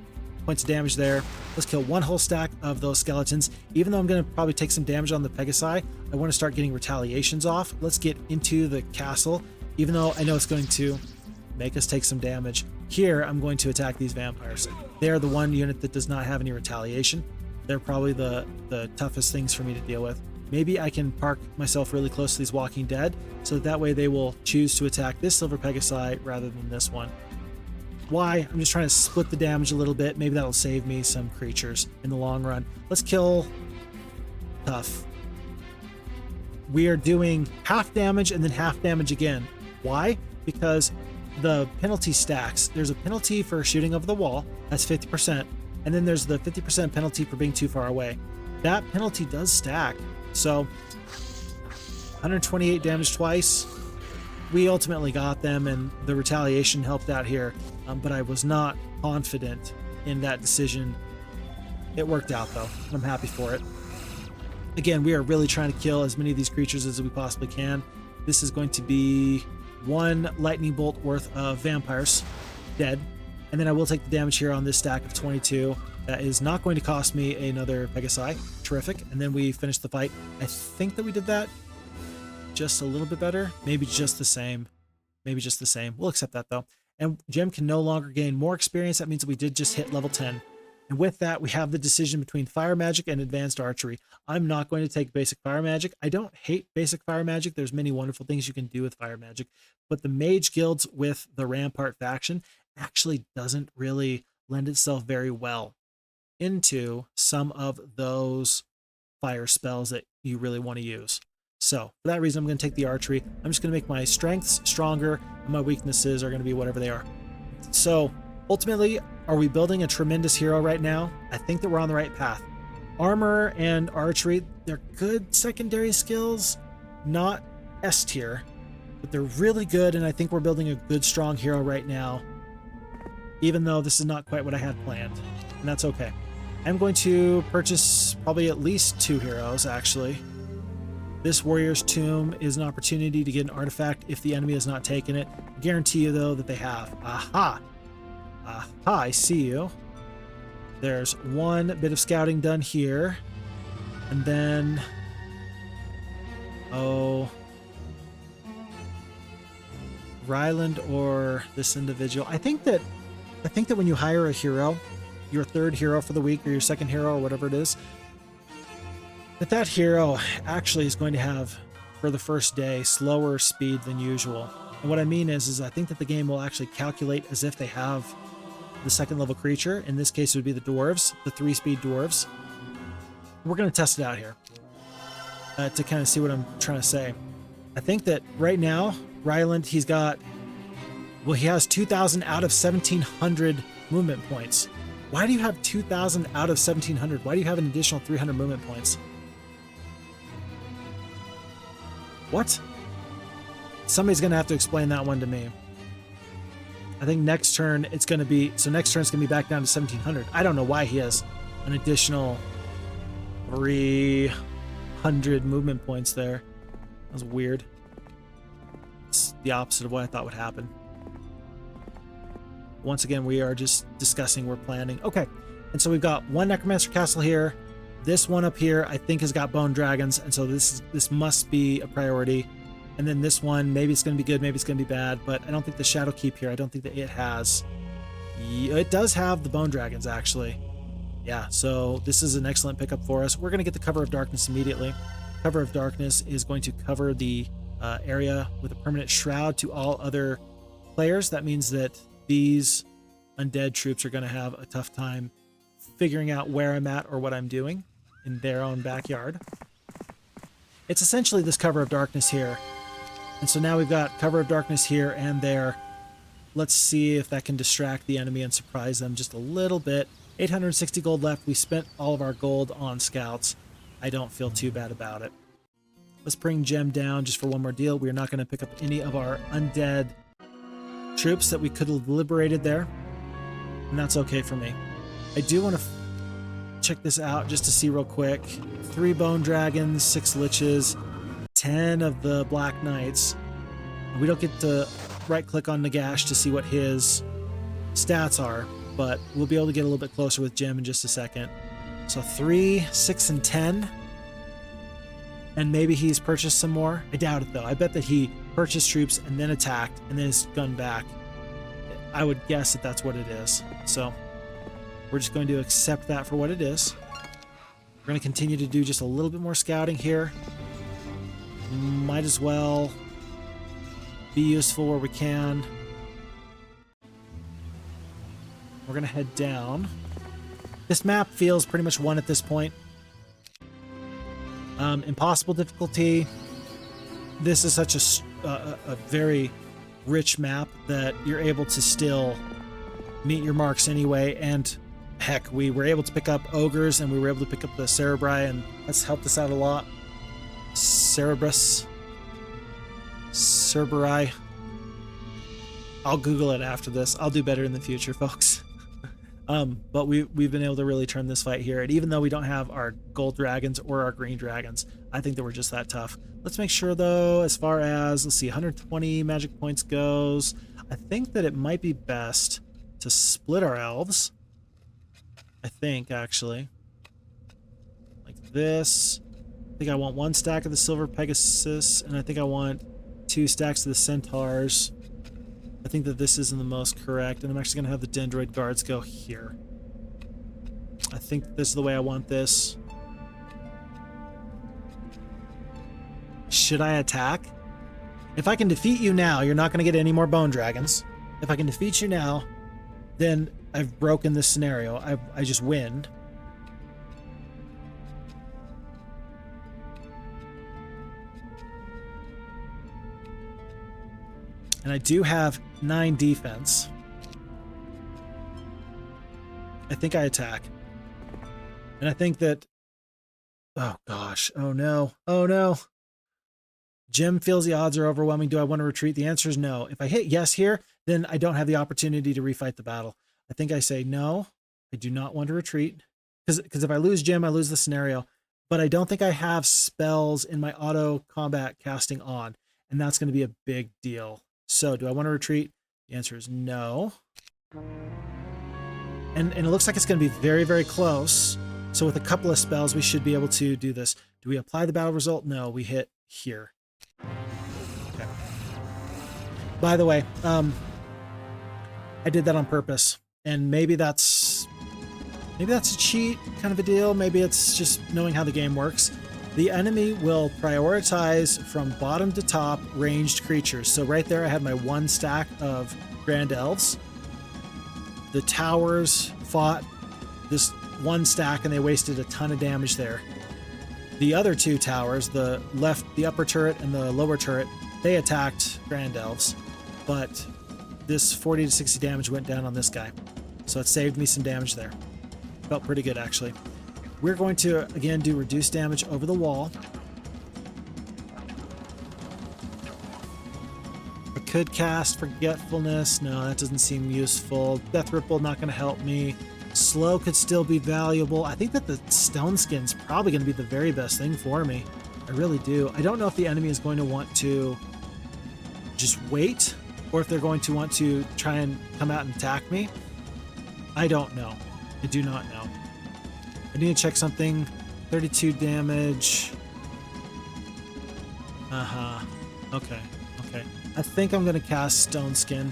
points of damage there. Let's kill 1 whole stack of those skeletons. Even though I'm going to probably take some damage on the Pegasi, I want to start getting retaliations off. Let's get into the castle, even though I know it's going to make us take some damage. Here, I'm going to attack these vampires. They're the one unit that does not have any retaliation. They're probably the toughest things for me to deal with. Maybe I can park myself really close to these Walking Dead, so that way they will choose to attack this Silver Pegasi rather than this one. Why? I'm just trying to split the damage a little bit. Maybe that'll save me some creatures in the long run. Let's kill Tough. We are doing half damage and then half damage again. Why? Because the penalty stacks. There's a penalty for shooting over the wall. That's 50%. And then there's the 50% penalty for being too far away. That penalty does stack. So 128 damage twice. We ultimately got them, and the retaliation helped out here. But I was not confident in that decision. It worked out, though. I'm happy for it. Again, we are really trying to kill as many of these creatures as we possibly can. This is going to be 1 lightning bolt worth of vampires dead. And then I will take the damage here on this stack of 22. That is not going to cost me another Pegasi. Terrific. And then we finish the fight. I think that we did that just a little bit better. Maybe just the same. Maybe just the same. We'll accept that, though. And Gem can no longer gain more experience. That means that we did just hit level 10. And with that, we have the decision between fire magic and advanced archery. I'm not going to take basic fire magic. I don't hate basic fire magic. There's many wonderful things you can do with fire magic. But the mage guilds with the Rampart faction actually doesn't really lend itself very well into some of those fire spells that you really want to use. So for that reason, I'm going to take the archery. I'm just going to make my strengths stronger, and my weaknesses are going to be whatever they are. So ultimately, are we building a tremendous hero right now? I think that we're on the right path. Armor and archery, they're good secondary skills, not S tier, but they're really good, and I think we're building a good, strong hero right now, even though this is not quite what I had planned, and that's okay. I'm going to purchase probably at least 2 heroes, actually. This Warrior's Tomb is an opportunity to get an artifact if the enemy has not taken it. I guarantee you, though, that they have. Aha! Aha, I see you. There's 1 bit of scouting done here. And then... oh... Ryland or this individual. I think that when you hire a hero, your third hero for the week or your second hero or whatever it is, that hero actually is going to have, for the first day, slower speed than usual. And what I mean is I think that the game will actually calculate as if they have the second level creature. In this case, it would be the dwarves, the 3-speed dwarves. We're going to test it out here to kind of see what I'm trying to say. I think that right now, Ryland, he has 2,000 out of 1,700 movement points. Why do you have 2,000 out of 1,700? Why do you have an additional 300 movement points? What? Somebody's going to have to explain that one to me. I think next turn it's going to be... So next turn it's going to be back down to 1,700. I don't know why he has an additional 300 movement points there. That was weird. It's the opposite of what I thought would happen. Once again, we are just discussing, we're planning. Okay, and so we've got one Necromancer Castle here. This one up here, I think, has got Bone Dragons, and so this must be a priority. And then this one, maybe it's going to be good, maybe it's going to be bad, but I don't think the Shadow Keep here, I don't think that it has. It does have the Bone Dragons, actually. Yeah, so this is an excellent pickup for us. We're going to get the Cover of Darkness immediately. Cover of Darkness is going to cover the area with a permanent shroud to all other players. That means that these undead troops are going to have a tough time figuring out where I'm at or what I'm doing in their own backyard. It's essentially this Cover of Darkness here. And so now we've got Cover of Darkness here and there. Let's see if that can distract the enemy and surprise them just a little bit. 860 gold left. We spent all of our gold on scouts. I don't feel too bad about it. Let's bring Gem down just for one more deal. We are not going to pick up any of our undead troops that we could have liberated there. And that's okay for me. I do want to check this out just to see real quick. 3 Bone Dragons, 6 Liches, 10 of the Black Knights. We don't get to right-click on Nagash to see what his stats are, but we'll be able to get a little bit closer with Jim in just a second. So 3, 6, and 10. And maybe he's purchased some more. I doubt it, though. I bet that he purchased troops and then attacked and then his gun back. I would guess that that's what it is. So we're just going to accept that for what it is. We're going to continue to do just a little bit more scouting here. Might as well be useful where we can. We're going to head down. This map feels pretty much won at this point. Impossible difficulty. This is such a very rich map that you're able to still meet your marks anyway. And heck, we were able to pick up ogres and we were able to pick up the Cerebri, and that's helped us out a lot. Cerberus. I'll Google it after this. I'll do better in the future, folks. But we've been able to really turn this fight here. And even though we don't have our gold dragons or our green dragons, I think that we're just that tough. Let's make sure, though, as far as, let's see, 120 magic points goes, I think that it might be best to split our elves. I think, actually. Like this. I think I want 1 stack of the Silver Pegasus, and I think I want 2 stacks of the Centaurs. I think that this isn't the most correct, and I'm actually going to have the Dendroid Guards go here. I think this is the way I want this. Should I attack? If I can defeat you now, you're not going to get any more Bone Dragons. If I can defeat you now, then I've broken this scenario. I just win. And I do have 9 defense. I think I attack. And I think that... Oh gosh. Oh no. Oh no. Jim feels the odds are overwhelming. Do I want to retreat? The answer is no. If I hit yes here, then I don't have the opportunity to refight the battle. I think I say no. I do not want to retreat. Because if I lose Jim, I lose the scenario. But I don't think I have spells in my auto combat casting on. And that's going to be a big deal. So, do I want to retreat? The answer is no. And it looks like it's going to be very, very close. So with a couple of spells, we should be able to do this. Do we apply the battle result? No, we hit here. Okay. By the way, I did that on purpose, and maybe that's a cheat kind of a deal. Maybe it's just knowing how the game works. The enemy will prioritize from bottom to top ranged creatures. So right there, I had my 1 stack of Grand Elves. The towers fought this 1 stack, and they wasted a ton of damage there. The other 2 towers, the upper turret and the lower turret, they attacked Grand Elves, but this 40 to 60 damage went down on this guy. So it saved me some damage there. Felt pretty good, actually. We're going to, again, do reduced damage over the wall. I could cast Forgetfulness. No, that doesn't seem useful. Death Ripple, not going to help me. Slow could still be valuable. I think that the Stone Skin's probably going to be the very best thing for me. I really do. I don't know if the enemy is going to want to just wait, or if they're going to want to try and come out and attack me. I don't know. I do not know. I need to check something. 32 damage. Okay. I think I'm going to cast Stone Skin.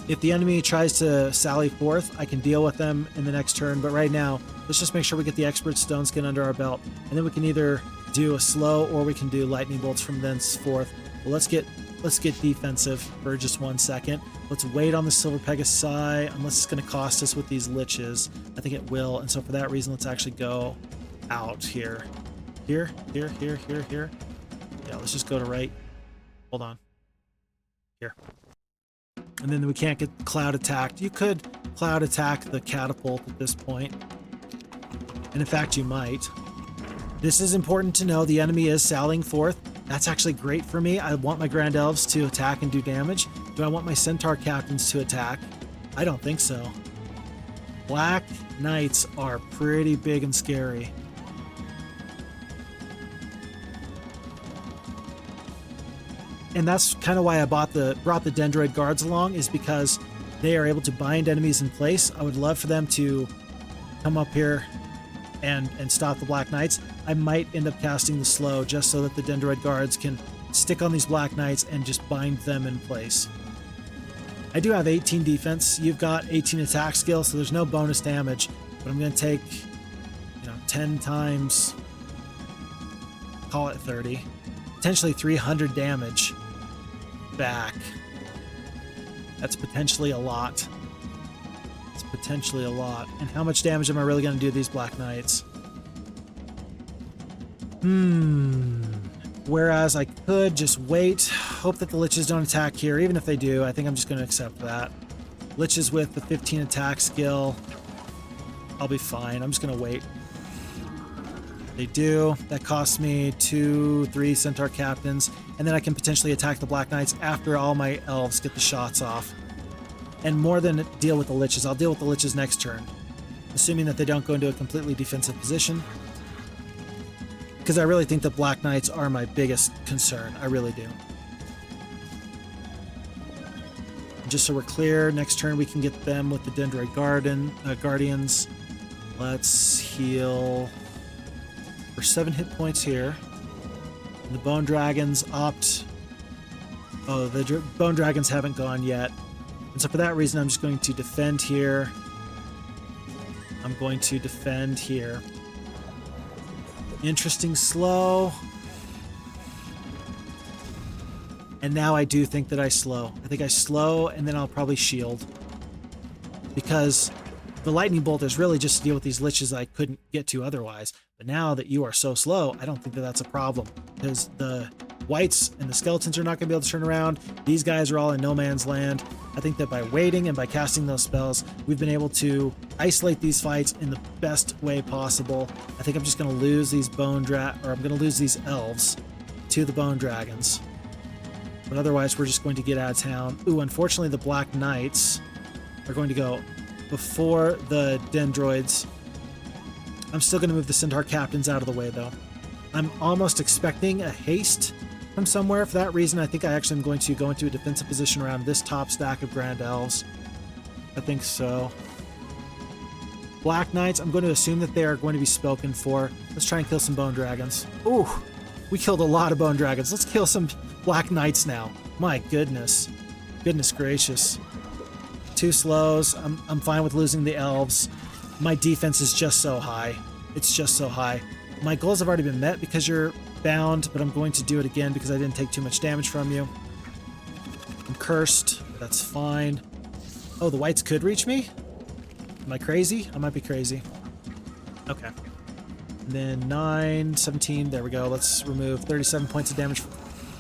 If the enemy tries to sally forth, I can deal with them in the next turn. But right now, let's just make sure we get the Expert Stone Skin under our belt. And then we can either do a slow, or we can do Lightning Bolts from thenceforth. Well, let's get defensive for just 1 second. Let's wait on the Silver Pegasi, unless it's going to cost us with these liches. I think it will, and so for that reason, let's actually go out here. Here. Yeah, let's just go to right. Hold on. Here. And then we can't get cloud attacked. You could cloud attack the catapult at this point. And in fact, you might. This is important to know. The enemy is sallying forth. That's actually great for me. I want my Grand Elves to attack and do damage. Do I want my Centaur Captains to attack? I don't think so. Black Knights are pretty big and scary. And that's kind of why I brought the Dendroid Guards along, is because they are able to bind enemies in place. I would love for them to come up here and stop the Black Knights. I might end up casting the slow just so that the Dendroid Guards can stick on these Black Knights and just bind them in place. I do have 18 defense. You've got 18 attack skill, so there's no bonus damage. But I'm going to take, 10 times, call it 30, potentially 300 damage back. That's potentially a lot. It's potentially a lot. And how much damage am I really going to do to these Black Knights? Whereas I could just wait, hope that the Liches don't attack here. Even if they do, I think I'm just going to accept that. Liches with the 15 attack skill, I'll be fine. I'm just going to wait. They do. That costs me 2-3 Centaur Captains, and then I can potentially attack the Black Knights after all my Elves get the shots off. And more than deal with the Liches, I'll deal with the Liches next turn, assuming that they don't go into a completely defensive position. Because I really think the Black Knights are my biggest concern. I really do. And just so we're clear, next turn we can get them with the Dendroid Guardians. Let's heal for 7 hit points here. And the Bone Dragons opt... Oh, the Bone Dragons haven't gone yet. And so for that reason, I'm just going to defend here. I'm going to defend here. Interesting slow. And now I do think that I slow. I think I slow, and then I'll probably shield. Because the Lightning Bolt is really just to deal with these Liches I couldn't get to otherwise. But now that you are so slow, I don't think that that's a problem. Because the Whites and the Skeletons are not going to be able to turn around. These guys are all in no man's land. I think that by waiting and by casting those spells, we've been able to isolate these fights in the best way possible. I think I'm just going to lose these I'm going to lose these Elves to the Bone Dragons. But otherwise, we're just going to get out of town. Ooh, unfortunately, the Black Knights are going to go before the Dendroids. I'm still going to move the Centaur Captains out of the way, though. I'm almost expecting a haste from somewhere. For that reason, I think I actually am going to go into a defensive position around this top stack of Grand Elves. I think so. Black Knights, I'm going to assume that they are going to be spoken for. Let's try and kill some Bone Dragons. Ooh, we killed a lot of Bone Dragons. Let's kill some Black Knights now. My goodness. Goodness gracious. 2 slows. I'm fine with losing the elves. My defense is just so high. It's just so high. My goals have already been met because you're bound, but I'm going to do it again because I didn't take too much damage from you. I'm cursed. That's fine. Oh, the whites could reach me? Am I crazy? I might be crazy. Okay. And then 9, 17. There we go. Let's remove 37 points of damage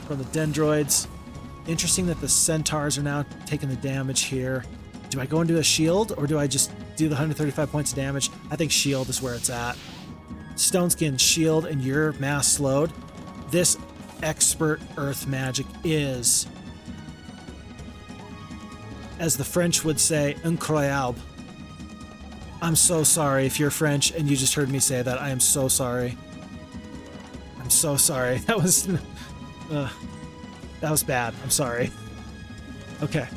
from the dendroids. Interesting that the centaurs are now taking the damage here. Do I go into a shield or do I just do the 135 points of damage? I think shield is where it's at. Stoneskin, shield, and you're mass slowed. This expert earth magic is, as the French would say, incroyable. I'm so sorry if you're French and you just heard me say that. I am so sorry. I'm so sorry. That was bad. I'm sorry. Okay.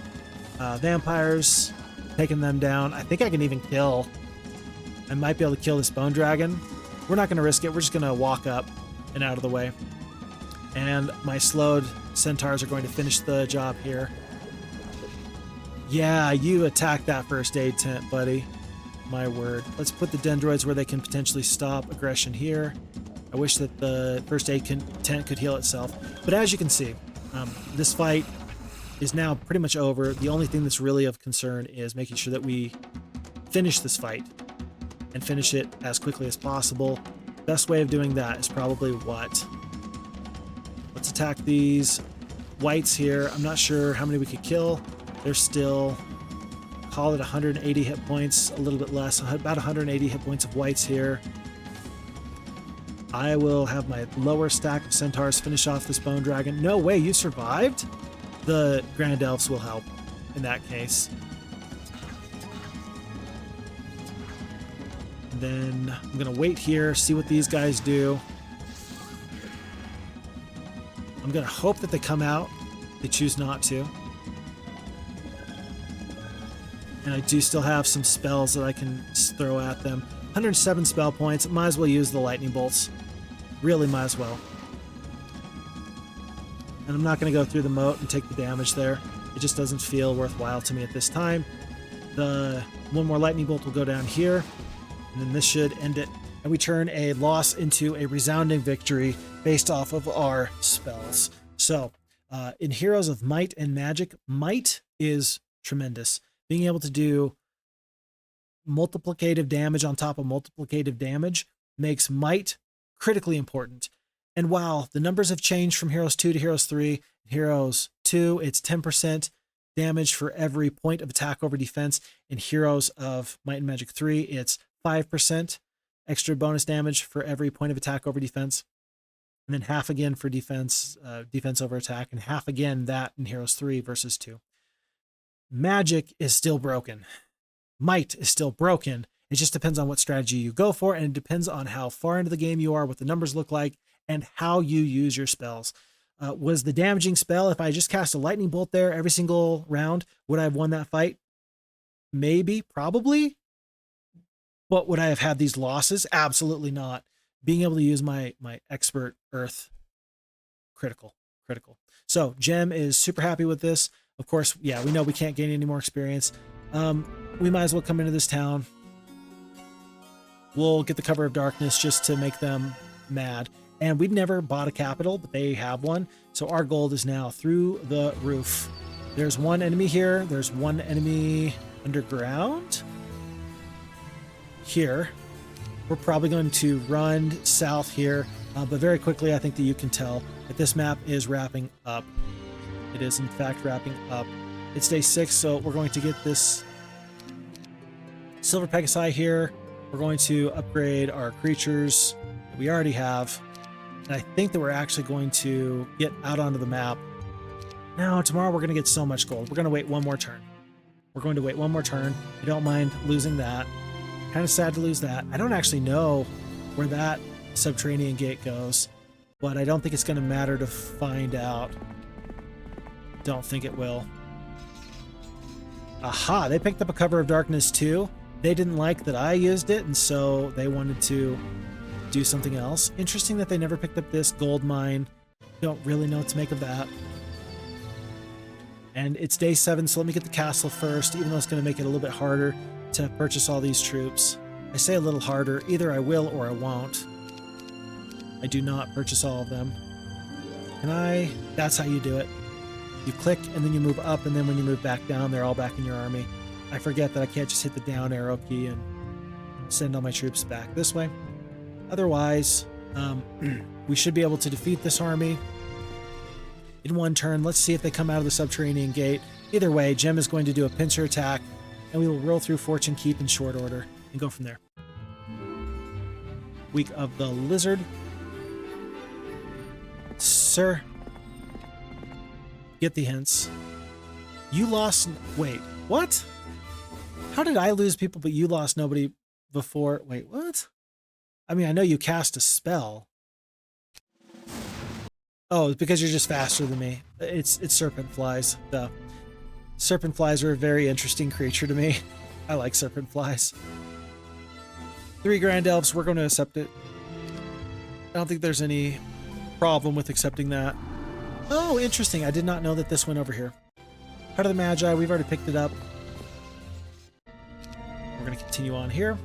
Vampires, taking them down. I think I can even kill. I might be able to kill this bone dragon. We're not going to risk it. We're just going to walk up and out of the way. And my slowed centaurs are going to finish the job here. Yeah, you attack that first aid tent, buddy. My word. Let's put the dendroids where they can potentially stop aggression here. I wish that the first aid tent could heal itself. But as you can see, this fight is now pretty much over. The only thing that's really of concern is making sure that we finish this fight and finish it as quickly as possible. Best way of doing that is probably what? Let's attack these whites here. I'm not sure how many we could kill. They're still, call it 180 hit points, a little bit less, about 180 hit points of whites here. I will have my lower stack of centaurs finish off this bone dragon. No way, you survived? The grand elves will help in that case. Then I'm going to wait here, see what these guys do. I'm going to hope that they come out. They choose not to. And I do still have some spells that I can throw at them. 107 spell points. Might as well use the lightning bolts. Really might as well. And I'm not going to go through the moat and take the damage there. It just doesn't feel worthwhile to me at this time. The one more lightning bolt will go down here. And then this should end it. And we turn a loss into a resounding victory based off of our spells. So, in Heroes of Might and Magic, might is tremendous. Being able to do multiplicative damage on top of multiplicative damage makes might critically important. And while the numbers have changed from Heroes 2 to Heroes 3, Heroes 2, it's 10% damage for every point of attack over defense. In Heroes of Might and Magic 3, it's 5% extra bonus damage for every point of attack over defense. And then half again for defense over attack, and half again that in Heroes 3 versus 2. Magic is still broken. Might is still broken. It just depends on what strategy you go for, and it depends on how far into the game you are, what the numbers look like, and how you use your spells. Was the damaging spell, if I just cast a lightning bolt there every single round, would I have won that fight? Maybe, probably. But would I have had these losses? Absolutely not. Being able to use my expert earth, critical. So Gem is super happy with this. Of course, yeah, we know we can't gain any more experience. We might as well come into this town. We'll get the cover of darkness just to make them mad. And we've never bought a capital, but they have one. So our gold is now through the roof. There's one enemy here. There's one enemy underground. Here. We're probably going to run south here. But very quickly, I think that you can tell that this map is wrapping up. It is, in fact, wrapping up. It's day 6, so we're going to get this Silver Pegasi here. We're going to upgrade our creatures that we already have. And I think that we're actually going to get out onto the map. Now, tomorrow we're going to get so much gold. We're going to wait one more turn. I don't mind losing that. Kind of sad to lose that. I don't actually know where that subterranean gate goes, but I don't think it's going to matter to find out. Don't think it will. Aha, they picked up a cover of darkness too. They didn't like that I used it, and so they wanted to do something else. Interesting that they never picked up this gold mine. Don't really know what to make of that. And it's day 7, so let me get the castle first, even though it's going to make it a little bit harder to purchase all these troops. I say a little harder, either I will or I won't. I do not purchase all of them. Can I? That's how you do it. You click and then you move up, and then when you move back down, they're all back in your army. I forget that I can't just hit the down arrow key and send all my troops back this way. Otherwise, we should be able to defeat this army in one turn. Let's see if they come out of the subterranean gate. Either way, Jem is going to do a pincer attack, and we will roll through Fortune Keep in short order and go from there. Week of the Lizard. Sir, get the hints. You lost... Wait, what? How did I lose people, but you lost nobody before? Wait, what? I mean, I know you cast a spell. Oh, it's because you're just faster than me. It's serpent flies. The serpent flies are a very interesting creature to me. I like serpent flies. 3 Grand Elves, we're going to accept it. I don't think there's any problem with accepting that. Oh, interesting. I did not know that this went over here. Heart of the Magi, we've already picked it up. We're going to continue on here.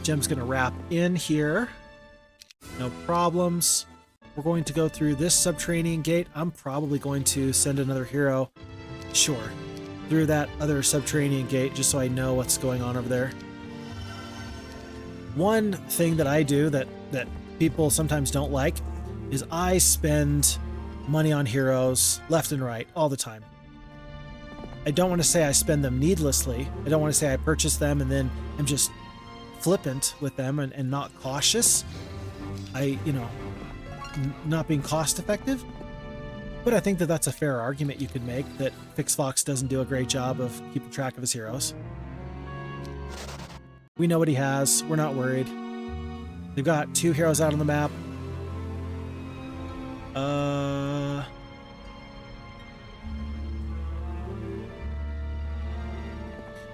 Jem's going to wrap in here. No problems. We're going to go through this subterranean gate. I'm probably going to send another hero, sure, through that other subterranean gate just so I know what's going on over there. One thing that I do that people sometimes don't like is I spend money on heroes left and right all the time. I don't want to say I spend them needlessly. I don't want to say I purchase them and then I'm just flippant with them and not cautious. Not being cost effective. But I think that that's a fair argument you could make, that FixFox doesn't do a great job of keeping track of his heroes. We know what he has. We're not worried. They've got 2 heroes out on the map.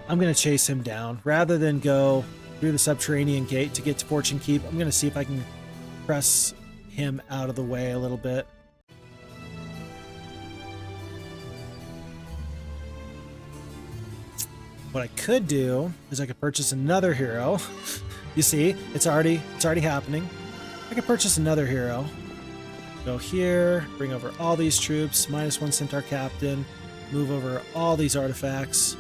I'm going to chase him down. Rather than go through the subterranean gate to get to Fortune Keep, I'm going to see if I can press him out of the way a little bit. What I could do is I could purchase another hero. You see, it's already happening. I could purchase another hero. Go here, bring over all these troops, -1 Centaur Captain, move over all these artifacts.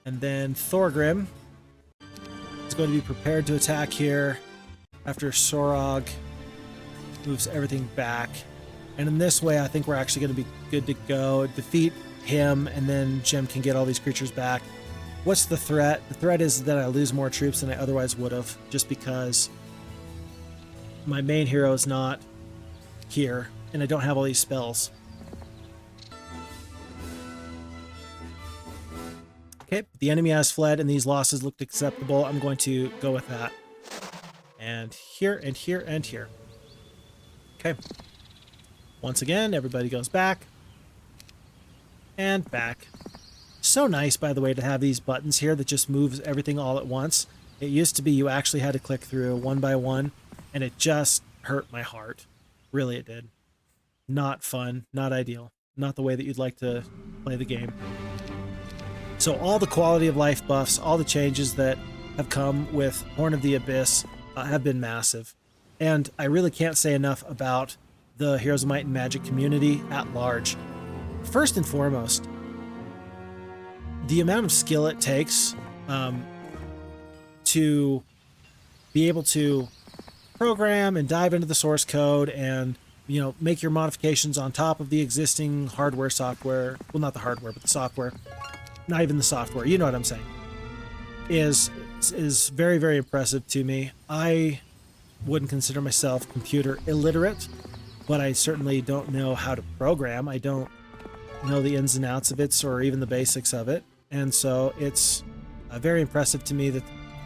And then Thorgrim is going to be prepared to attack here after Sorog moves everything back. And in this way, I think we're actually going to be good to go. Defeat him, and then Jem can get all these creatures back. What's the threat? The threat is that I lose more troops than I otherwise would have, just because my main hero is not here, and I don't have all these spells. Okay, the enemy has fled, and these losses looked acceptable. I'm going to go with that. And here, and here, and here. Okay. Once again, everybody goes back. And back. So nice, by the way, to have these buttons here that just moves everything all at once. It used to be you actually had to click through one by one, and it just hurt my heart. Really, it did. Not fun, not ideal. Not the way that you'd like to play the game. So all the quality of life buffs, all the changes that have come with Horn of the Abyss have been massive. And I really can't say enough about the Heroes of Might and Magic community at large. First and foremost, the amount of skill it takes to be able to program and dive into the source code and, make your modifications on top of the existing hardware, software. Well, not the hardware, but the software. Not even the software. You know what I'm saying. Is very, very impressive to me. I wouldn't consider myself computer illiterate, but I certainly don't know how to program. I don't know the ins and outs of it or even the basics of it. And so it's very impressive to me that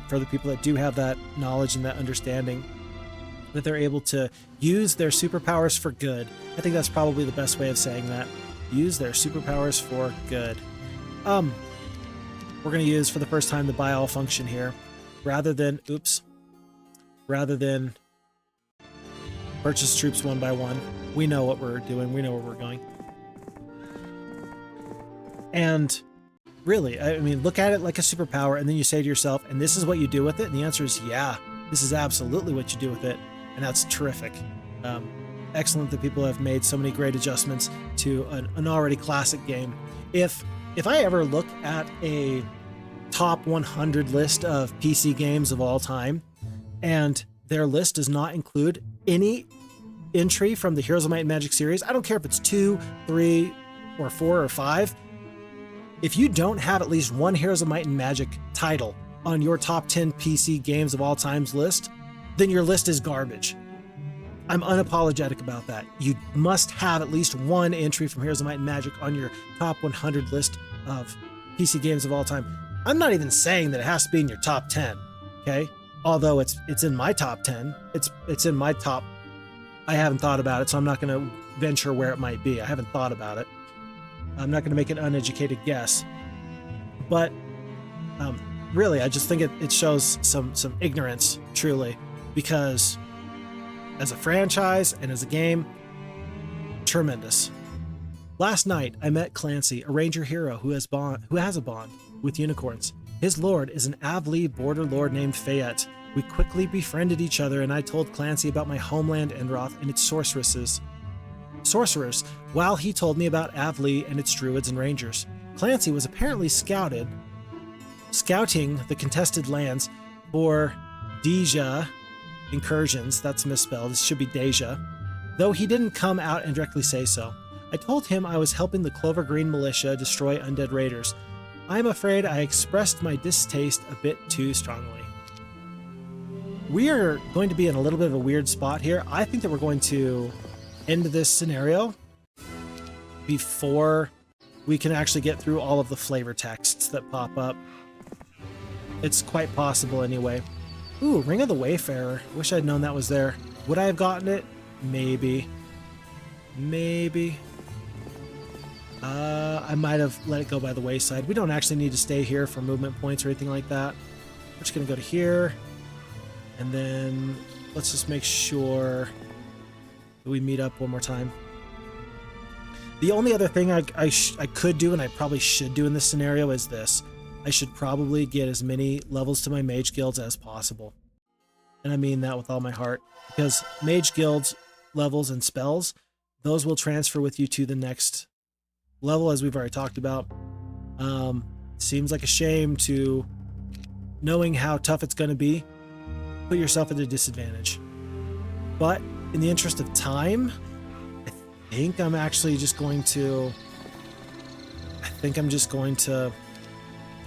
for the people that do have that knowledge and that understanding, that they're able to use their superpowers for good. I think that's probably the best way of saying that. Use their superpowers for good. We're going to use for the first time the buy all function here. Rather than Purchase troops one by one. We know what we're doing. We know where we're going. And really, I mean, look at it like a superpower, and then you say to yourself, and this is what you do with it? And the answer is, yeah, this is absolutely what you do with it. And that's terrific. Excellent that people have made so many great adjustments to an already classic game. If I ever look at a top 100 list of PC games of all time, and their list does not include any entry from the Heroes of Might and Magic series, I don't care if it's 2, 3, or 4, or 5. If you don't have at least one Heroes of Might and Magic title on your top 10 PC games of all times list, then your list is garbage. I'm unapologetic about that. You must have at least one entry from Heroes of Might and Magic on your top 100 list of PC games of all time. I'm not even saying that it has to be in your top 10, okay? Although it's in my top 10. It's in my top. I haven't thought about it, so I'm not going to venture where it might be. I haven't thought about it. I'm not going to make an uneducated guess. But really, I just think it shows some ignorance, truly, because as a franchise and as a game, tremendous. Last night, I met Clancy, a ranger hero who has a bond with unicorns. His lord is an Avlee border lord named Fayette. We quickly befriended each other, and I told Clancy about my homeland Enroth and its sorcerers, while he told me about Avlee and its druids and rangers. Clancy was apparently scouting the contested lands for Deja incursions. That's misspelled. It should be Deja, though he didn't come out and directly say so. I told him I was helping the Clover Green militia destroy undead raiders. I'm afraid I expressed my distaste a bit too strongly. We are going to be in a little bit of a weird spot here. I think that we're going to end this scenario before we can actually get through all of the flavor texts that pop up. It's quite possible anyway. Ooh, Ring of the Wayfarer. Wish I'd known that was there. Would I have gotten it? Maybe. I might have let it go by the wayside. We don't actually need to stay here for movement points or anything like that. We're just going to go to here. And then let's just make sure that we meet up one more time. The only other thing I could do, and I probably should do in this scenario, is this. I should probably get as many levels to my mage guilds as possible. And I mean that with all my heart. Because mage guilds, levels, and spells, those will transfer with you to the next level, as we've already talked about. Seems like a shame to, knowing how tough it's going to be, put yourself at a disadvantage. But in the interest of time, I think I'm just going to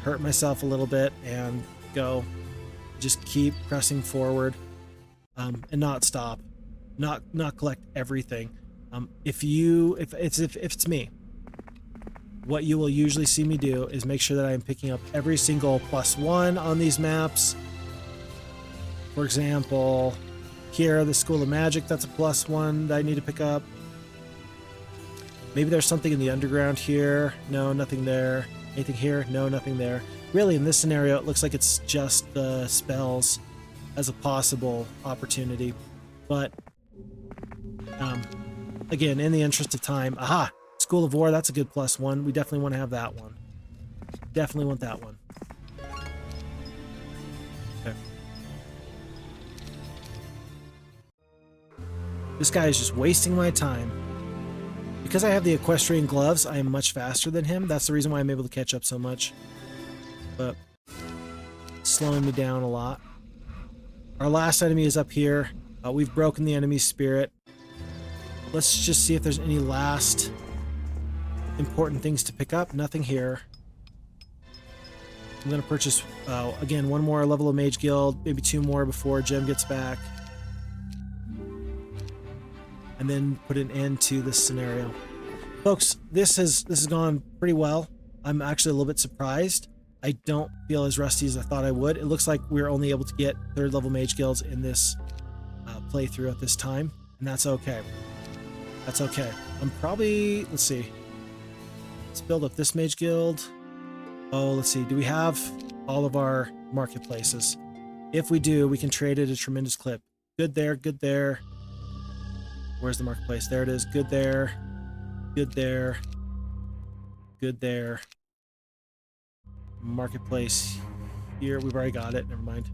hurt myself a little bit and just keep pressing forward, and not stop, not collect everything. If it's me, what you will usually see me do is make sure that I am picking up every single +1 on these maps. For example, here, the School of Magic, that's a +1 that I need to pick up. Maybe there's something in the underground here. No, nothing there. Anything here? No, nothing there. Really, in this scenario, it looks like it's just the spells as a possible opportunity. But, again, in the interest of time, aha! School of War, that's a good +1. We definitely want to have that one. Definitely want that one. Okay. This guy is just wasting my time. Because I have the equestrian gloves, I am much faster than him. That's the reason why I'm able to catch up so much. But slowing me down a lot. Our last enemy is up here. We've broken the enemy's spirit. Let's just see if there's any last important things to pick up. Nothing here. I'm going to purchase, again, one more level of Mage Guild, maybe 2 more before Jem gets back. And then put an end to this scenario. Folks, this has gone pretty well. I'm actually a little bit surprised. I don't feel as rusty as I thought I would. It looks like we're only able to get 3rd level Mage Guilds in this playthrough at this time, and that's okay. That's okay. I'm probably, let's see. Let's build up this Mage Guild. Oh, let's see. Do we have all of our marketplaces? If we do, we can trade at a tremendous clip. Good there, good there. Where's the marketplace? There it is. Good there. Good there. Good there. Marketplace here. We've already got it. Never mind.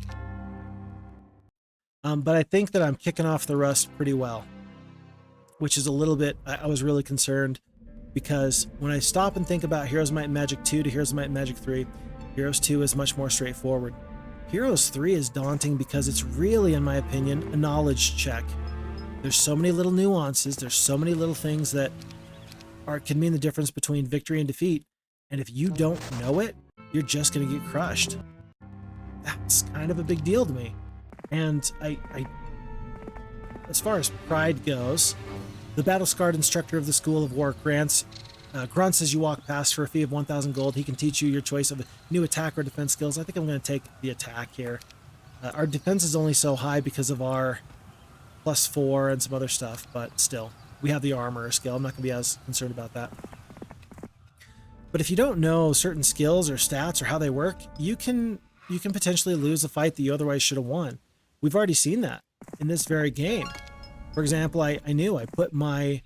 But I think that I'm kicking off the rust pretty well, which is a little bit, I was really concerned because when I stop and think about Heroes of Might and Magic 2 to Heroes of Might and Magic 3, Heroes 2 is much more straightforward. Heroes 3 is daunting because it's really, in my opinion, a knowledge check. There's so many little nuances, there's so many little things that can mean the difference between victory and defeat, and if you don't know it, you're just going to get crushed. That's kind of a big deal to me. And I as far as pride goes, the battle-scarred instructor of the School of War grunts as you walk past for a fee of 1,000 gold. He can teach you your choice of new attack or defense skills. I think I'm going to take the attack here. Our defense is only so high because of our +4 and some other stuff, but still, we have the armor skill. I'm not going to be as concerned about that. But if you don't know certain skills or stats or how they work, you can potentially lose a fight that you otherwise should have won. We've already seen that in this very game. For example, I knew I put my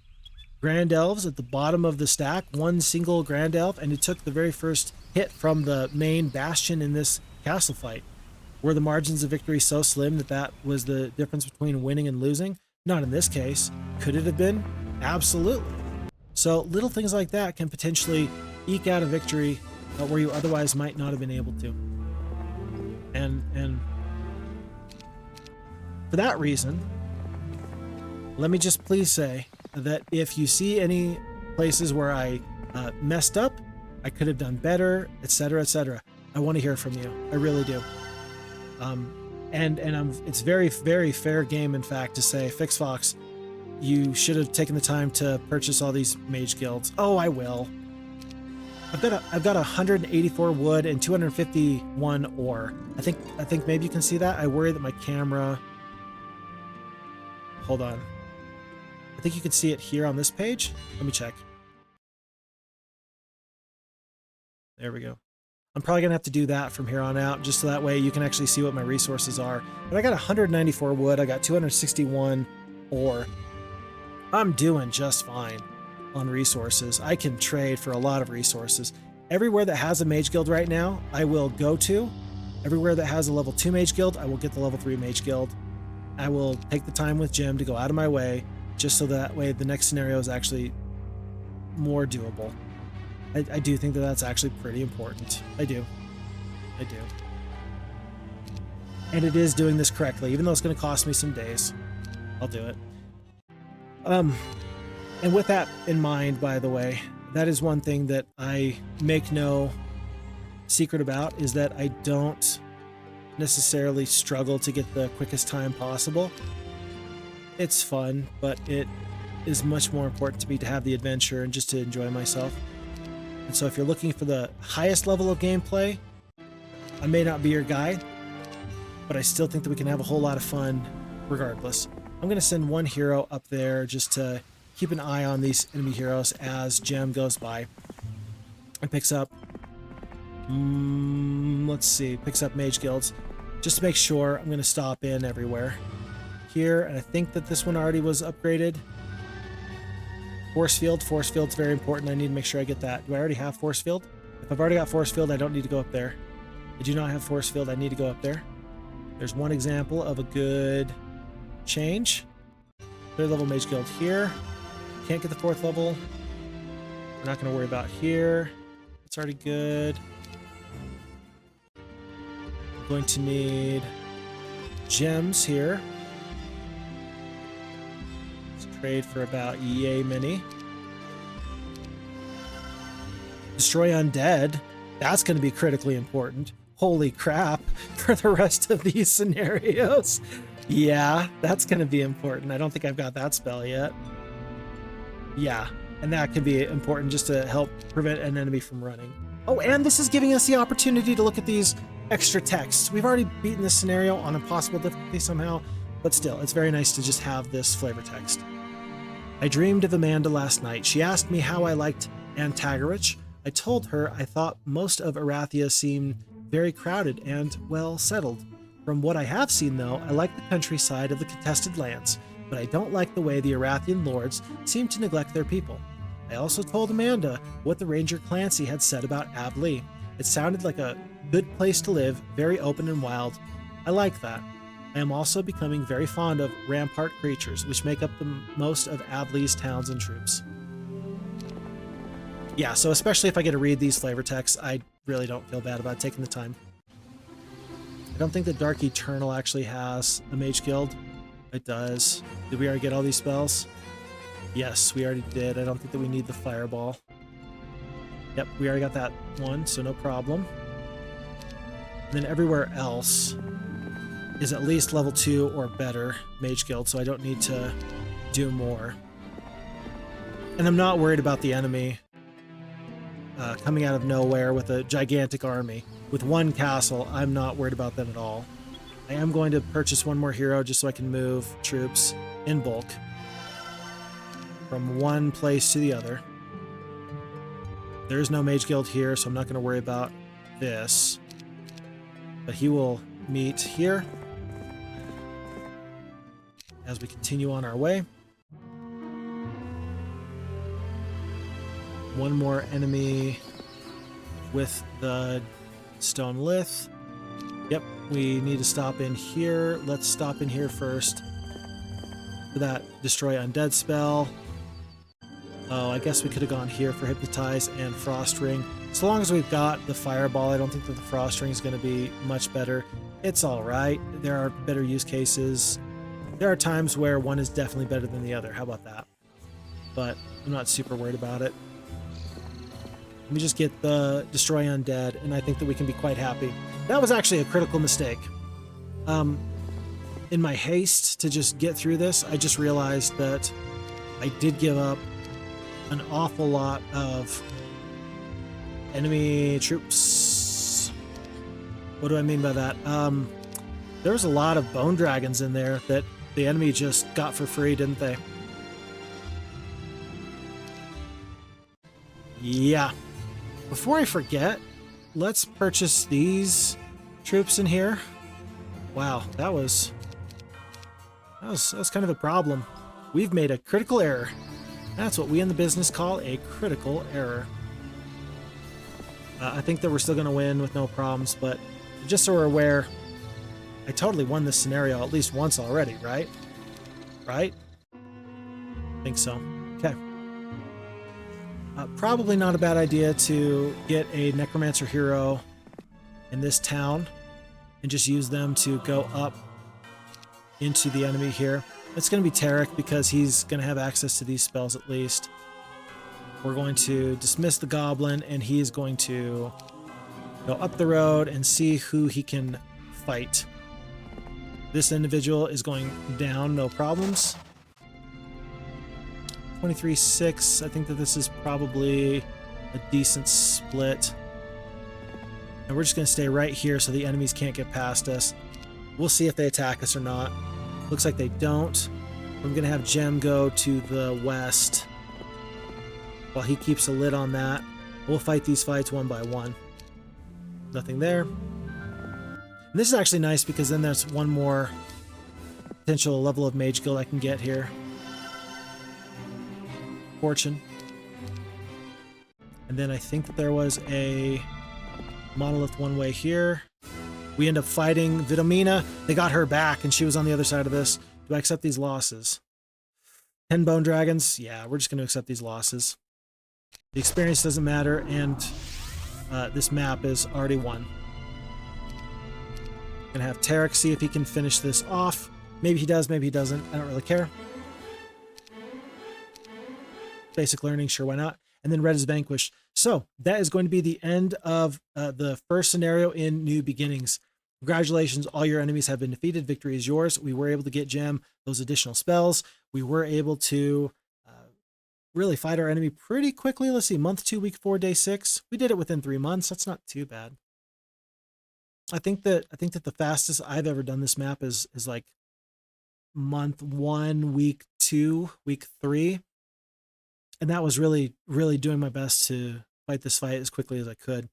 Grand Elves at the bottom of the stack, one single Grand Elf, and it took the very first hit from the main bastion in this castle fight. Were the margins of victory so slim that that was the difference between winning and losing? Not in this case. Could it have been? Absolutely. So little things like that can potentially eke out a victory where you otherwise might not have been able to. And for that reason, let me just please say that if you see any places where I messed up, I could have done better, etc., etc., I want to hear from you. I really do. It's very, very fair game, in fact, to say, FixFox, you should have taken the time to purchase all these mage guilds. Oh, I will. I've got 184 wood and 251 ore. I think maybe you can see that. I worry that my camera. Hold on. I think you can see it here on this page. Let me check. There we go. I'm probably going to have to do that from here on out, just so that way you can actually see what my resources are. But I got 194 wood. I got 261 ore. I'm doing just fine on resources. I can trade for a lot of resources. Everywhere that has a mage guild right now, I will go to. Everywhere that has a level 2 mage guild, I will get the level 3 mage guild. I will take the time with Jim to go out of my way, just so that way the next scenario is actually more doable. I do think that that's actually pretty important. I do. And it is doing this correctly, even though it's going to cost me some days. I'll do it. And with that in mind, by the way, that is one thing that I make no secret about, is that I don't necessarily struggle to get the quickest time possible. It's fun, but it is much more important to me to have the adventure and just to enjoy myself. And so if you're looking for the highest level of gameplay, I may not be your guide, but I still think that we can have a whole lot of fun regardless. I'm going to send one hero up there just to keep an eye on these enemy heroes as Gem goes by and picks up, picks up mage guilds. Just to make sure, I'm going to stop in everywhere here, and I think that this one already was upgraded. Force field's very important. I need to make sure I get that. Do I already have force field? If I've already got force field, I don't need to go up there. I do not have force field. I need to go up there. There's one example of a good change. 3rd level mage guild here. Can't get the 4th level. We're not going to worry about here. It's already good. I'm going to need gems here. Trade for about yay many. Destroy undead. That's going to be critically important. Holy crap, for the rest of these scenarios. Yeah, that's going to be important. I don't think I've got that spell yet. Yeah, and that could be important just to help prevent an enemy from running. Oh, and this is giving us the opportunity to look at these extra texts. We've already beaten this scenario on impossible difficulty somehow, but still, it's very nice to just have this flavor text. I dreamed of Amanda last night. She asked me how I liked Antagarich. I told her I thought most of Erathia seemed very crowded and well settled. From what I have seen, though, I like the countryside of the contested lands. but I don't like the way the Erathian lords seem to neglect their people. I also told Amanda what the Ranger Clancy had said about Avlee. It sounded like a good place to live, very open and wild. I like that. I am also becoming very fond of rampart creatures, which make up the most of Avlee's towns and troops. Yeah, so especially if I get to read these flavor texts, I really don't feel bad about taking the time. I don't think the Dark Eternal actually has a Mage Guild. It does. Did we already get all these spells? Yes, we already did. I don't think that we need the Fireball. Yep, we already got that one, so no problem. And then everywhere else is at least level 2 or better Mage Guild, so I don't need to do more. And I'm not worried about the enemy coming out of nowhere with a gigantic army. With one castle, I'm not worried about them at all. I am going to purchase one more hero just so I can move troops in bulk from one place to the other. There is no Mage Guild here, so I'm not going to worry about this. But he will meet here as we continue on our way. One more enemy with the stone lith. Yep, we need to stop in here. Let's stop in here first for that destroy undead spell. Oh, I guess we could have gone here for hypnotize and frost ring. So long as we've got the fireball, I don't think that the frost ring is going to be much better. It's all right. There are better use cases. There are times where one is definitely better than the other. How about that? But I'm not super worried about it. Let me just get the destroy undead, and I think that we can be quite happy. That was actually a critical mistake. In my haste to just get through this, I just realized that I did give up an awful lot of enemy troops. What do I mean by that? There was a lot of bone dragons in there that the enemy just got for free, didn't they? Yeah. Before I forget, let's purchase these troops in here. Wow, that was kind of a problem. We've made a critical error. That's what we in the business call a critical error. I think that we're still going to win with no problems, but just so we're aware, I totally won this scenario at least once already, right? Right? I think so. Okay. Probably not a bad idea to get a Necromancer hero in this town and just use them to go up into the enemy here. It's going to be Tarek because he's going to have access to these spells at least. We're going to dismiss the goblin and he's going to go up the road and see who he can fight. This individual is going down, no problems. 23-6. I think that this is probably a decent split. And we're just going to stay right here so the enemies can't get past us. We'll see if they attack us or not. Looks like they don't. I'm going to have Jem go to the west while he keeps a lid on that. We'll fight these fights one by one. Nothing there. And this is actually nice because then there's one more potential level of Mage Guild I can get here. Fortune. And then I think that there was a monolith one way here. We end up fighting Vidomina. They got her back and she was on the other side of this. Do I accept these losses? 10 bone dragons? Yeah, we're just going to accept these losses. The experience doesn't matter and this map is already won. Gonna have Tarek see if he can finish this off. Maybe he does, maybe he doesn't. I don't really care. Basic learning, sure, why not? And then red is vanquished. So that is going to be the end of the first scenario in New Beginnings. Congratulations, all your enemies have been defeated. Victory is yours. We were able to get Gem those additional spells. We were able to really fight our enemy pretty quickly. Let's see, month 2, week 4, day 6. We did it within 3 months. That's not too bad. I think that the fastest I've ever done this map is like month 1, week 2, week 3. And that was really, really doing my best to fight this fight as quickly as I could.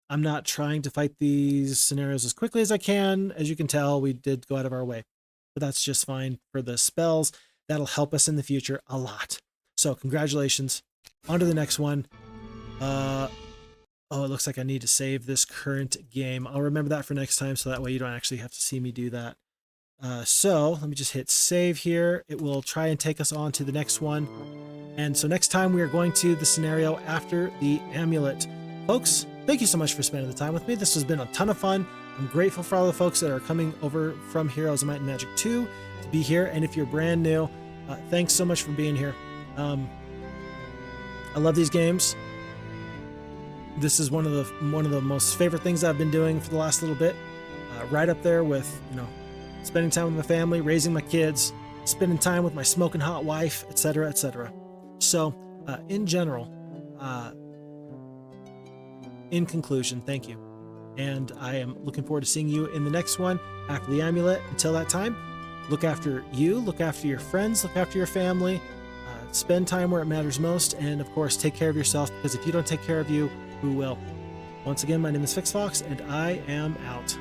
I'm not trying to fight these scenarios as quickly as I can. As you can tell, we did go out of our way. but that's just fine for the spells. That'll help us in the future a lot. So congratulations. On to the next one. Oh, it looks like I need to save this current game. I'll remember that for next time, so that way you don't actually have to see me do that. So let me just hit save here. It will try and take us on to the next one. And so next time we are going to the scenario after the amulet. Folks, thank you so much for spending the time with me. This has been a ton of fun. I'm grateful for all the folks that are coming over from Heroes of Might and Magic 2 to be here. And if you're brand new, thanks so much for being here. I love these games. This is one of the most favorite things I've been doing for the last little bit. Right up there with, spending time with my family, raising my kids, spending time with my smoking hot wife, etc., etc. So, in general, in conclusion, thank you. And I am looking forward to seeing you in the next one after the amulet. Until that time, look after you, look after your friends, look after your family, spend time where it matters most, and of course, take care of yourself, because if you don't take care of you, who will? Once again, my name is FixFox, and I am out.